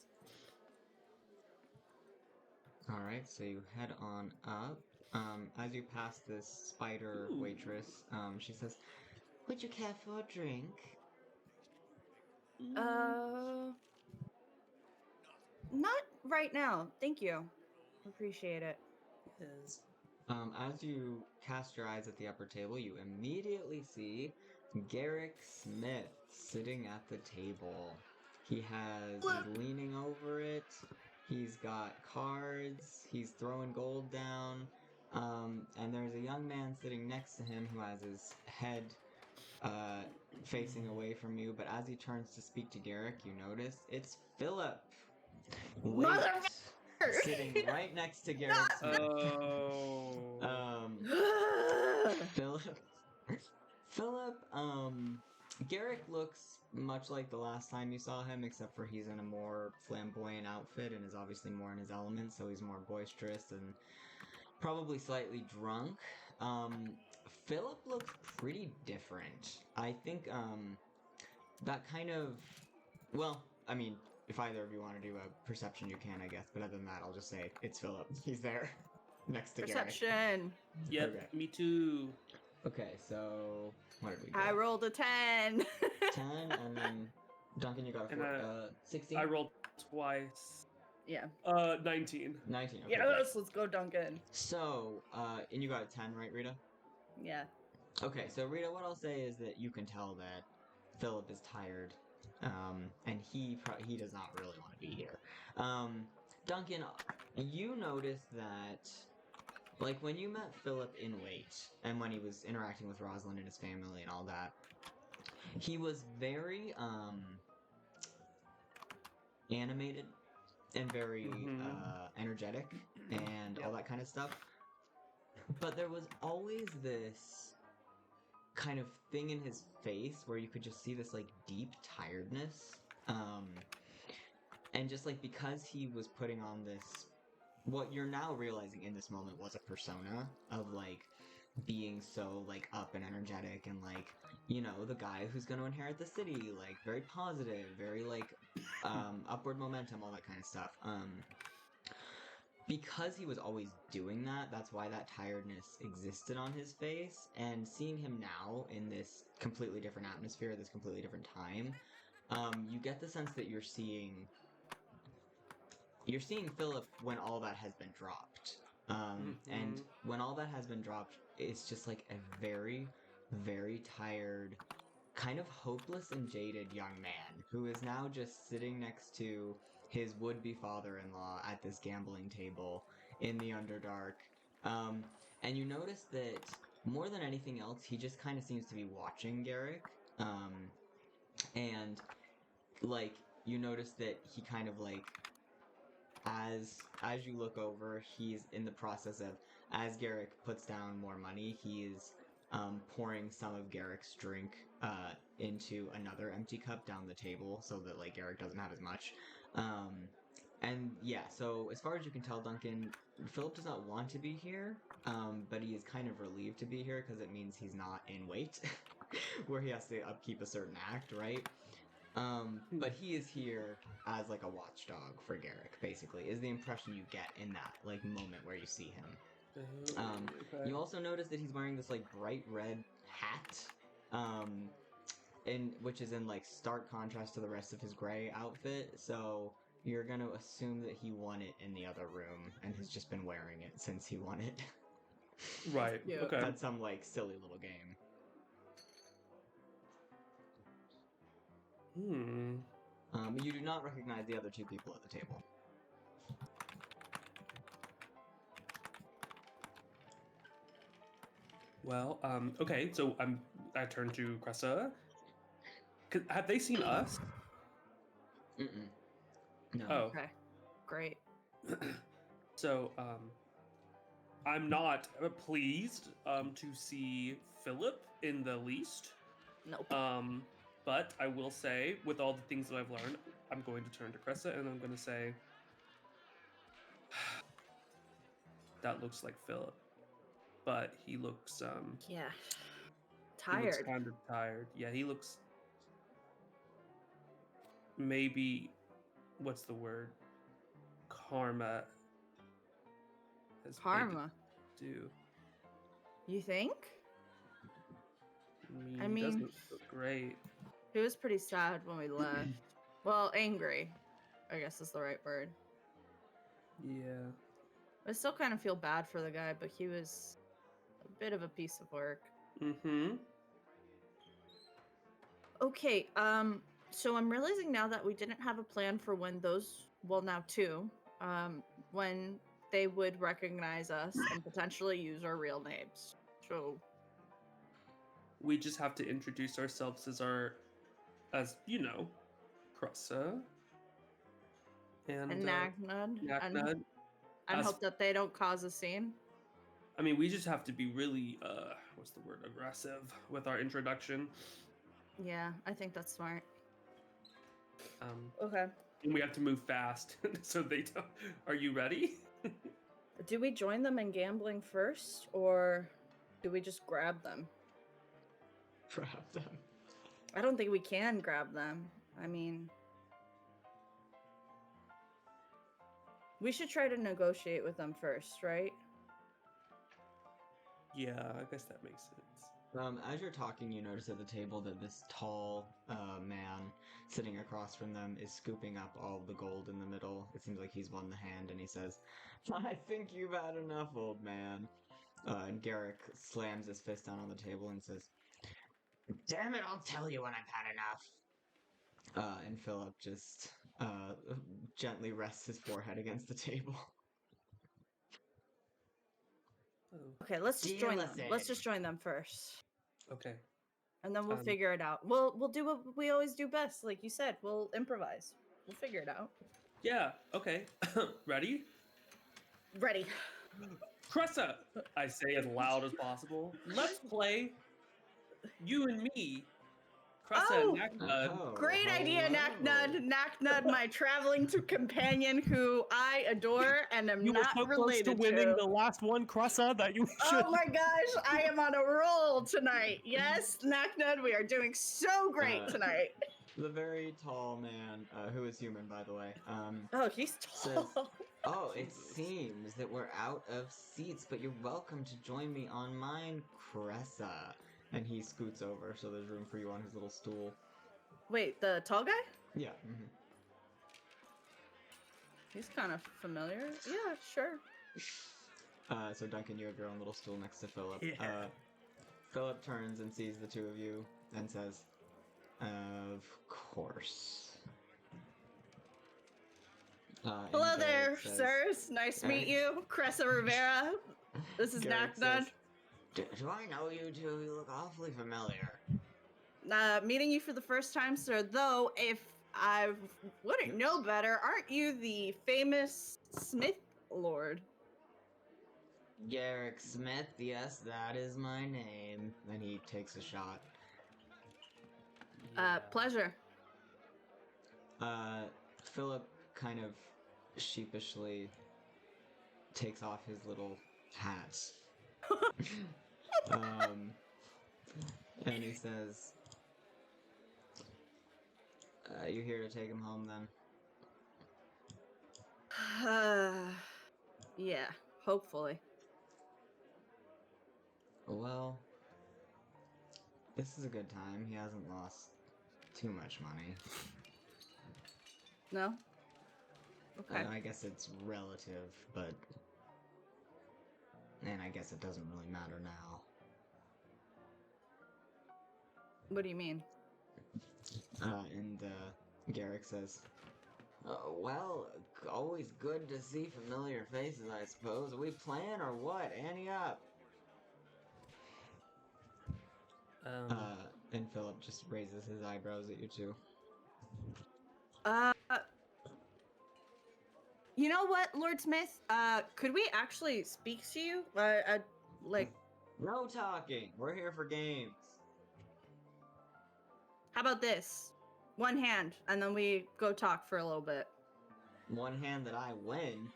Alright, so you head on up. As you pass this spider Ooh. waitress, she says, would you care for a drink? Not right now. Thank you. Appreciate it. Yes. As you cast your eyes at the upper table, you immediately see Garrick Smith sitting at the table. He's leaning over it. He's got cards. He's throwing gold down. And there's a young man sitting next to him who has his head facing away from you. But as he turns to speak to Garrick, you notice it's Philip. Sitting right next to Garrick Smith. Oh. Philip, Garrick looks much like the last time you saw him, except for he's in a more flamboyant outfit and is obviously more in his element, so he's more boisterous and probably slightly drunk. Philip looks pretty different. I think, that kind of, well, I mean, if either of you want to do a perception, you can, I guess, but other than that, I'll just say it's Philip. He's there, next to Garrick. Perception. Yep, Okay. me too. Okay, so what did we get? I rolled a 10. 10, and then Duncan, you got a 16? I rolled twice. Yeah. 19. 19, okay. Yes, great. let's go, Duncan. So, and you got a 10, right, Rita? Yeah. Okay, so Rita, what I'll say is that you can tell that Philip is tired, and he does not really want to be here. Duncan, you noticed that, like, when you met Philip in Wait, and when he was interacting with Rosalind and his family and all that, he was very, animated and very, energetic and all Yep. that kind of stuff. But there was always this kind of thing in his face where you could just see this, like, deep tiredness. And just, like, because he was putting on this, what you're now realizing in this moment was a persona of, like, being so, like, up and energetic and, like, you know, the guy who's going to inherit the city, like, very positive, very, like, upward momentum, all that kind of stuff. Because he was always doing that, that's why that tiredness existed on his face, and seeing him now in this completely different atmosphere, this completely different time, you get the sense that you're seeing Philip when all that has been dropped. And when all that has been dropped, it's just like a very, very tired, kind of hopeless and jaded young man who is now just sitting next to his would-be father-in-law at this gambling table in the Underdark. And you notice that more than anything else, he just kind of seems to be watching Garrick. And like you notice that he kind of like as you look over, he's in the process of, as Garrick puts down more money, he's pouring some of Garrick's drink into another empty cup down the table so that like Garrick doesn't have as much. And yeah, so as far as you can tell, Duncan, Philip does not want to be here, but he is kind of relieved to be here because it means he's not in Wait, where he has to upkeep a certain act, right? But he is here as like a watchdog for Garrick, basically, is the impression you get in that like moment where you see him. Okay. You also notice that he's wearing this like bright red hat, which is in like stark contrast to the rest of his gray outfit. So you're gonna assume that he won it in the other room and has just been wearing it since he won it. Right. Yeah. Okay. That's some like silly little game. You do not recognize the other two people at the table. Well, okay, so I turn to Cressa. Have they seen us? Mm-mm. No. Oh. Okay. Great. So, I'm not pleased to see Philip in the least. Nope. But I will say, with all the things that I've learned, I'm going to turn to Cressa and I'm going to say, that looks like Philip, but he looks Yeah. he looks Tired. kind of tired. Yeah, he looks maybe what's the word? Karma has made it Karma. do. You think? I I mean, he mean- doesn't look great. He was pretty sad when we left. Well, angry, I guess is the right word. Yeah. I still kind of feel bad for the guy, but he was a bit of a piece of work. Mm-hmm. Okay, so I'm realizing now that we didn't have a plan for when those, well, now two, when they would recognize us and potentially use our real names. So, We just have to introduce ourselves as you know, Cressa and and Nagnud, Naknud. and as- hope that they don't cause a scene. I mean, we just have to be really what's the word? Aggressive with our introduction. Yeah, I think that's smart. Okay. And we have to move fast so they don't. Are you ready? Do we join them in gambling first, or do we just grab them? Grab them. I don't think we can grab them. I mean, we should try to negotiate with them first, right? Yeah, I guess that makes sense. As you're talking, you notice at the table that this tall man sitting across from them is scooping up all the gold in the middle. It seems like he's won the hand, and he says, "I think you've had enough, old man." And Garrick slams his fist down on the table and says, Damn it, I'll tell you when I've had enough. and Philip just gently rests his forehead against the table. Oh, Okay, let's just Dear join them. Let's listen. just join them first. okay. And then we'll Um, figure it out. We'll do what we always do best, like you said. We'll improvise. We'll figure it out. Yeah. Okay. Ready? Ready. Cressa, I say as loud as possible. Let's play you and me. Cressa and Oh! Naknud. Oh, Great idea, hello. Naknud. Naknud, my traveling to companion who I adore and am You were not so close related to winning the last one, Cressa, that you should. Oh my gosh, I am on a roll tonight. Yes, Naknud, we are doing so great Uh, tonight. The very tall man, who is human, by the way, Oh, he's says, tall. "Oh, it seems that we're out of seats, but you're welcome to join me on mine, Cressa." And he scoots over, so there's room for you on his little stool. Wait, the tall guy? Yeah. He's kind of familiar. Yeah, sure. So Duncan, you have your own little stool next to Philip. Yeah. Philip turns and sees the two of you and says, "Of course." Hello and there, Garrett says- sirs. Nice to meet you. Cressa Rivera. This is Garrett Naknud. says, Do I know you two? You look awfully familiar. Meeting you for the first time, sir. Though, if I wouldn't know better, aren't you the famous Smith Lord? Garrick Smith, yes, that is my name. Then he takes a shot. Pleasure. Philip kind of sheepishly takes off his little hat. And he says, "You here to take him home then?" Yeah, hopefully. Well, this is a good time. He hasn't lost too much money. No? Okay. I guess it's relative, but... And I guess it doesn't really matter now. What do you mean? And Garrick says, well, always good to see familiar faces, I suppose. Are we playing or what? Ante up! And Philip just raises his eyebrows at you two. You know what, Lord Smith? Could we actually speak to you? Like, No talking! We're here for games! how about this? One hand, and then we go talk for a little bit. One hand that I win.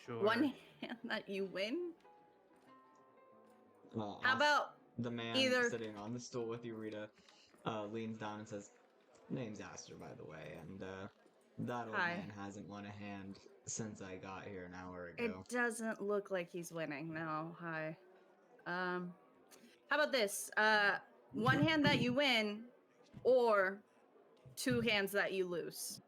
Sure. One hand that you win? How I'll- about The man either- sitting on the stool with you, Rita, leans down and says, "Name's Aster, by the way, and that old Hi. man hasn't won a hand since I got here an hour ago." It doesn't look like he's winning. No, hi. How about this? One hand that you win, or two hands that you lose.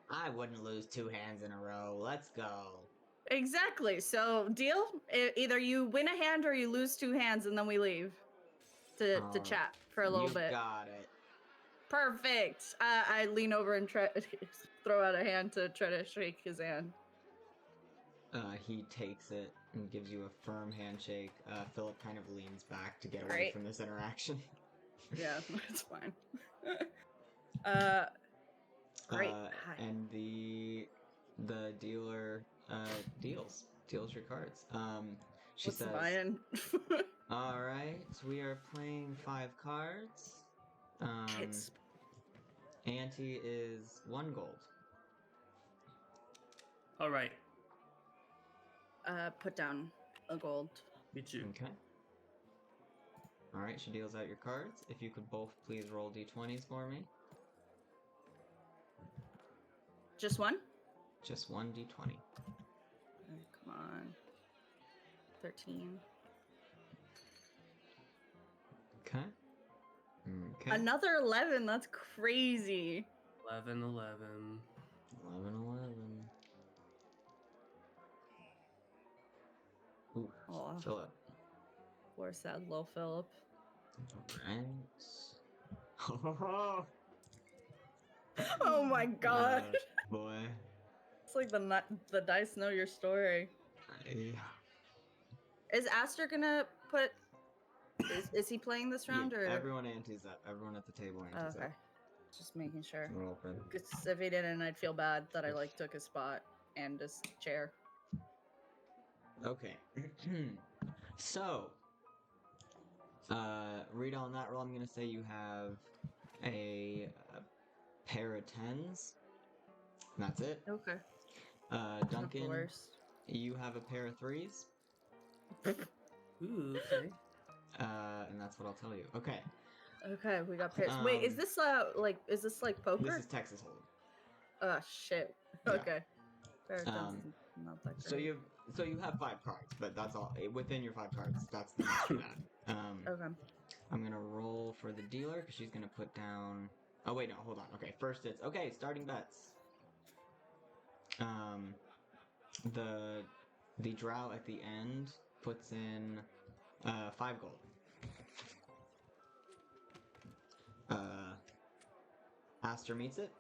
I wouldn't lose two hands in a row. Let's go. Exactly. So, deal? Either you win a hand or you lose two hands, and then we leave to Alright. chat for a little You bit. got it. Perfect. I lean over and try throw out a hand to try to shake his hand. He takes it and gives you a firm handshake. Philip kind of leans back to get away Great. from this interaction. Yeah, that's fine. Great. Hi. And the dealer deals your cards. She What's the says, buy-in? "All right, we are playing 5 cards. Kids. Ante is 1 gold. All right. Put down a gold. Me too. Okay. All right, she deals out your cards. If you could both please roll d20s for me. Just one? Just 1 d20. Okay, come on. 13. Okay. Okay. Another 11. That's crazy. 11. 11, 11. Ooh, Aw. Philip. Poor sad little Philip. Right. Oh, Oh my god. boy. It's like the dice know your story. Yeah. Is Aster gonna put? Is he playing this round or? Everyone antes up. Everyone at the table Oh, antes okay, up. just making sure. Roll for them. 'Cause if he didn't, I'd feel bad that I like took his spot and his chair. Okay. So, Rita, on that roll, I'm gonna say you have a pair of tens. And that's it. Okay. Not the Duncan, worst. you have a pair of threes. Ooh, okay. And that's what I'll tell you. Okay. Okay, we got pairs. Wait, is this like poker? This is Texas Hold'em. Oh shit. Yeah. Okay. Pair of tens Um, is not that great. So you have 5 cards, but that's all within your 5 cards. That's the most you have. Okay. I'm gonna roll for the dealer because she's gonna put down. Oh wait, no, hold on. Okay, first it's okay. Starting bets. The drow at the end puts in 5 gold. Aster meets it.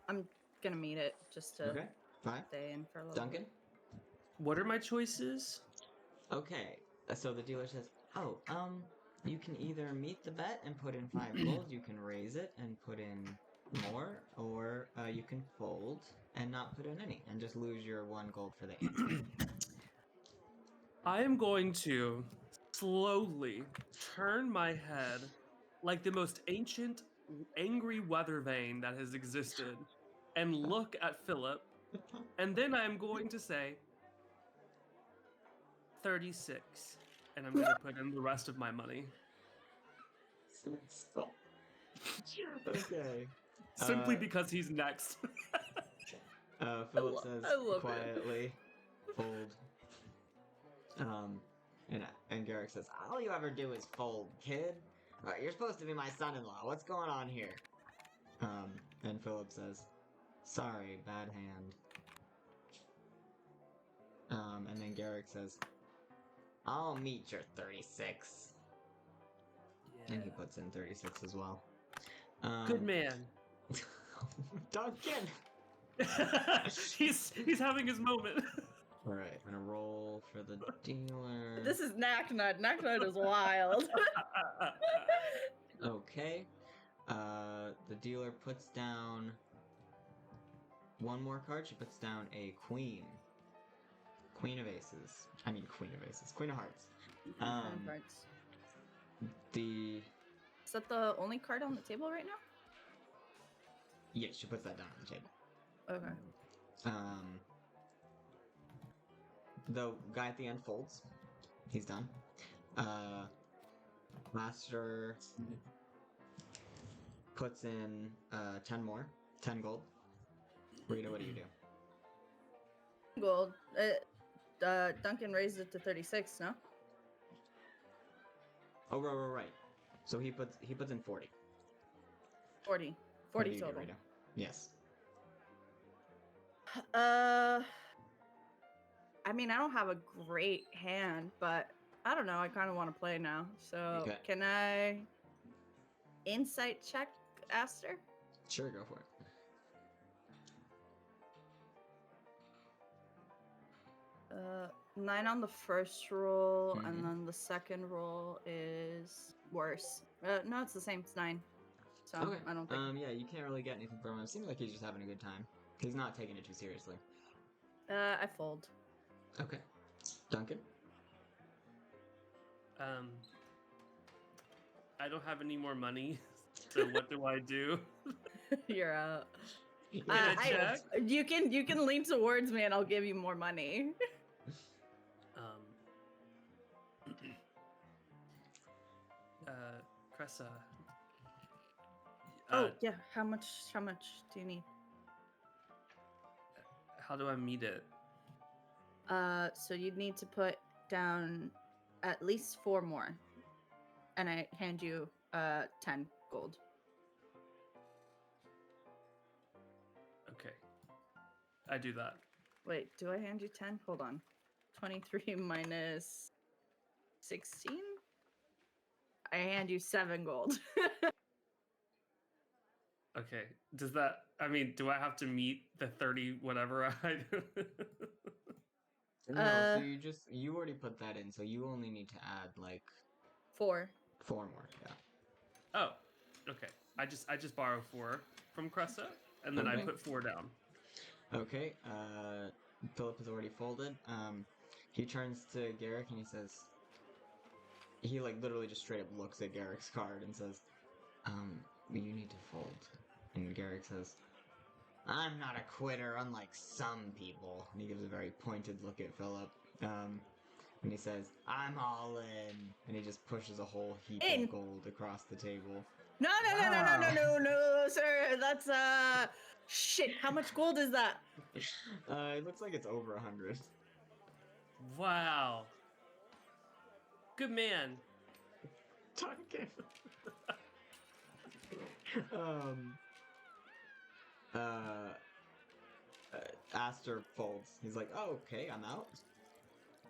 I'm gonna meet it just to Okay, 5. stay in for a little. Duncan. What are my choices? Okay, so the dealer says, "Oh, you can either meet the bet and put in 5 gold. You can raise it and put in more, or you can fold and not put in any and just lose your 1 gold for the ante." I am going to slowly turn my head like the most ancient, angry weather vane that has existed and look at Philip, and then I'm going to say 36, and I'm going to put in the rest of my money. Okay. Simply Uh, because he's next. Philip says I love it. quietly, "Fold." And Garrick says, "All you ever do is fold, kid. You're supposed to be my son-in-law. What's going on here?" And Philip says, "Sorry, bad hand." And then Garrick says, "I'll meet your 36." And he puts in 36 as well. Good man. Duncan! he's having his moment. Alright, I'm gonna roll for the dealer. This is Knacknut. Knacknut is wild. Okay. The dealer puts down 1 more card. She puts down a queen. Queen of aces. I mean, queen of aces. Queen of hearts. Cards. The Is that the only card on the table right now? yeah, she puts that down on the table. Okay. The guy at the end folds. He's done. Master puts in 10 more. 10 gold. Rita, what do you do? Gold. Duncan raised it to 36, no? Oh, right. So he puts in 40. 40. What 40 do you do, total. Rita? Yes. I mean, I don't have a great hand, but I don't know. I kind of want to play now. So Okay. can I insight check Aster? Sure, go for it. Uh, 9 on the first roll, Mhm. and then the second roll is worse. No, it's the same. It's 9. So Okay. I don't think. Yeah, you can't really get anything from him. It seems like he's just having a good time. He's not taking it too seriously. I fold. Okay. Duncan? I don't have any more money, so what do I do? You're out. Can I check? You can lean towards me, and I'll give you more money. Cressa. Oh yeah. How much do you need? How do I meet it? So you'd need to put down at least 4 more, and I hand you 10 gold. Okay. I do that. Wait, do I hand you 10? Hold on. 23 minus 16? I hand you 7 gold. Okay. Does that? I mean, do I have to meet the 30 whatever I do? No, so Uh, you already put that in, so you only need to add like 4. 4 more. Yeah. Oh, okay. I just borrow 4 from Cressa, and then I Okay. put 4 down. Okay. Philip has already folded. He turns to Garrick and he says, he like literally just straight up looks at Garrick's card and says, you need to fold. And Garrick says, I'm not a quitter, unlike some people. And he gives a very pointed look at Philip. And he says, I'm all in. And he just pushes a whole heap In. of gold across the table. No, sir. That's shit. How much gold is that? It looks like it's over 100. Wow. Good man. Duncan. uh, Aster folds. He's like, oh, okay, I'm out.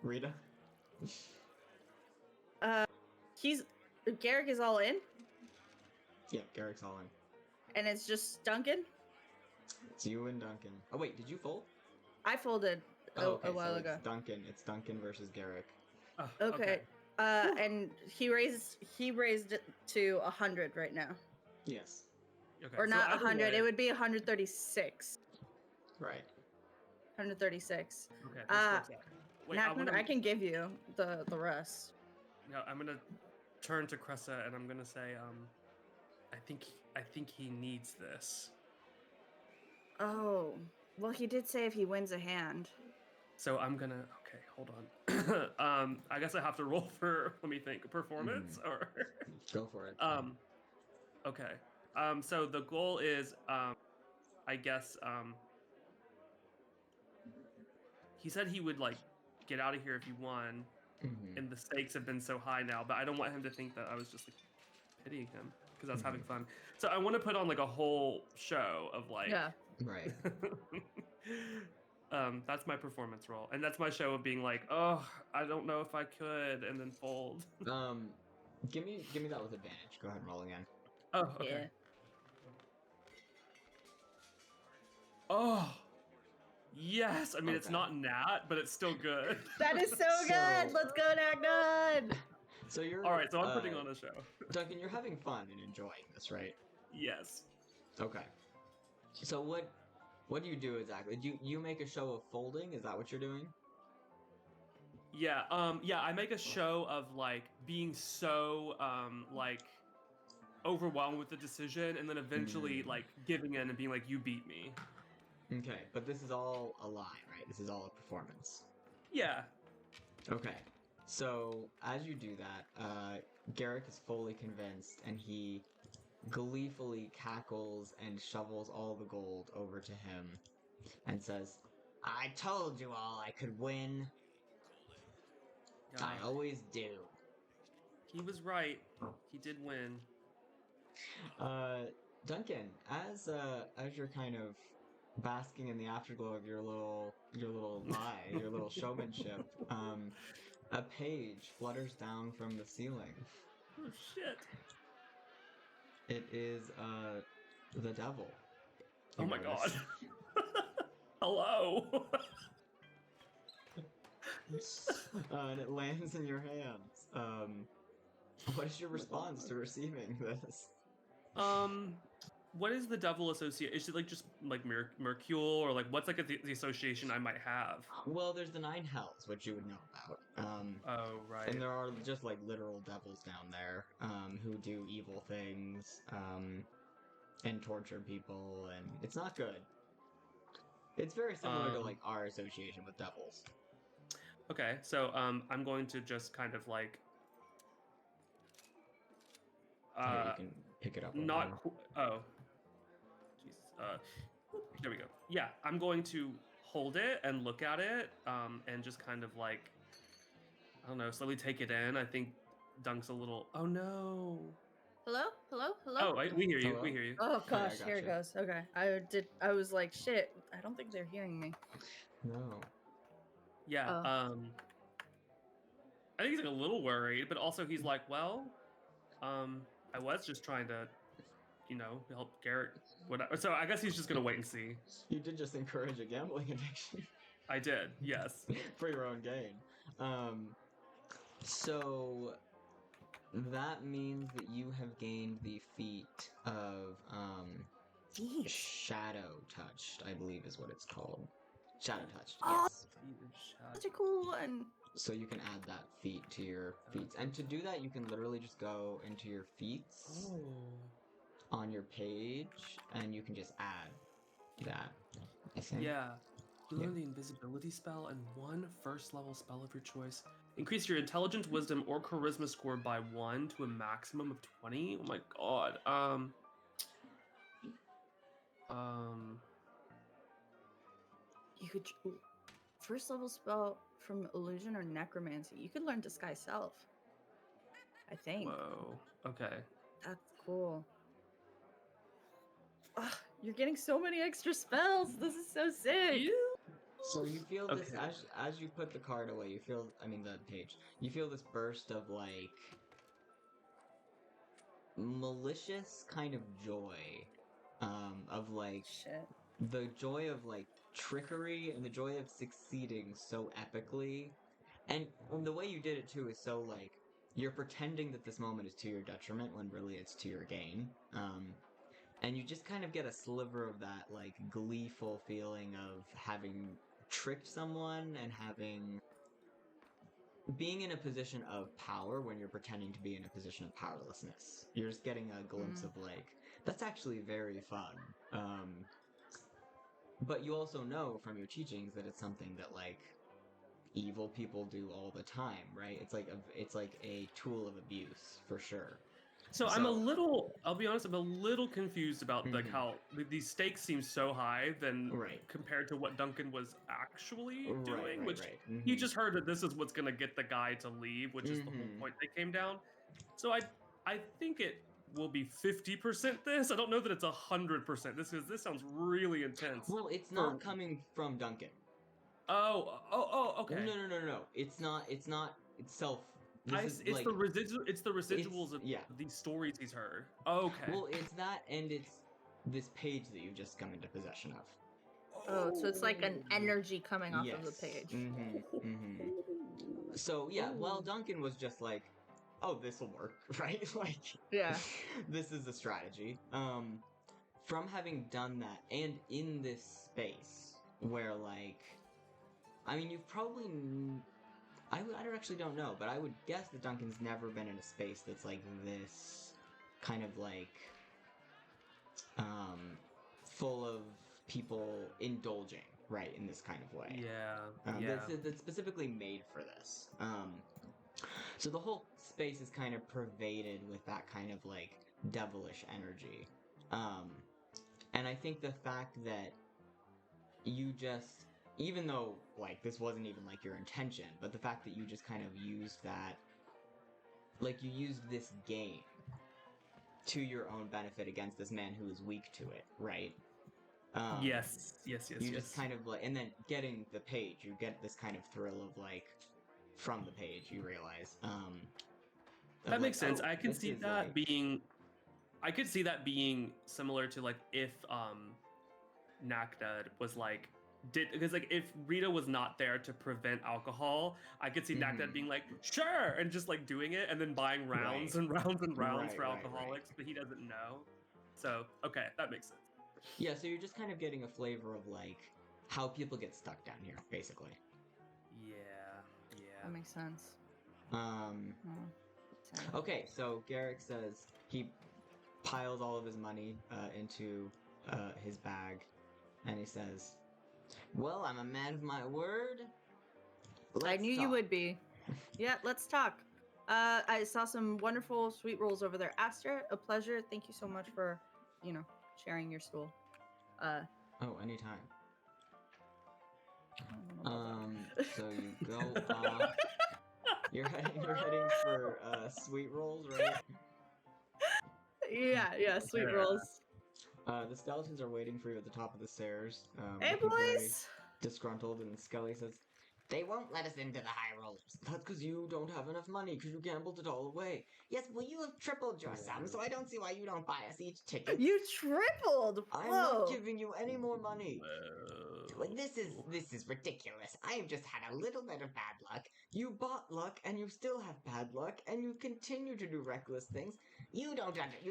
Rita? Garrick is all in, Yeah, Garrick's all in. and it's just Duncan. It's you and Duncan. Oh, wait, did you fold? I folded Okay, a while so ago. it's Duncan. It's Duncan versus Garrick. Oh, Okay. And he raised it to 100 right now, Yes. Okay. or so not either 100. way- It would be 136. Right. 136. Okay. This works out. Wait, Nachman, I can give you the rest. No, I'm gonna turn to Cressa and I'm gonna say, I think he needs this. Oh, well, he did say if he wins a hand. So I'm gonna. Okay, hold on. I guess I have to roll for. Let me think. Performance or. Go for it. Okay. So the goal is, I guess, he said he would like get out of here if he won, Mhm. and the stakes have been so high now. But I don't want him to think that I was just like pitying him because I was having fun. So I want to put on like a whole show of like. Yeah. Right. That's my performance role, and that's my show of being like, oh, I don't know if I could, and then fold. Give me that with advantage. Go ahead and roll again. Oh, okay. Yeah. Oh, yes. I mean, it's Okay. not nat, but it's still good. That is so good. So- Let's go, Nachman. So you're All right, so I'm putting on a show. Duncan, you're having fun and enjoying this, right? Yes. Okay. So what do you do exactly? Do you make a show of folding? Is that what you're doing? Yeah. Yeah. I make a show of like being so like overwhelmed with the decision, and then eventually like giving in and being like, "You beat me." Okay, but this is all a lie, right? This is all a performance. Yeah. Okay. So as you do that, Garrick is fully convinced, and he gleefully cackles and shovels all the gold over to him, and says, "I told you all I could win. I God, always do." he was right. He did win. Duncan, as you're kind of basking in the afterglow of your little lie, your little showmanship, a page flutters down from the ceiling. Oh shit. It is the devil. Oh you my notice. god. Hello. And it lands in your hands. What is your response to receiving this? What is the devil associate? Is it like just like Mercule, or like what's like the association I might have? Well, there's the 9 hells, which you would know about. Oh right. And there are just like literal devils down there, who do evil things, and torture people, and it's not good. It's very similar to like our association with devils. Okay, so I'm going to just kind of like You can pick it up. over not there. oh Jesus. There we go. Yeah, I'm going to hold it and look at it, and just kind of like, I don't know, slowly take it in. I think Dunk's a little. Oh no. Hello? Hello? Hello? Oh, we hear you. Hello? We hear you. Oh Sorry, I gosh, here it gotcha. goes. Okay. I was like, shit, I don't think they're hearing me. No. Yeah. Oh. I think he's like a little worried, but also he's like, well, I was just trying to, help Garrett. Whatever. So I guess he's just gonna wait and see. You did just encourage a gambling addiction I did, yes. for your own gain. So that means that you have gained the feat of Shadow Touched, I believe is what it's called. Shadow Touched, Oh. yes. Such a cool one. So you can add that feat to your feats. And to do that, you can literally just go into your feats on your page, and you can just add that, I think. Yeah. You Yeah. learn the invisibility spell and one first level spell of your choice. Increase your intelligence, wisdom, or charisma score by 1 to a maximum of 20. Oh my god. You could first level spell from illusion or necromancy. You could learn disguise self. I think Whoa. Okay. that's cool. Ugh, you're getting so many extra spells. This is so sick. So you feel this Okay. as you put the card away, you feel the page. You feel this burst of like malicious kind of joy. Of like Shit. the joy of like trickery and the joy of succeeding so epically. And the way you did it too is so like you're pretending that this moment is to your detriment when really it's to your gain. And you just kind of get a sliver of that like gleeful feeling of having tricked someone and being in a position of power when you're pretending to be in a position of powerlessness. You're just getting a glimpse of like, that's actually very fun. But you also know from your teachings that it's something that like evil people do all the time, right? It's like a tool of abuse for sure. So I'll be honest, I'm a little confused about like Mhm. how these stakes seem so high than Right. compared to what Duncan was actually doing, which right. he Mhm. just heard that this is what's gonna get the guy to leave, which is the whole Mhm. point they came down. So I think it will be 50% this. I don't know that it's 100% this because this sounds really intense. Well, it's for- not coming from Duncan. Oh, okay. No. It's not. It's self. It's the residuals of yeah. these stories he's heard. Okay. Well, it's that, and it's this page that you've just come into possession of. Oh, so it's like an energy coming off of the Yes. page. So yeah, while Ooh. Duncan was just like, "Oh, this will work," right? Like, Yeah. this is a strategy. From having done that, and in this space where, like, I mean, you've probably. I actually don't know, but I would guess that Duncan's never been in a space that's like this, kind of like, full of people indulging, right, in this kind of way. Yeah. That's specifically made for this. So the whole space is kind of pervaded with that kind of like devilish energy. And I think the fact that you just, even though like this wasn't even like your intention, but the fact that you just kind of used that, like you used this game to your own benefit against this man who is weak to it, right? Yes. You just kind of like, and then getting the page, you get this kind of thrill of like, from the page, you realize. That makes sense. Oh, I can this see is, that like- being. I could see that being similar to like if Nakda was like because like if Rita was not there to prevent alcohol, I could see Nakda Mhm. being like sure and just like doing it and then buying rounds Right. and rounds and rounds Right, for right, alcoholics, but he doesn't know. So okay, that makes sense. Yeah, so you're just kind of getting a flavor of like how people get stuck down here, basically. That makes sense. Um, Sad. okay, so Garrick says he piles all of his money into his bag, and he says, "Well, I'm a man of my word. I Let's knew you talk." would be. Yeah, let's talk. I saw some wonderful sweet rolls over there. Aster, a pleasure. Thank you so much for, sharing your stool. Oh, anytime. I don't know about that. So you go off. You're heading for sweet rolls, right? Yeah, sweet Yeah. rolls. The skeletons are waiting for you at the top of the stairs. Hey, looking very boys. disgruntled, and Skelly says, They won't let us into the high rollers. That's because you don't have enough money because you gambled it all away. Yes, well, you have tripled your sum, so I don't see why you don't buy us each ticket. You tripled. I'm Whoa. not giving you any more money. Well, this is ridiculous. I have just had a little bit of bad luck. You bought luck and you still have bad luck and you continue to do reckless things. You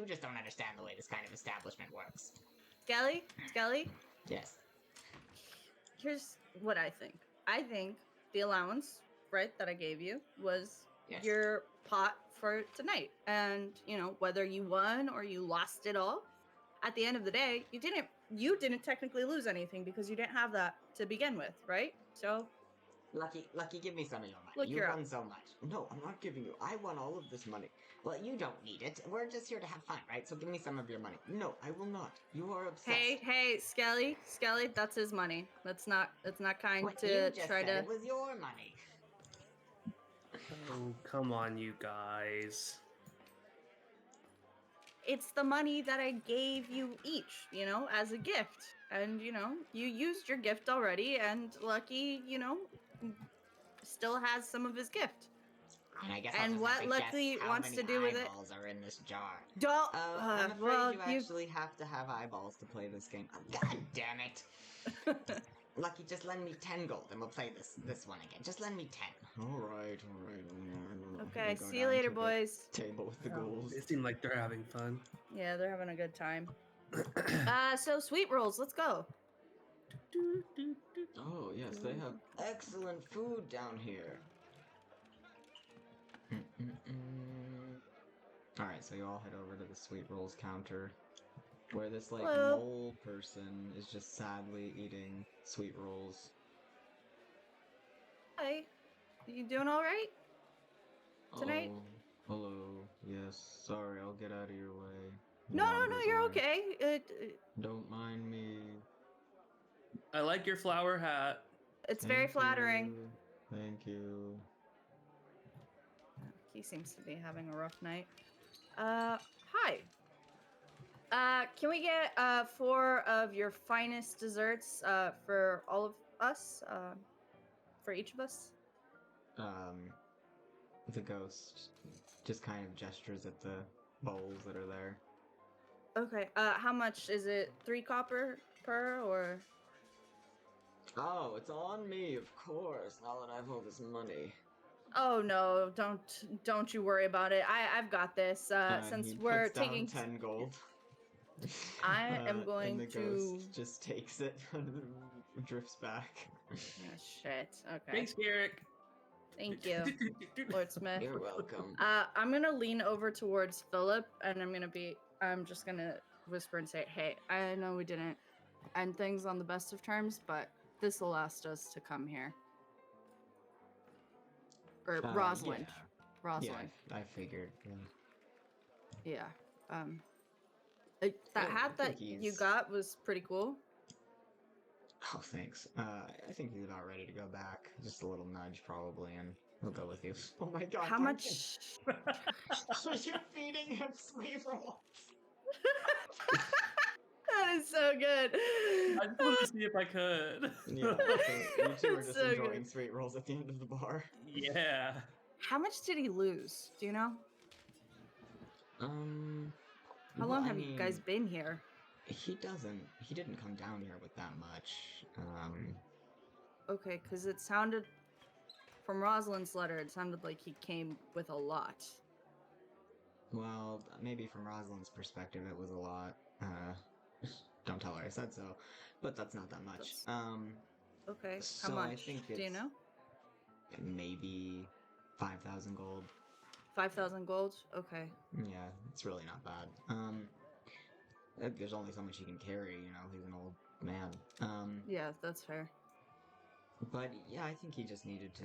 just don't understand the way this kind of establishment works. Skelly, Yes. here's what I think. I think the allowance, right, that I gave you was Yes. your pot for tonight. And, you know, whether you won or you lost it all, at the end of the day, you didn't technically lose anything because you didn't have that to begin with, right? So, Lucky, give me some of your money. Look, You you're won up. so much. No, I'm not giving you. I won all of this money. Well, you don't need it. We're just here to have fun, right? So give me some of your money. No, I will not. You are obsessed. hey, Skelly, that's his money. That's not kind What to you just try said to it was your money. Oh, come on, you guys. It's the money that I gave you each, you know, as a gift. And, you know, you used your gift already, and Lucky, you know, still has some of his gift. And I guess And I'll just what have to Lucky guess how wants many to do with it. eyeballs are in this jar. Don't. I'm afraid well, you actually have to have eyeballs to play this game. God damn it! Lucky, just lend me 10 gold and we'll play this one again. Just lend me 10. All right. Okay, We go see you down later, to the boys. Table with the Oh, ghouls. they seem like they're having fun. Yeah, they're having a good time. So sweet rolls, let's go. Oh yes, they have excellent food down here. All right, so you all head over to the sweet rolls counter, where this like Hello. mole person is just sadly eating sweet rolls. Hi. You doing all right? Tonight? Oh, hello. Yes. Sorry, I'll get out of your way. No, Wanders you're are. okay. Don't mind me. I like your flower hat. It's very Thank flattering. you. Thank you. He seems to be having a rough night. Hi. Can we get 4 of your finest desserts for all of us? For each of us? The ghost just kind of gestures at the bowls that are there. Okay. How much is it? 3 copper per or? Oh, it's on me, of course, now that I have all this money. Oh no, don't you worry about it. I've got this. Since He we're puts down taking 10 gold. I am going and the to ghost just takes it and drifts back. Oh, shit. Okay. Thanks, Garrick. Thank you, Lord Smith. You're welcome. I'm gonna lean over towards Philip, and I'm just gonna whisper and say, "Hey, I know we didn't end things on the best of terms, but this will last us to come here." Or Rosalind. Yeah, Rosalind. I figured. Yeah. Yeah. That Yeah, hat I that think you he's- got was pretty cool. Oh, thanks. I think he's about ready to go back. Just a little nudge, probably, and he'll go with you. Oh my god. How Duncan. much? You're feeding him sweet rolls. That is so good. I just wanted to see if I could. Yeah, so you two are It's just so enjoying good. sweet rolls at the end of the bar. Yeah. How much did he lose? Do you know? How How long have you guys been here? He didn't come down here with that much. Okay, because it sounded, from Rosalind's letter, it sounded like he came with a lot. Well, maybe from Rosalind's perspective it was a lot. Don't tell her I said so, but that's not that much. Okay, So how I much? think Do you it's- know? Maybe 5,000 gold. 5,000 gold? Okay. Yeah, it's really not bad. There's only so much he can carry, you know, he's an old man. Yeah, that's fair. But yeah, I think he just needed to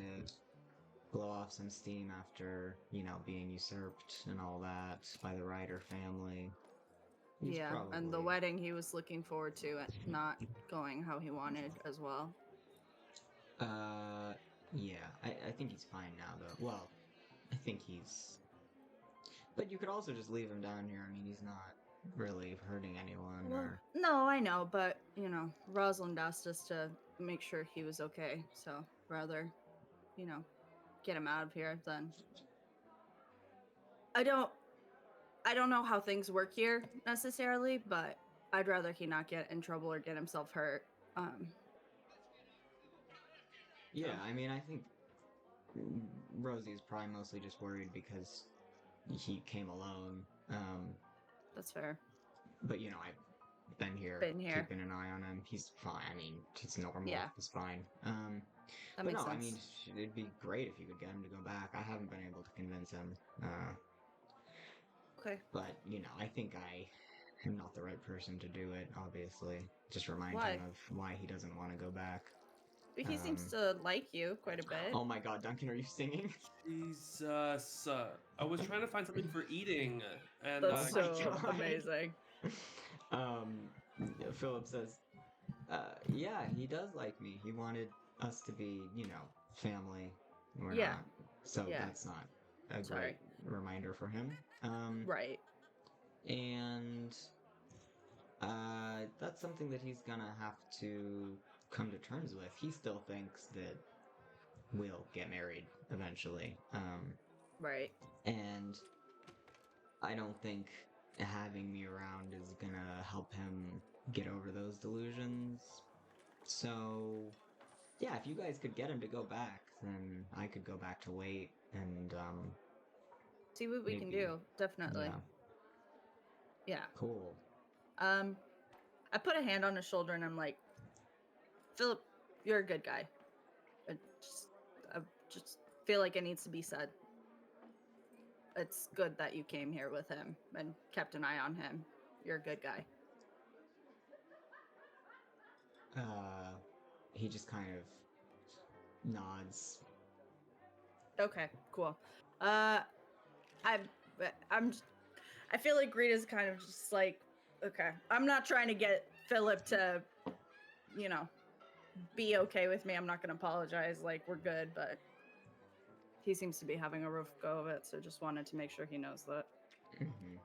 blow off some steam after, you know, being usurped and all that by the Ryder family. He's Yeah, and the probably- wedding he was looking forward to and not going how he wanted as well. Yeah, I think he's fine now, though. Well, I think he's... But you could also just leave him down here. I mean, he's not really hurting anyone, Well, or... no, I know, but, you know, Rosalind asked us to make sure he was okay, so rather get him out of here, then I don't know how things work here necessarily, but I'd rather he not get in trouble or get himself hurt. Yeah, I mean, I think Rosie's probably mostly just worried because he came alone. That's fair. But I've been here, keeping an eye on him. He's fine. I mean, he's normal. Yeah. He's fine. That But makes no, sense. I mean, it'd be great if you could get him to go back. I haven't been able to convince him. Okay. But, I think I am not the right person to do it, obviously. Just remind Why? him of why he doesn't want to go back. But he seems to like you quite a bit. Oh my god, Duncan, are you singing? Jesus. I was trying to find something for eating, and That's my so God. amazing. Philip says, yeah, he does like me. He wanted us to be, family. We're Yeah. not. So Yeah. that's not a Sorry. great reminder for him. Right. And that's something that he's gonna have to come to terms with. He still thinks that we'll get married eventually. Right. And I don't think having me around is gonna help him get over those delusions. So, yeah, if you guys could get him to go back, then I could go back to wait and, See what we can maybe- do. Definitely. Yeah. Cool. I put a hand on his shoulder and I'm like, Philip, you're a good guy. I just feel like it needs to be said. It's good that you came here with him and kept an eye on him. You're a good guy. He just kind of nods. Okay, cool. I feel like Rita's kind of just like, okay, I'm not trying to get Philip to, be okay with me. I'm not gonna apologize. Like, we're good, but he seems to be having a rough go of it, so just wanted to make sure he knows that. Mhm.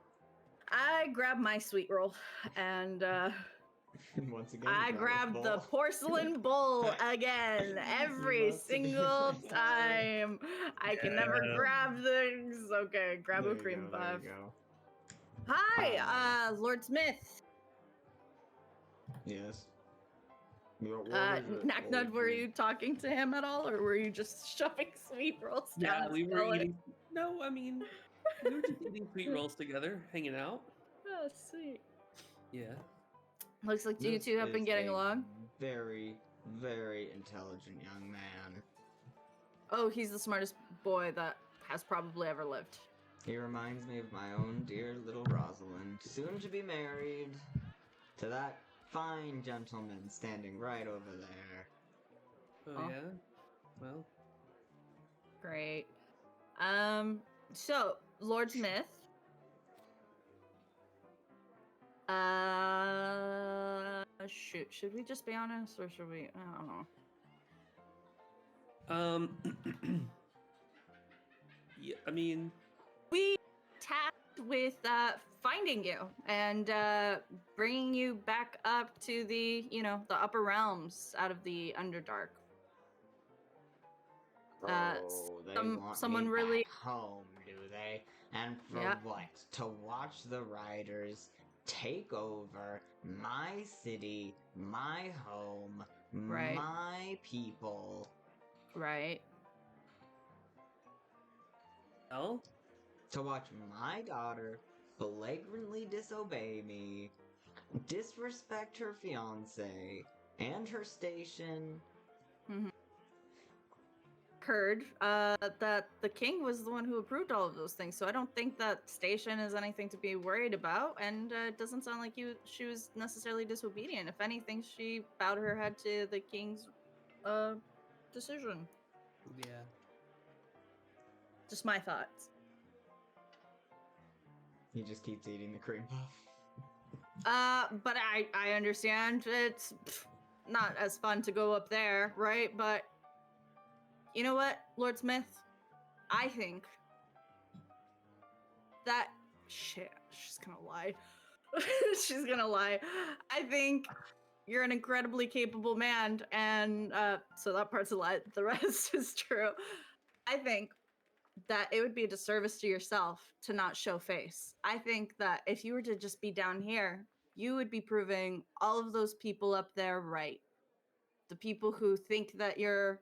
I grabbed my sweet roll and Once again, I you grabbed got the a full- porcelain bowl again every must have been single sorry. time. I can never Yeah. grab things. Okay, grab There a you cream go, there puff. you go. Hi, Lord Smith. Yes. What was it, Knacknud, old were dude? you talking to him at all, or were you just shoving sweet rolls down yeah, his we were gullet? eating. No, I mean, we were just eating sweet rolls together, hanging out. Oh, sweet. Yeah. Looks like you This two have been is getting a along. Very, very intelligent young man. Oh, he's the smartest boy that has probably ever lived. He reminds me of my own dear little Rosalind, soon to be married to that fine gentleman standing right over there. Oh, Oh. yeah. Well, Great. So, Lord Smith. Should we just be honest, or should we? I don't know. yeah, I mean, We tasked with finding you and bringing you back up to the, the upper realms out of the Underdark. Oh, they want someone me really- back home, do they? And for Yeah. what? To watch the riders take over my city, my home, Right. my people. Right. well, To watch my daughter flagrantly disobey me, disrespect her fiance and her station. Heard that the king was the one who approved all of those things, so I don't think that station is anything to be worried about, and it doesn't sound like she was necessarily disobedient. If anything, she bowed her head to the king's decision. yeah. Just my thoughts. He just keeps eating the cream puff. But I understand it's not as fun to go up there, right? But you know what, Lord Smith? I think that shit. She's gonna lie. She's gonna lie. I think you're an incredibly capable man, and so that part's a lie. The rest is true. I think that it would be a disservice to yourself to not show face. I think that if you were to just be down here, you would be proving all of those people up there right. The people who think that you're,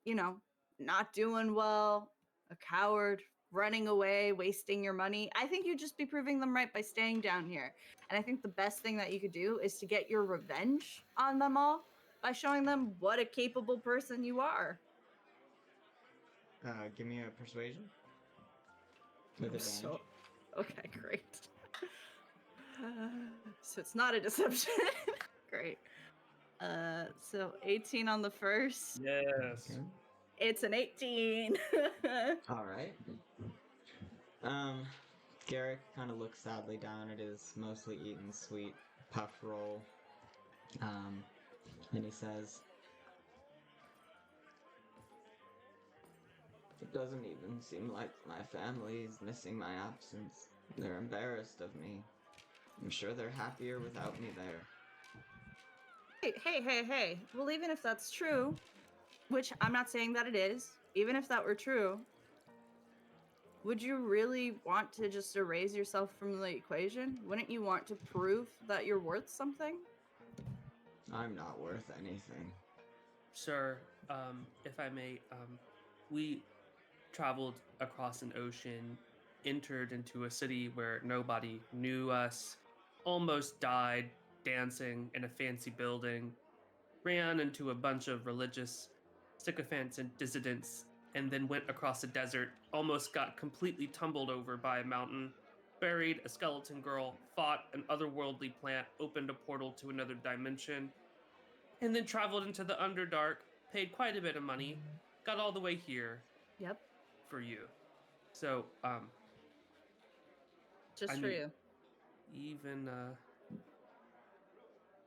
you know, not doing well, a coward, running away, wasting your money. I think you'd just be proving them right by staying down here. And I think the best thing that you could do is to get your revenge on them all by showing them what a capable person you are. Give me a persuasion with advantage. So, okay, great. So it's not a deception. Great. So 18 on the first. Yes. Okay. It's an 18. All right. Garrick kind of looks sadly down at his mostly eaten sweet puff roll. And he says, "It doesn't even seem like my family is missing my absence. They're embarrassed of me. I'm sure they're happier without me there." Hey. Well, even if that's true, which I'm not saying that it is, even if that were true, would you really want to just erase yourself from the equation? Wouldn't you want to prove that you're worth something? I'm not worth anything. Sir, if I may, we traveled across an ocean, entered into a city where nobody knew us, almost died dancing in a fancy building, ran into a bunch of religious sycophants and dissidents, and then went across a desert, almost got completely tumbled over by a mountain, buried a skeleton girl, fought an otherworldly plant, opened a portal to another dimension, and then traveled into the Underdark, paid quite a bit of money, got all the way here Yep, for you. So, just I for mean- you.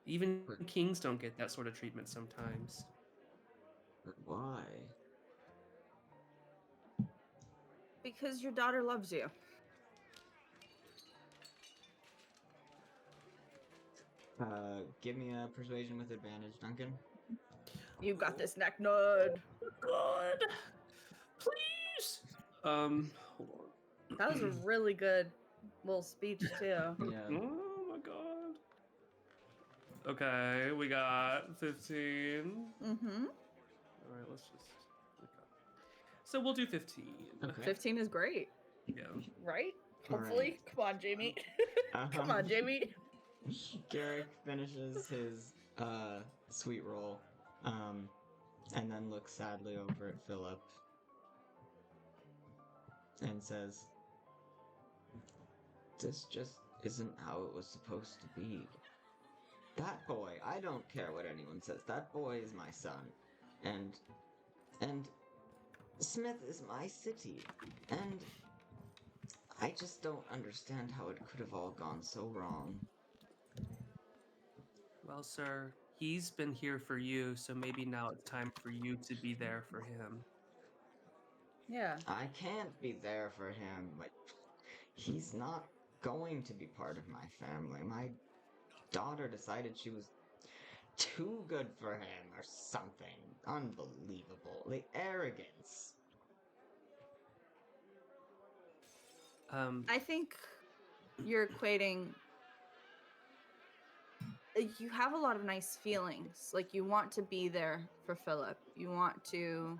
even kings don't get that sort of treatment sometimes. But why? Because your daughter loves you. Give me a persuasion with advantage, Duncan. You got this, neck nerd. God, please. Hold on. That was a really good little speech too. Yeah. Oh my god. Okay, we got 15. Mm-hmm. All right, let's just. Okay. So we'll do 15. Okay. 15 is great, Yeah. right? All Hopefully. right. Come on, Jamie. Come on, Jamie. Garrick finishes his sweet roll, and then looks sadly over at Philip and says, "This just isn't how it was supposed to be. That boy, I don't care what anyone says, that boy is my son. And Smith is my city. And I just don't understand how it could have all gone so wrong." Well, sir, he's been here for you, so maybe now it's time for you to be there for him. Yeah. I can't be there for him. Like, he's not going to be part of my family. My daughter decided she was too good for him or something. Unbelievable. The arrogance. I think you're equating. You have a lot of nice feelings. Like, you want to be there for Philip. You want to.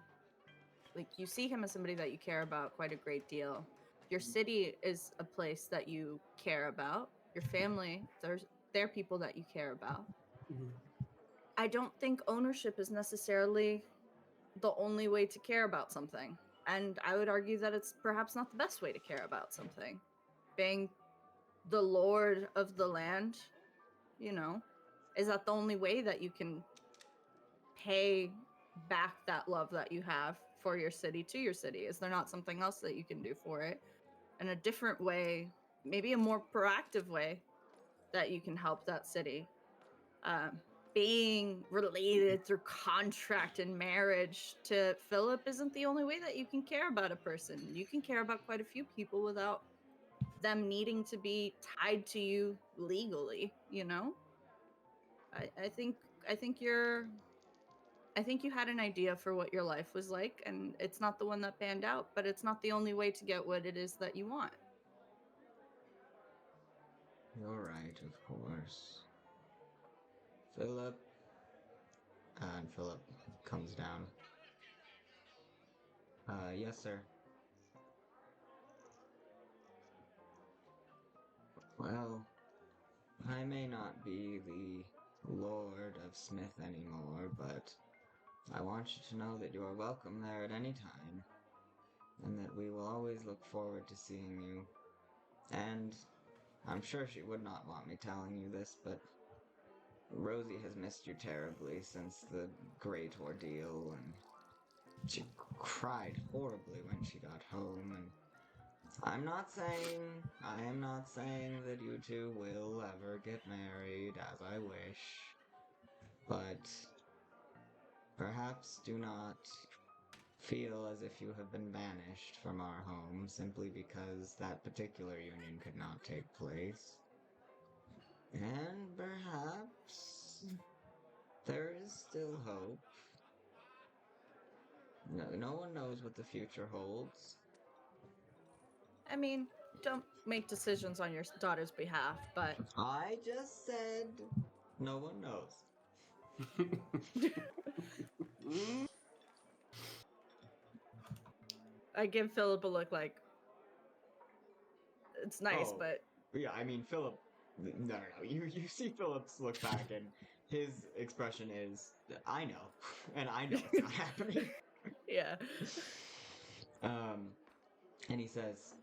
Like, you see him as somebody that you care about quite a great deal. Your city is a place that you care about. Your family, they're people that you care about. I don't think ownership is necessarily the only way to care about something. And I would argue that it's perhaps not the best way to care about something. Being the lord of the land, you know, is that the only way that you can pay back that love that you have for your city to your city? Is there not something else that you can do for it in a different way, maybe a more proactive way that you can help that city? Being related through contract and marriage to Philip isn't the only way that you can care about a person. You can care about quite a few people without them needing to be tied to you legally, you know? I think you had an idea for what your life was like, and it's not the one that panned out, but it's not the only way to get what it is that you want. You're right, of course. Philip. And Philip comes down. Yes, sir. Well, I may not be the Lord of Smith anymore, but I want you to know that you are welcome there at any time, and that we will always look forward to seeing you. And I'm sure she would not want me telling you this, but Rosie has missed you terribly since the great ordeal, and she cried horribly when she got home, and I am not saying that you two will ever get married as I wish, but perhaps do not feel as if you have been banished from our home simply because that particular union could not take place. And perhaps there is still hope. No one knows what the future holds. I mean, don't make decisions on your daughter's behalf, but I just said no one knows. I give Philip a look like it's nice, Oh. but Yeah, I mean, Philip. No. You see Philip's look back, and his expression is, "I know, and I know it's not happening." yeah. And he says,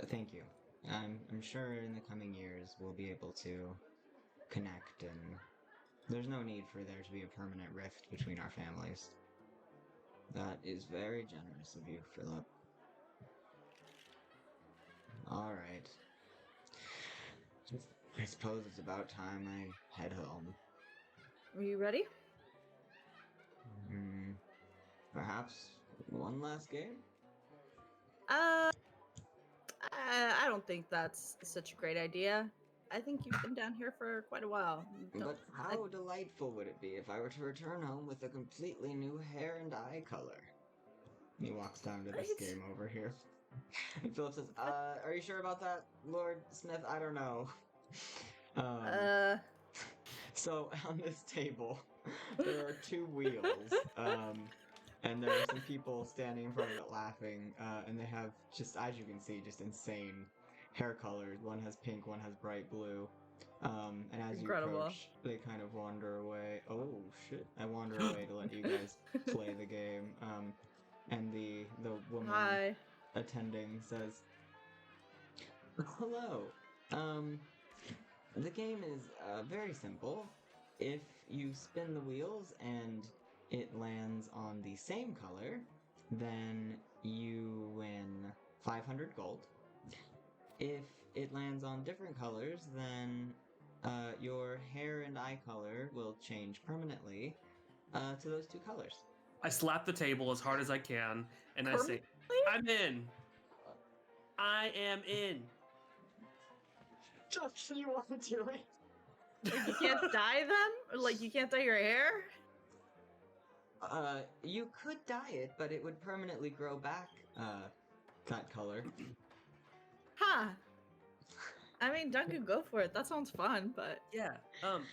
"Thank you. I'm sure in the coming years we'll be able to connect, and there's no need for there to be a permanent rift between our families." That is very generous of you, Philip. All right. I suppose it's about time I head home. Are you ready? Perhaps one last game? I don't think that's such a great idea. I think you've been down here for quite a while. But how delightful would it be if I were to return home with a completely new hair and eye color? He walks down to this Right. game over here. And Philip says, are you sure about that, Lord Smith? I don't know. So on this table, there are two wheels, and there are some people standing in front of it laughing, and they have just, as you can see, just insane hair colors. One has pink, one has bright blue. And as Incredible. you approach, they kind of wander away. Oh shit! I wander away to let you guys play the game. And the woman Hi. attending says, "Hello. The game is very simple. If you spin the wheels and it lands on the same color, then you win 500 gold. If it lands on different colors, then your hair and eye color will change permanently to those two colors." I slap the table as hard as I can, and I say, "I'm in. I am in." Just you want to do it? Like, you can't dye them? Like, you can't dye your hair? You could dye it, but it would permanently grow back that color. Huh. I mean, Duncan, go for it. That sounds fun, but Yeah. Garrett,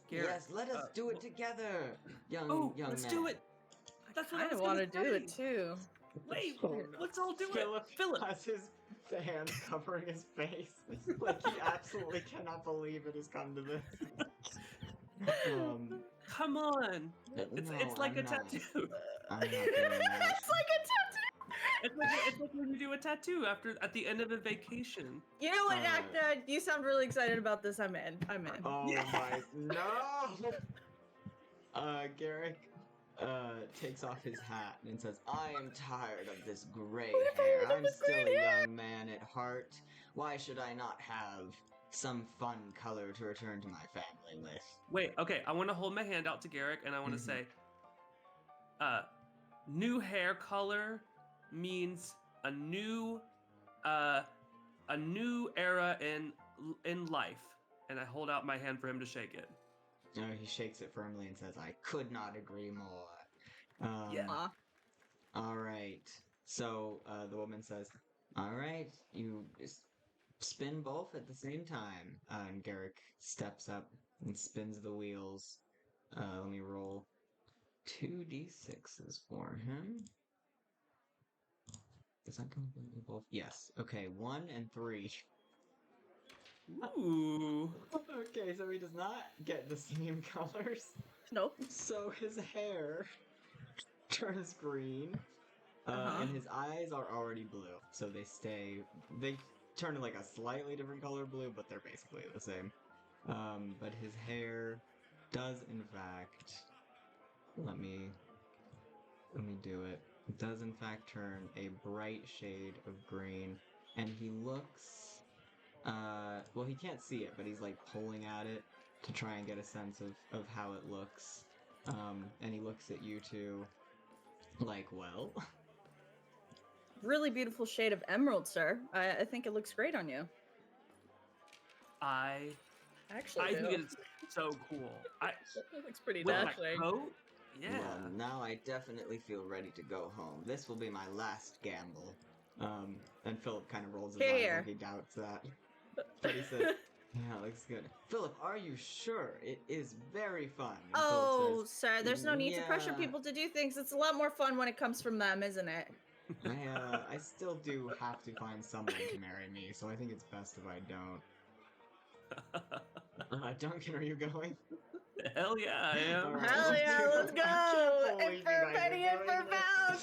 Yes, let us do it together, young let's man. do it. That's what I I was want to gonna do it say. too. Wait, Oh, no. let's all do Philip it. Philip. has his hand covering his face, like he absolutely cannot believe it has come to this. Come on. It's like I'm a not. tattoo. I'm not doing that. It's like a tattoo. It's like when you do a tattoo at the end of a vacation. You know what, Acta? You sound really excited about this. I'm in. Oh Yeah. my no! Garrick takes off his hat and says, "I am tired of this gray What if I hair. ended up I'm with still green a hair?" young man at heart. Why should I not have some fun color to return to my family with?" Wait, okay, I want to hold my hand out to Garrick and I want to Mhm. say, new hair color means a new era in life. and I hold out my hand for him to shake it. He shakes it firmly and says, "I could not agree more." Yeah. Aw. All right. So the woman says, "All right, you spin both at the same time." And Garrick steps up and spins the wheels. Let me roll 2d6s for him. Does that come from both? Yes. Okay, 1 and 3. Ooh. Okay, so he does not get the same colors. Nope. So his hair turns green, and his eyes are already blue. So they turn to like a slightly different color blue, but they're basically the same. But his hair does in fact, let me do it. It does in fact turn a bright shade of green, and he looks, well, he can't see it, but he's like pulling at it to try and get a sense of how it looks. And he looks at you two like, well, Really beautiful shade of emerald, sir. I think it looks great on you. I Actually, think it's so cool. it looks pretty With that dashing. coat? Yeah. well, now I definitely feel ready to go home. This will be my last gamble. And Philip kind of rolls his eyes Here. like he doubts that. But he says, yeah, looks good. Philip, are you sure? It is very fun. And Oh, Philip says, sir, there's no need to pressure yeah. people to do things. It's a lot more fun when it comes from them, isn't it? I still do have to find someone to marry me, so I think it's best if I don't. Duncan, are you going? Hell yeah, I am. All right. Hell yeah, let's I go! can't And believe for you a guys are penny and doing for this. pound!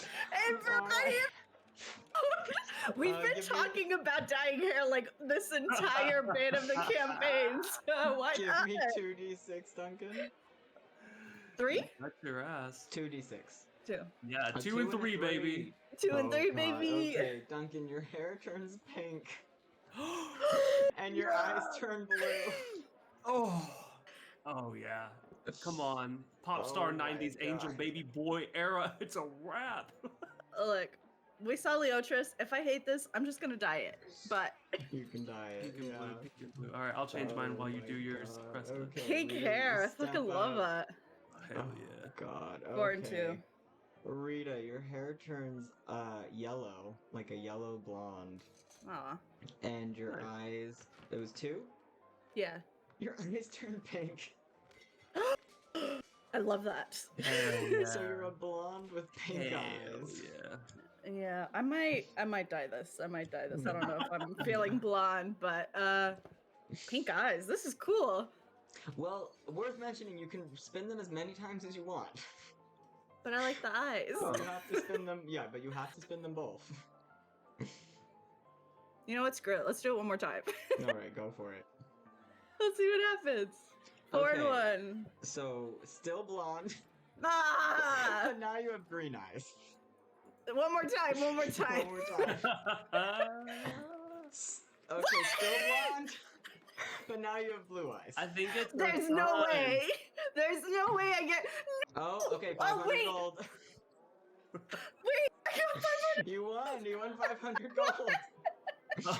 And for a All penny right. We've been give me- talking about dyeing hair like this entire bit of the campaign, so why Give not? me 2d6, Duncan. 3? That's your ass. 2d6. 2. Yeah, A 2 and a 3, baby. 2 and 3, God. baby! Okay, Duncan, your hair turns pink and your eyes turn blue. Oh. Oh yeah. Come on. Pop star Oh my 90s angel God. baby boy era. It's a wrap. Look, we saw Leotris. If I hate this, I'm just gonna dye it. But You can dye it. Pink and Yeah. blue, pink and blue. Alright, I'll change mine while you Oh do my yours, God. Cresta. Okay, pink Rita, hair, I step fucking love up. that. Hell Oh yeah. God. 4 and 2. Okay. Rita, your hair turns yellow, like a yellow blonde, Aw. and your Nice. eyes. It was 2. Yeah. Your eyes turn pink. I love that. Hell So you're yeah. a blonde with pink Hell eyes. yeah. Yeah, I might dye this. I might dye this. I don't know if I'm feeling blonde, but pink eyes. This is cool. Well, worth mentioning, you can spin them as many times as you want. But I like the eyes. You have to spin them. Yeah, but you have to spin them both. You know what? Screw it. Let's do it one more time. All right, go for it. Let's see what happens. 4 and Okay. 1. So, still blonde, Ah! but now you have green eyes. One more time. One more time. One more time. Okay, still blonde, but now you have blue eyes. I think it's There's no time. way. There's no way I get. Oh, okay, Oh, 500 wait. gold. Wait, I got 500. You won. You won 500 gold.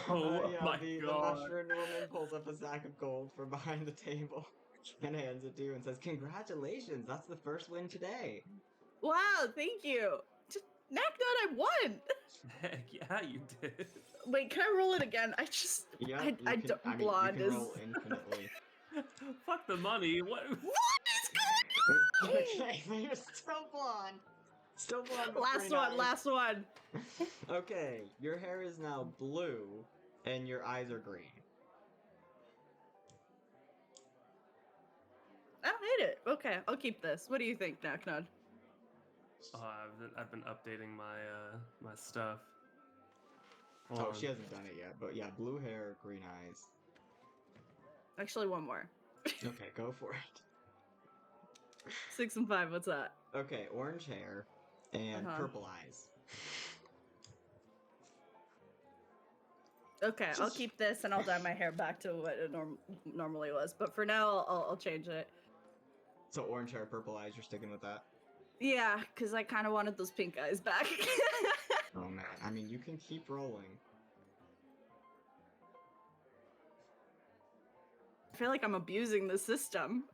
Oh my the god. mushroom woman pulls up a sack of gold from behind the table and hands it to you and says, "Congratulations, that's the first win today." Wow, thank you. Knacknut, I won. Heck yeah, you did. Wait, can I roll it again? I just. Yeah, I don't. Blonde you is. can roll infinitely. Fuck the money. What? What is going on? Okay, but you're still blonde. Still blonde. with Last green one, eyes. last one. Okay, your hair is now blue and your eyes are green. I don't hate it. Okay, I'll keep this. What do you think, Knacknut? Oh, I've been updating my my stuff. Hold Oh, on. she hasn't done it yet, but yeah, blue hair, green eyes. Actually, one more. Okay, go for it. 6 and 5. What's that? Okay, orange hair and Uh-huh. purple eyes. Okay, I'll keep this and I'll dye my hair back to what it normally was. But for now, I'll change it. So orange hair, purple eyes, you're sticking with that? Yeah, because I kind of wanted those pink eyes back. Oh man, I mean, you can keep rolling. I feel like I'm abusing the system.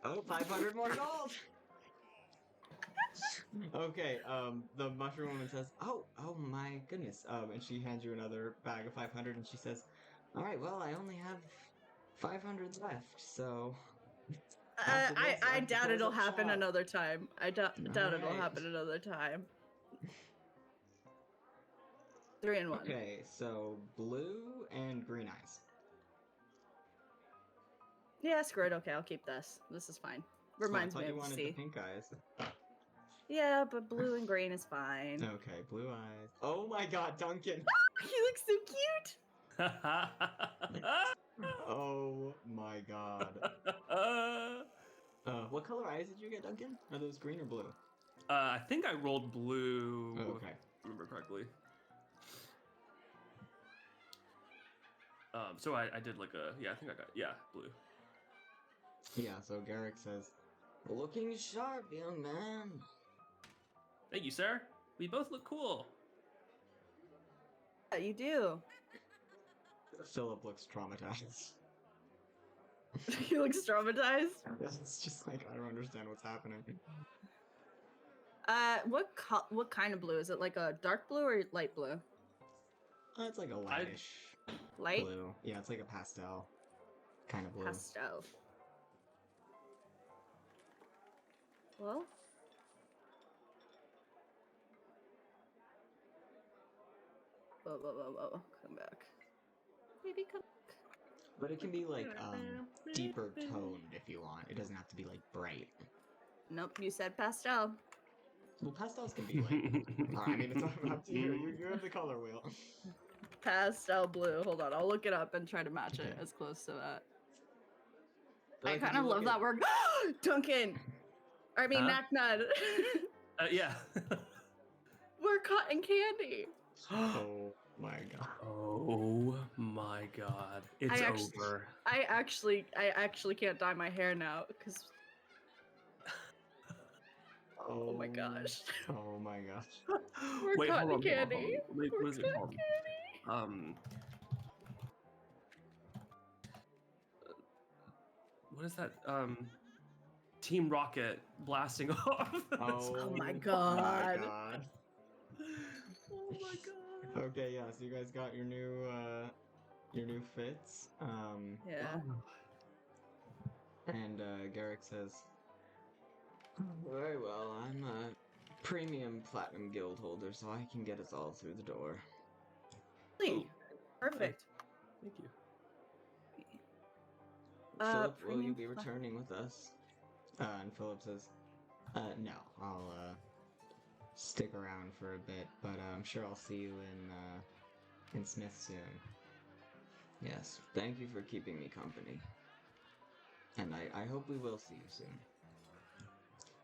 Oh, 500 more gold! Okay, the mushroom woman says, oh my goodness. And she hands you another bag of 500 and she says, alright, well, I only have 500 left, so... after this, I have to doubt close it'll up happen shop." another time. I doubt it'll Alright. happen another time. 3 and 1. Okay, so blue and green eyes. Yeah, screw it. Okay, I'll keep this. This is fine. Reminds Oh, I me thought you of the wanted the sea. pink eyes. Yeah, but blue and green is fine. Okay, blue eyes. Oh my god, Duncan! He looks so cute. Oh my god. What color eyes did you get, Duncan? Are those green or blue? I think I rolled blue. Oh, If okay. I remember correctly. So I did like a I think I got blue. Yeah, so Garrick says, looking sharp, young man. Thank you, sir. We both look cool. Yeah, you do. Philip looks traumatized. He looks traumatized. It's just like, I don't understand what's happening. What kind of blue? Is it like a dark blue or light blue? It's like a lightish Light? blue. Yeah, it's like a pastel kind of blue. Pastel. Well? Whoa. Come back. Baby, come back. But it can be like deeper toned if you want. It doesn't have to be like bright. Nope, you said pastel. Well, pastels can be like. I mean, it's all up to you. You have the color wheel. Pastel blue. Hold on, I'll look it up and try to match it Okay. as close to that. But, I like, if kind you of look love at- that word. Duncan! I mean, Huh? Naknud. Yeah. We're cotton candy. Oh my god. Oh my god. It's over. I actually can't dye my hair now because. Oh my gosh. Oh my gosh. We're Wait, hold cotton on. candy. Wait, We're what is it cotton called? candy. What is that? Team Rocket blasting off. Oh my god. god. Oh my god. Okay, yeah, so you guys got your new fits. Yeah. And Garrick says, very well, I'm a premium platinum guild holder, so I can get us all through the door. Really? Perfect. Thank you. Philip, will you premium be returning with us? And Philip says, no, I'll stick around for a bit, but I'm sure I'll see you in Smith soon. Yes, thank you for keeping me company. And I hope we will see you soon.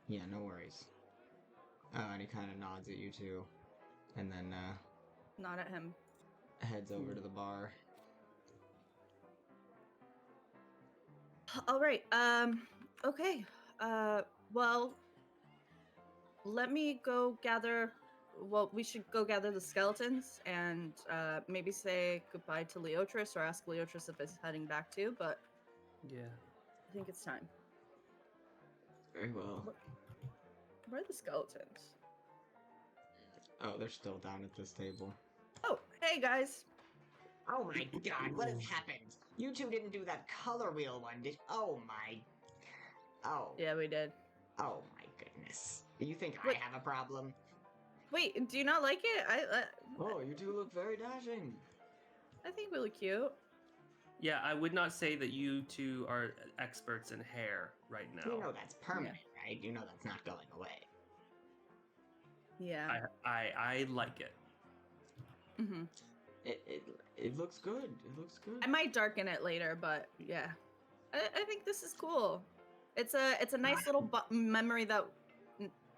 Yeah, no worries. And he kind of nods at you two, and then Not at him. heads over to the bar. All right. Okay. Well, let me go gather. Well, we should go gather the skeletons and maybe say goodbye to Leotris or ask Leotris if it's heading back too. But Yeah. I think it's time. Very well. Where are the skeletons? Oh, they're still down at this table. Oh, hey guys. Oh my god, what has happened? You two didn't do that color wheel one, did Oh my... Oh. Yeah, we did. Oh my goodness. You think Wait. I have a problem? Wait, do you not like it? Oh, you two look very dashing. I think we look cute. Yeah, I would not say that you two are experts in hair right now. You know that's permanent, right? You know that's not going away. Yeah. I like it. Mm-hmm. It looks good. It looks good. I might darken it later, but yeah, I think this is cool. It's a nice little memory that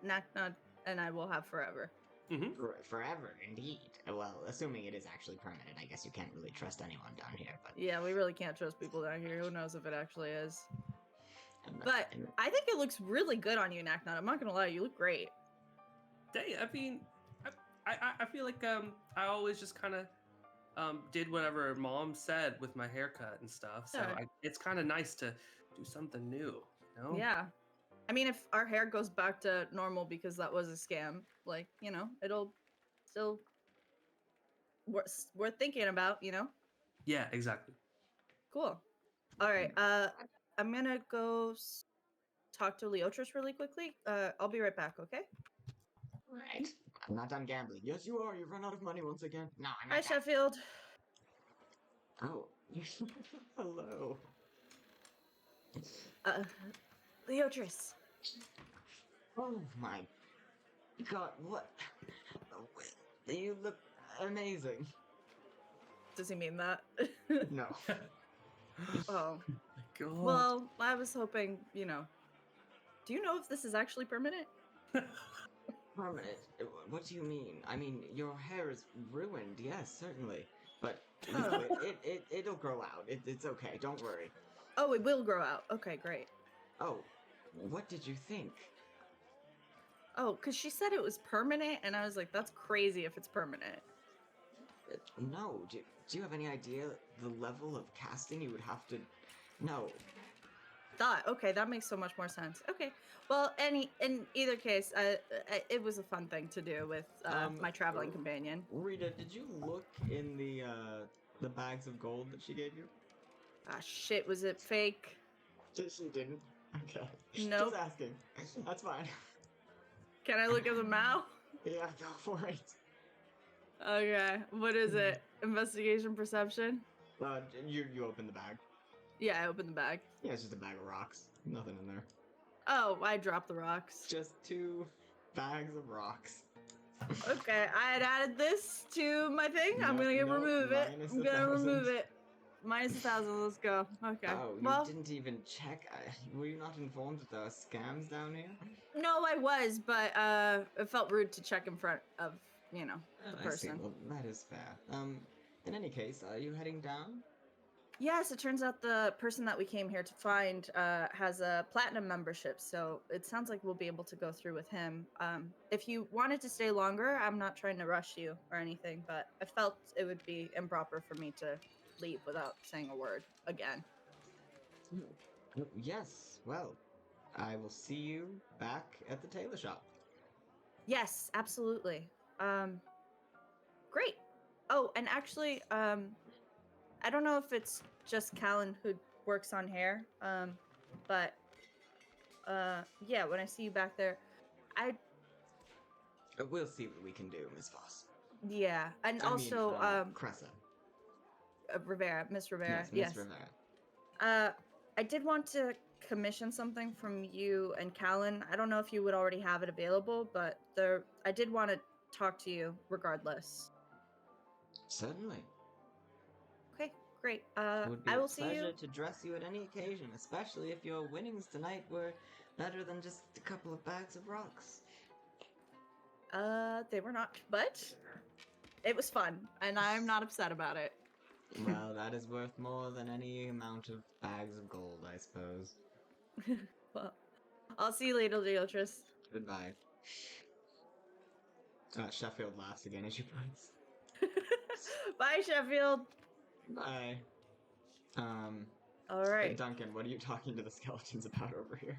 Naknud and I will have forever. Mm-hmm. Forever, indeed. Well, assuming it is actually permanent, I guess you can't really trust anyone down here, but... Yeah, we really can't trust people down here. Who knows if it actually is? And But I think it looks really good on you, Naknud. I'm not gonna lie, you look great. I mean, I feel like I always just kind of did whatever mom said with my haircut and stuff. So Yeah. it's kind of nice to do something new, you know? Yeah. I mean, if our hair goes back to normal because that was a scam, like, it'll still worth thinking about, Yeah, exactly. Cool. All right. I'm gonna go talk to Leotris really quickly. I'll be right back, okay? Right. I'm not done gambling. Yes, you are. You've run out of money once again. No, I'm Hi, not. Sheffield. Oh. Hello. Uh, Leotris. Oh my god, what? You look amazing. Does he mean that? No. Oh. God. Well, I was hoping, Do you know if this is actually permanent? Permanent? What do you mean? I mean, your hair is ruined, yes, certainly. But no, it'll grow out. It's okay, don't worry. Oh, it will grow out. Okay, great. Oh, what did you think? Oh, because she said it was permanent, and I was like, that's crazy if it's permanent. No, do you have any idea the level of casting you would have to... No. Okay, that makes so much more sense. Okay, well, in either case, it was a fun thing to do with my traveling companion. Rita, did you look in the bags of gold that she gave you? Ah, shit, was it fake? She didn't. Okay. Nope. Just asking. That's fine. Can I look at them now? Yeah, go for it. Okay, what is it? Investigation, perception? You open the bag. Yeah, I opened the bag. Yeah, it's just a bag of rocks. Nothing in there. Oh, I dropped the rocks. Just 2 bags of rocks. Okay, I had added this to my thing. I'm No, gonna no, remove it. minus I'm 1,000. gonna remove it. Minus 1,000. Let's go. Okay. Oh, you Well, didn't even check? Were you not informed that there are scams down here? no, I was, but it felt rude to check in front of the I see. person. Well, that is fair. In any case, are you heading down? Yes, it turns out the person that we came here to find has a platinum membership, so it sounds like we'll be able to go through with him. If you wanted to stay longer, I'm not trying to rush you or anything, but I felt it would be improper for me to leave without saying a word again. Yes, well, I will see you back at the tailor shop. Yes, absolutely. Great. Oh, and actually, I don't know if it's just Callan who works on hair, but yeah, when I see you back there, We'll see what we can do, Miss Voss. yeah, and I also mean, Cressa. Rivera, Miss Rivera, Yes, yes. Miss Rivera. I did want to commission something from you and Callan. I don't know if you would already have it available, but I did want to talk to you regardless. Certainly. Okay, great. It would be I a will see you. pleasure to dress you at any occasion, especially if your winnings tonight were better than just a couple of bags of rocks. They were not, but it was fun, and I'm not upset about it. Well, that is worth more than any amount of bags of gold, I suppose. Well, I'll see you later, Leotris. Goodbye. Sheffield laughs again as she points. Bye, Sheffield. Bye. All right. Duncan, what are you talking to the skeletons about over here?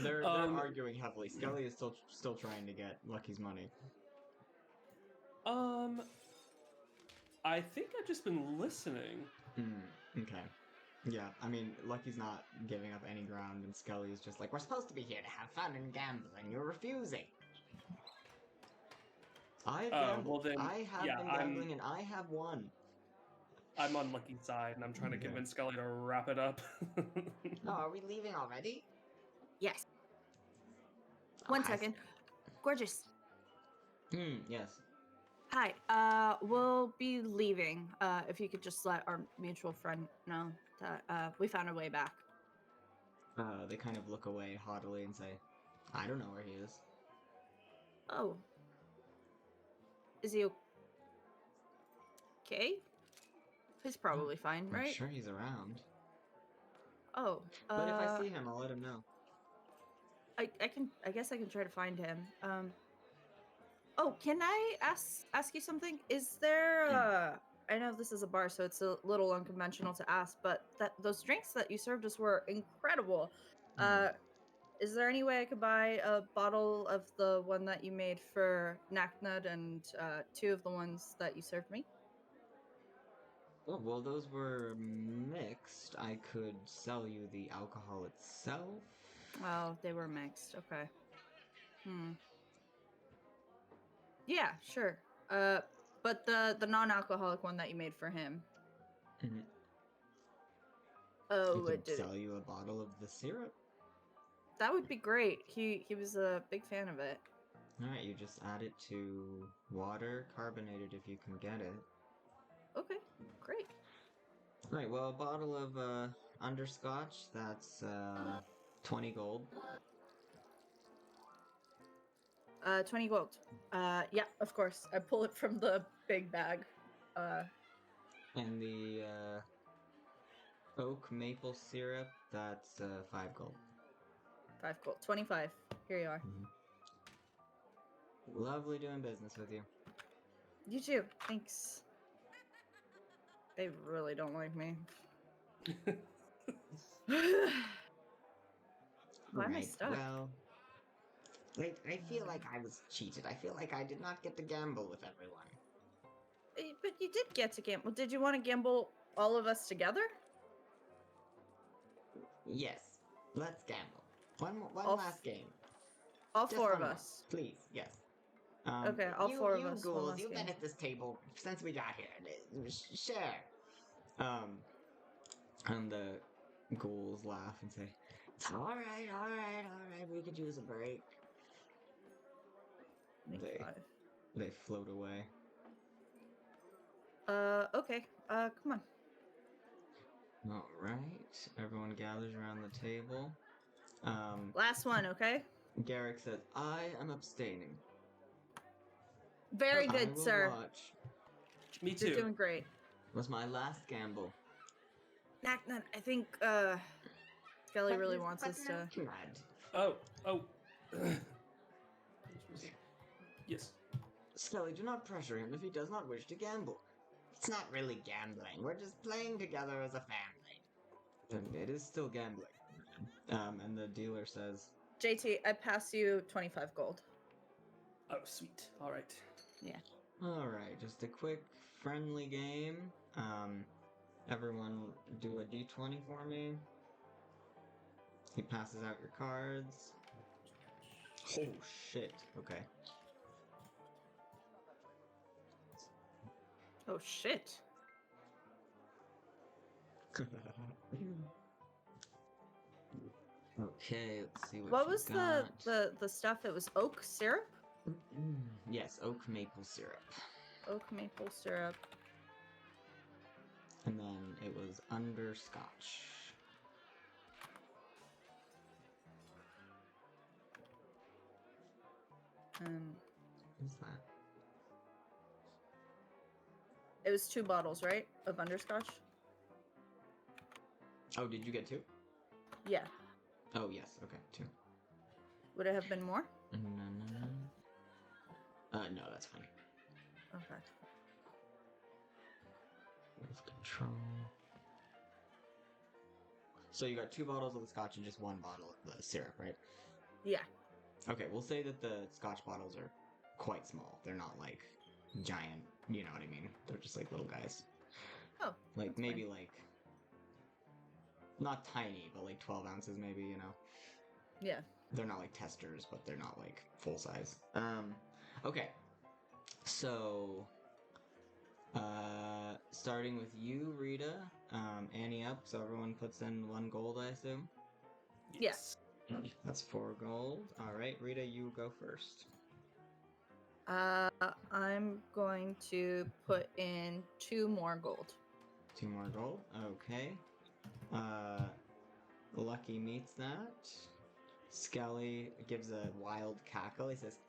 They're arguing heavily. Skelly is still trying to get Lucky's money. I think I've just been listening. Okay. Yeah, I mean, Lucky's not giving up any ground, and Skelly is just like, we're supposed to be here to have fun and gamble, and you're refusing. I've gambled. Well then, I have been gambling, and I have won. I'm on Lucky's side, and I'm trying to Okay. convince Scully to wrap it up. Oh, are we leaving already? Yes. Oh, One second. Gorgeous. Yes. Hi. We'll be leaving. If you could just let our mutual friend know that we found our way back. They kind of look away haughtily and say, I don't know where he is. Oh. Is he okay? He's probably fine, I'm right? sure he's around. Oh. But if I see him, I'll let him know. I guess I can try to find him. Oh, can I ask you something? Is there I know this is a bar, so it's a little unconventional to ask, but those drinks that you served us were incredible. Mm. Is there any way I could buy a bottle of the one that you made for Naknud and 2 of the ones that you served me? Oh, well, those were mixed. I could sell you the alcohol itself. Oh, they were mixed. Okay. Yeah, sure. But the non-alcoholic one that you made for him. Mhm. I Oh, could it did. sell you a bottle of the syrup. That would be great. He was a big fan of it. Alright, you just add it to water, carbonated if you can get it. Okay, great. Right, well, a bottle of underscotch, that's 20 gold. 20 gold. Yeah, of course. I pull it from the big bag. And the oak maple syrup, that's 5 gold. 5 gold. 25. Here you are. Lovely doing business with you. You too. Thanks. They really don't like me. Why am I Right, stuck? well, I feel like I was cheated. I feel like I did not get to gamble with everyone. But you did get to gamble. Did you want to gamble all of us together? Yes, let's gamble. One All last game. All Just 4 of one more, us. please. Yes. Okay, all 4 of you us. One ghouls, last you've game. been at this table since we got here. Share. And the ghouls laugh and say, "It's all right. We could use a break." They 25. float away. Okay. Come on. All right. Everyone gathers around the table. Last one, okay? Garrick says, "I am abstaining. Very I good, will sir. watch." Me You're too. doing great. Was my last gamble. Naknut, I think Skelly really wants us to. Oh. Yes. Skelly, do not pressure him if he does not wish to gamble. It's not really gambling. We're just playing together as a family. And it is still gambling. And the dealer says, JT, I pass you 25 gold. Oh, sweet. All right. "Alright, just a quick, friendly game. Everyone do a d20 for me." He passes out your cards. Oh shit, okay. Oh shit. Okay, let's see What you was got. the stuff? It was oak syrup? Yes, oak maple syrup. Oak maple syrup. And then it was underscotch. What's that? It was 2 bottles, right? Of underscotch? Oh, did you get 2? Yeah. Oh, yes, okay, 2. Would it have been more? No, that's fine. Okay. With control. So you got 2 bottles of the scotch and just 1 bottle of the syrup, right? Yeah. Okay, we'll say that the scotch bottles are quite small. They're not like giant, you know what I mean? They're just like little guys. Oh. Like that's maybe fine. like not tiny, but like 12 ounces maybe, you know. Yeah. They're not like testers, but they're not like full size. Okay. So starting with you, Rita. Annie up, so everyone puts in 1 gold, I assume. Yes. That's 4 gold. Alright, Rita, you go first. I'm going to put in 2 more gold. 2 more gold. Okay. Lucky meets that. Skelly gives a wild cackle. He says,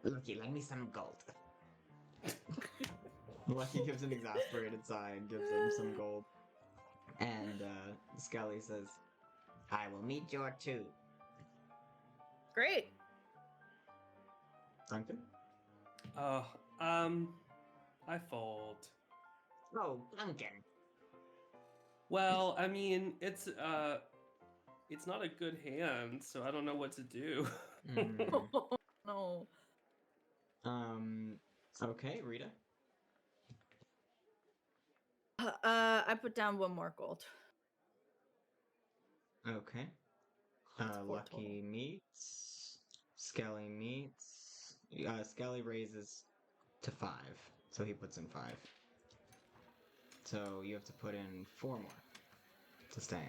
Lucky, lend me some gold. Lucky gives an exasperated sigh and gives him some gold. And Skelly says, I will meet your 2. Great. Duncan? Oh, I fold. Oh, Duncan. Well, I mean, it's not a good hand, so I don't know what to do. Mm, No. okay, Rita. I put down 1 more gold. Okay. That's 4 Lucky meets. Skelly meets. Skelly raises to 5, so he puts in 5. So you have to put in 4 more to stay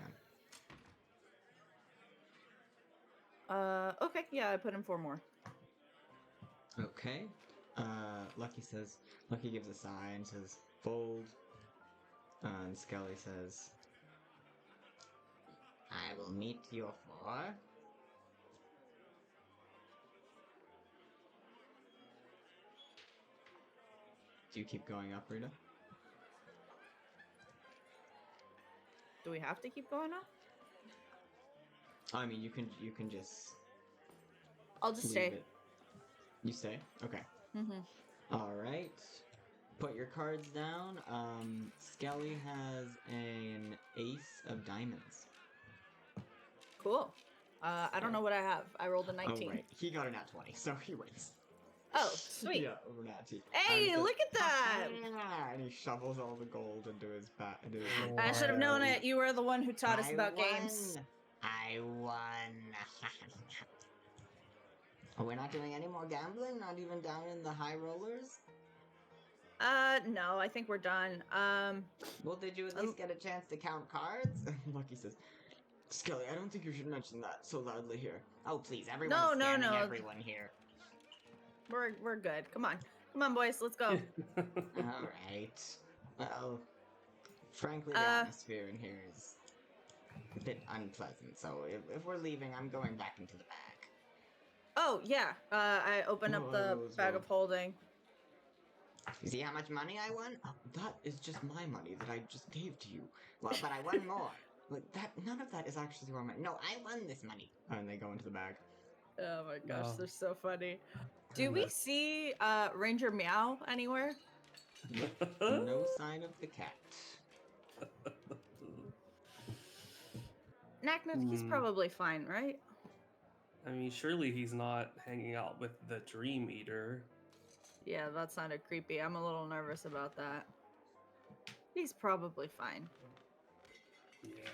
on. Okay, yeah, I put in 4 more. Okay. Lucky gives a sigh and says, fold. And Skelly says, I will meet your 4. do you keep going up, Rita? Do we have to keep going up? I mean, you can just I'll just leave stay. it. You stay? Okay. Mm-hmm. All right. Put your cards down. Skelly has an ace of diamonds. Cool. I don't know what I have. I rolled a 19. Oh, right. He got a nat 20, so he wins. Oh, sweet. Yeah, over nat 20. Hey, And look at that! and he shovels all the gold into his back. I should have known it. You were the one who taught us about games. I won. We're not doing any more gambling? Not even down in the high rollers? No, I think we're done. Well, did you at least get a chance to count cards? Lucky says, Skelly, I don't think you should mention that so loudly here. Oh, please, everyone No, is no, scamming no. everyone here. We're good. Come on, boys, let's go. Alright. Well, frankly, the Uh, atmosphere in here is a bit unpleasant, so if we're leaving, I'm going back into the bag. Oh yeah. I open up Oh, the I will as bag well. of holding. You see how much money I won? Oh, that is just my money that I just gave to you. Well, but I won more. Like, none of that is actually your money. No, I won this money. And they go into the bag. Oh my gosh, Oh. they're so funny. Do we Goodness. see Ranger Meow anywhere? No sign of the cat. Naknith, he's Hmm. probably fine, right? I mean, surely he's not hanging out with the Dream Eater. Yeah, that sounded creepy. I'm a little nervous about that. He's probably fine. Yeah.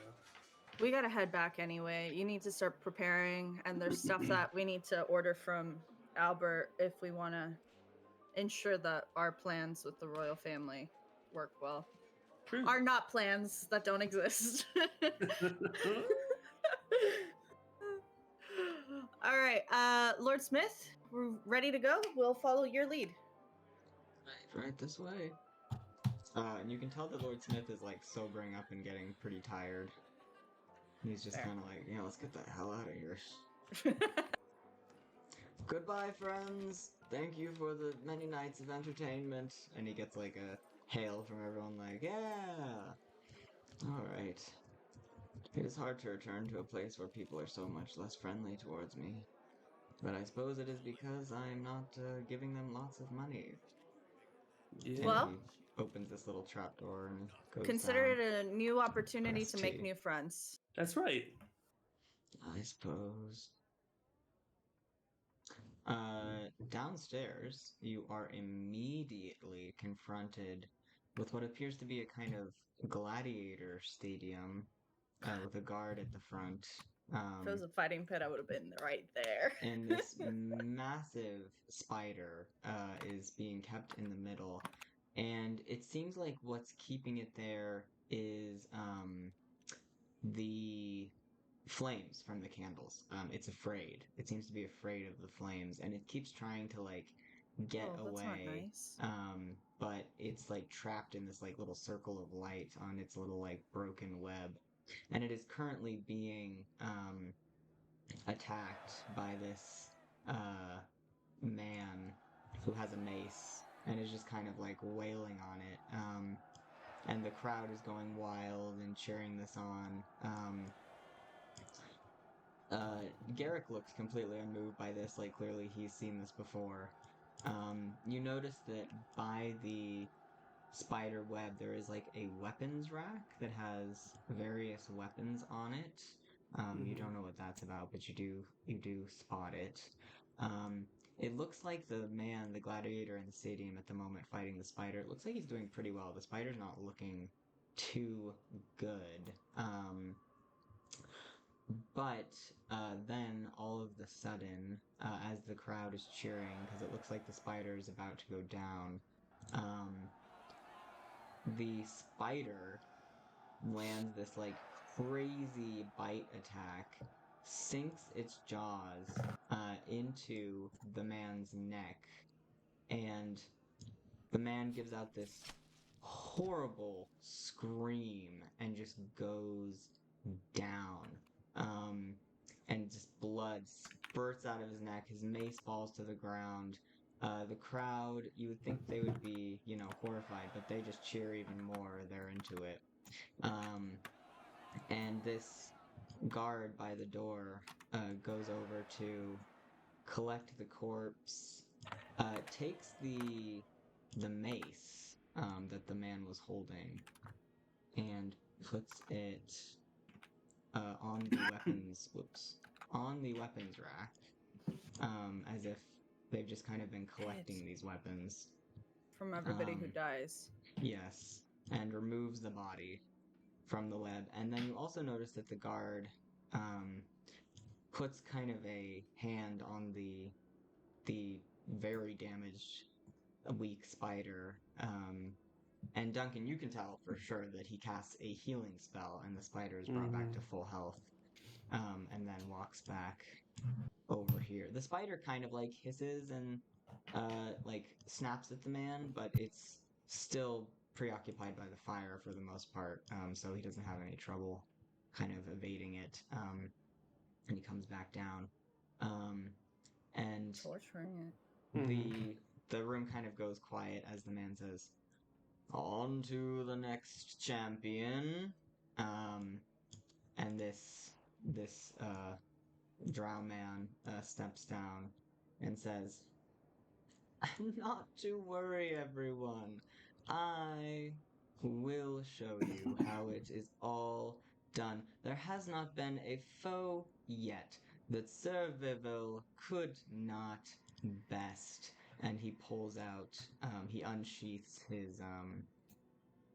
We gotta head back anyway. You need to start preparing, and there's stuff that we need to order from Albert if we want to ensure that our plans with the royal family work well. True. Are not plans that don't exist. All right, Lord Smith, we're ready to go. We'll follow your lead. Right this way. And you can tell that Lord Smith is like sobering up and getting pretty tired. He's just Fair. kind of like, yeah, let's get the hell out of here. Goodbye, friends. Thank you for the many nights of entertainment. And he gets like a hail from everyone, like, yeah. All right. It is hard to return to a place where people are so much less friendly towards me. But I suppose it is because I'm not giving them lots of money. Yeah. And Well, he opens this little trapdoor and goes consider down. it a new opportunity to make Press T. new friends. That's right. I suppose. Downstairs, you are immediately confronted with what appears to be a kind of gladiator stadium with a guard at the front. If it was a fighting pit, I would have been right there. And this massive spider is being kept in the middle. And it seems like what's keeping it there is the flames from the candles. It's afraid. It seems to be afraid of the flames, and it keeps trying to like get Oh, that's not away. nice. But it's like trapped in this like little circle of light on its little like broken web, and it is currently being attacked by this man who has a mace and is just kind of like wailing on it. And the crowd is going wild and cheering this on. Garrick looks completely unmoved by this, like clearly he's seen this before. You notice that by the spider web there is like a weapons rack that has various weapons on it. You don't know what that's about, but you do spot it. It looks like the gladiator in the stadium at the moment fighting the spider, it looks like he's doing pretty well. The spider's not looking too good. But then all of the sudden, as the crowd is cheering, because it looks like the spider is about to go down, the spider lands this like crazy bite attack, sinks its jaws into the man's neck, and the man gives out this horrible scream and just goes down. And just blood spurts out of his neck. His mace falls to the ground. The crowd, you would think they would be, horrified, but they just cheer even more. They're into it. And this guard by the door goes over to collect the corpse, takes the mace that the man was holding, and puts it on the weapons rack, as if they've just kind of been collecting these weapons. From everybody who dies. Yes, and removes the body from the web. And then you also notice that the guard puts kind of a hand on the very damaged, weak spider. And Duncan, you can tell for sure that he casts a healing spell, and the spider is brought back to full health, and then walks back over here. The spider kind of like hisses and like snaps at the man, but it's still preoccupied by the fire for the most part, so he doesn't have any trouble kind of evading it, and he comes back down, and Torturing it. the room kind of goes quiet as the man says, "On to the next champion." And this drow man steps down and says, "Not to worry, everyone. I will show you how it is all done. There has not been a foe yet that Sir Vivel could not best." And he pulls out, he unsheaths his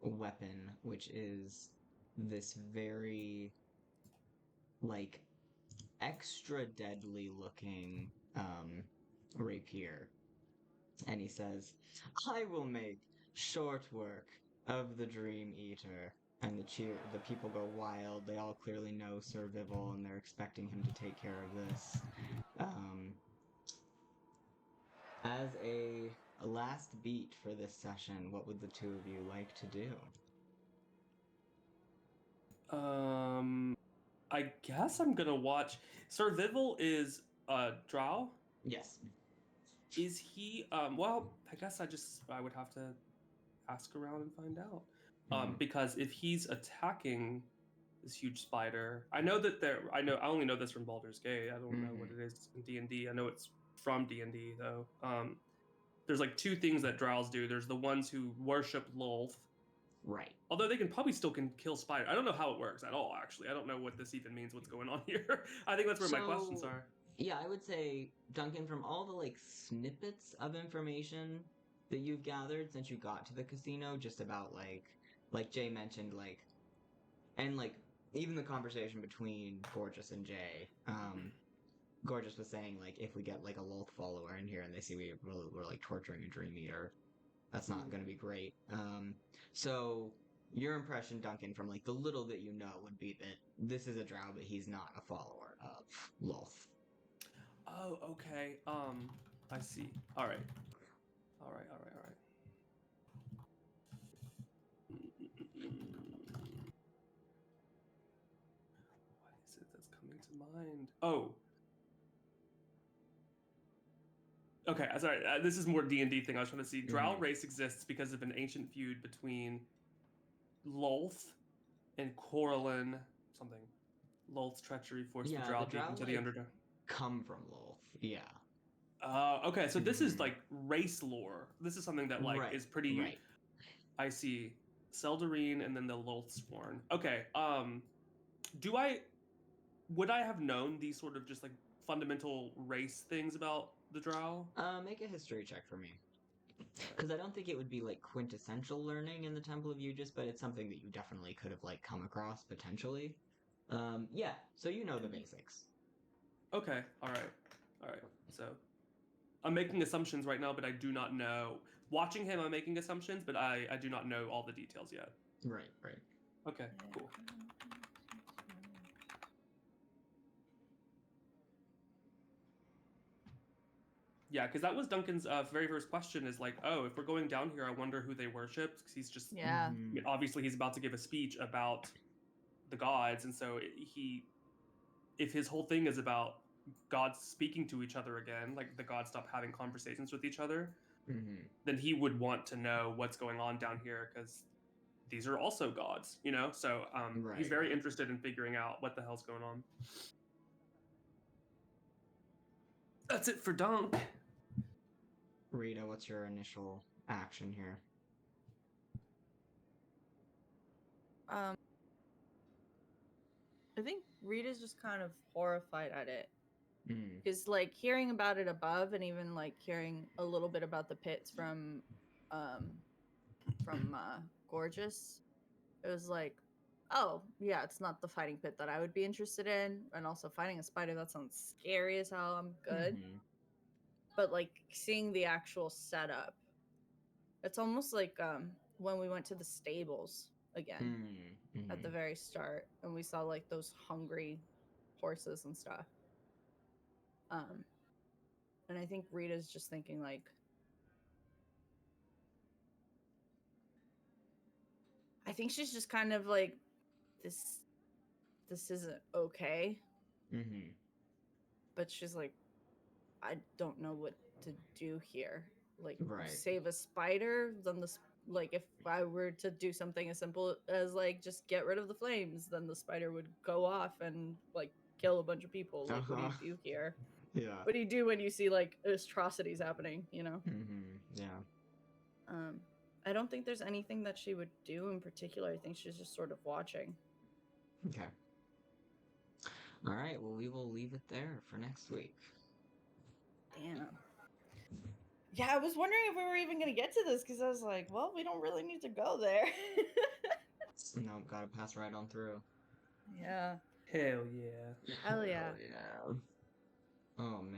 weapon, which is this very, like, extra deadly looking rapier. And he says, "I will make short work of the Dream Eater." And the people go wild. They all clearly know Sir Vivel, and they're expecting him to take care of this. As a last beat for this session, what would the two of you like to do? I guess I'm gonna watch. Sir Vivel is drow. Yes. Is he? Well, I guess I would have to ask around and find out. Because if he's attacking this huge spider, I only know this from Baldur's Gate. I don't know what it is in D&D. I know it's from D&D though. There's like two things that drows do. There's the ones who worship Lolth. Right. Although they can kill spider. I don't know how it works at all, actually. I don't know what this even means, what's going on here. I think that's where my questions are. Yeah, I would say, Duncan, from all the like snippets of information that you've gathered since you got to the casino, just about like Jay mentioned, and even the conversation between Gorgeous and Jay, Gorgeous was saying, like, if we get, like, a Lolth follower in here and they see we're like, torturing a Dream Eater, that's not going to be great. So, your impression, Duncan, from, like, the little that you know would be that this is a drow, but he's not a follower of Lolth. Oh, okay. I see. All right. What is it that's coming to mind? Oh. Okay, sorry. This is more D&D thing I was trying to see. Drow race exists because of an ancient feud between Lolth and Corellin something. Lolth's treachery forced Yeah, the the Drow deep Drow, into the like- Underdark. Come from Lolth. Yeah. Okay, so this is Mhm. like race lore. This is something that like Right, is pretty. right. I see, Seldarine and then the Lolthsworn. Okay, would I have known these sort of just like fundamental race things about the Drow? Make a history check for me. Because I don't think it would be like quintessential learning in the Temple of Aegis, but it's something that you definitely could have like come across potentially. Yeah, so you know the basics. Okay, all right. So I'm making assumptions right now, but I do not know. Watching him, I'm making assumptions, but I do not know all the details yet. Right, right. Okay, cool. Yeah, because that was Duncan's very first question is like, oh, if we're going down here, I wonder who they worship. Because he's just, Yeah. I mean, obviously, he's about to give a speech about the gods. And so if his whole thing is about gods speaking to each other again, like the gods stop having conversations with each other, then he would want to know what's going on down here because these are also gods, you know? So he's Right, very right. interested in figuring out what the hell's going on. That's it for Dunk. Rita, what's your initial action here? I think Rita's just kind of horrified at it. Because like hearing about it above and even like hearing a little bit about the pits from Gorgeous, it was like, oh yeah, it's not the fighting pit that I would be interested in. And also fighting a spider, that sounds scary as hell. I'm good. But like seeing the actual setup, it's almost like when we went to the stables again at the very start and we saw like those hungry horses and stuff. And I think Rita's just thinking like, I think she's just kind of like, this isn't okay. But she's like, I don't know what to do here. Like, Right. save a spider, then like if I were to do something as simple as like just get rid of the flames, then the spider would go off and like kill a bunch of people. Like, what do you do here? Yeah. What do you do when you see like atrocities happening, you know? Yeah. I don't think there's anything that she would do in particular. I think she's just sort of watching. Okay. All right, well, we will leave it there for next week. Damn. Yeah, I was wondering if we were even going to get to this because I was like, well, we don't really need to go there. No, gotta pass right on through. Yeah. Hell yeah. Hell yeah. Yeah. Oh, man.